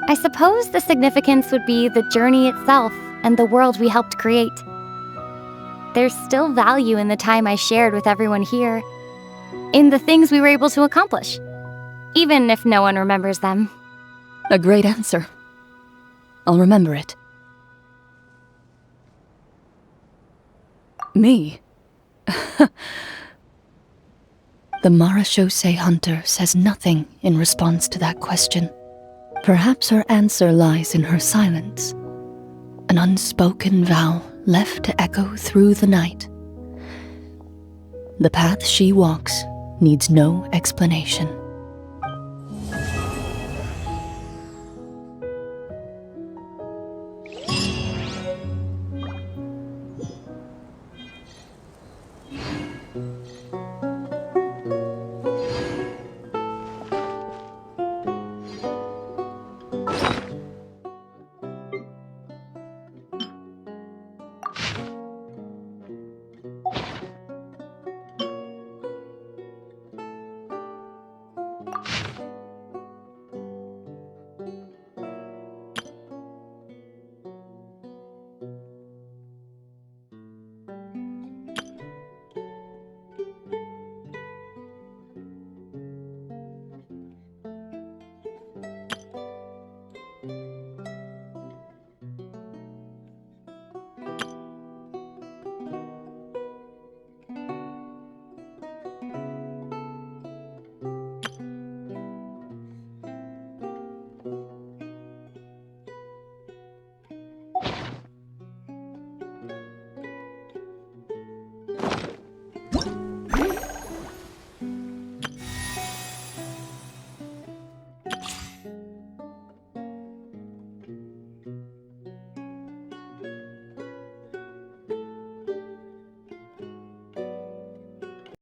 I suppose the significance would be the journey itself and the world we helped create. There's still value in the time I shared with everyone here, in the things we were able to accomplish, even if no one remembers them. A great answer. I'll remember it. Me? The Marachose hunter says nothing in response to that question. Perhaps her answer lies in her silence, an unspoken vow left to echo through the night. The path she walks needs no explanation.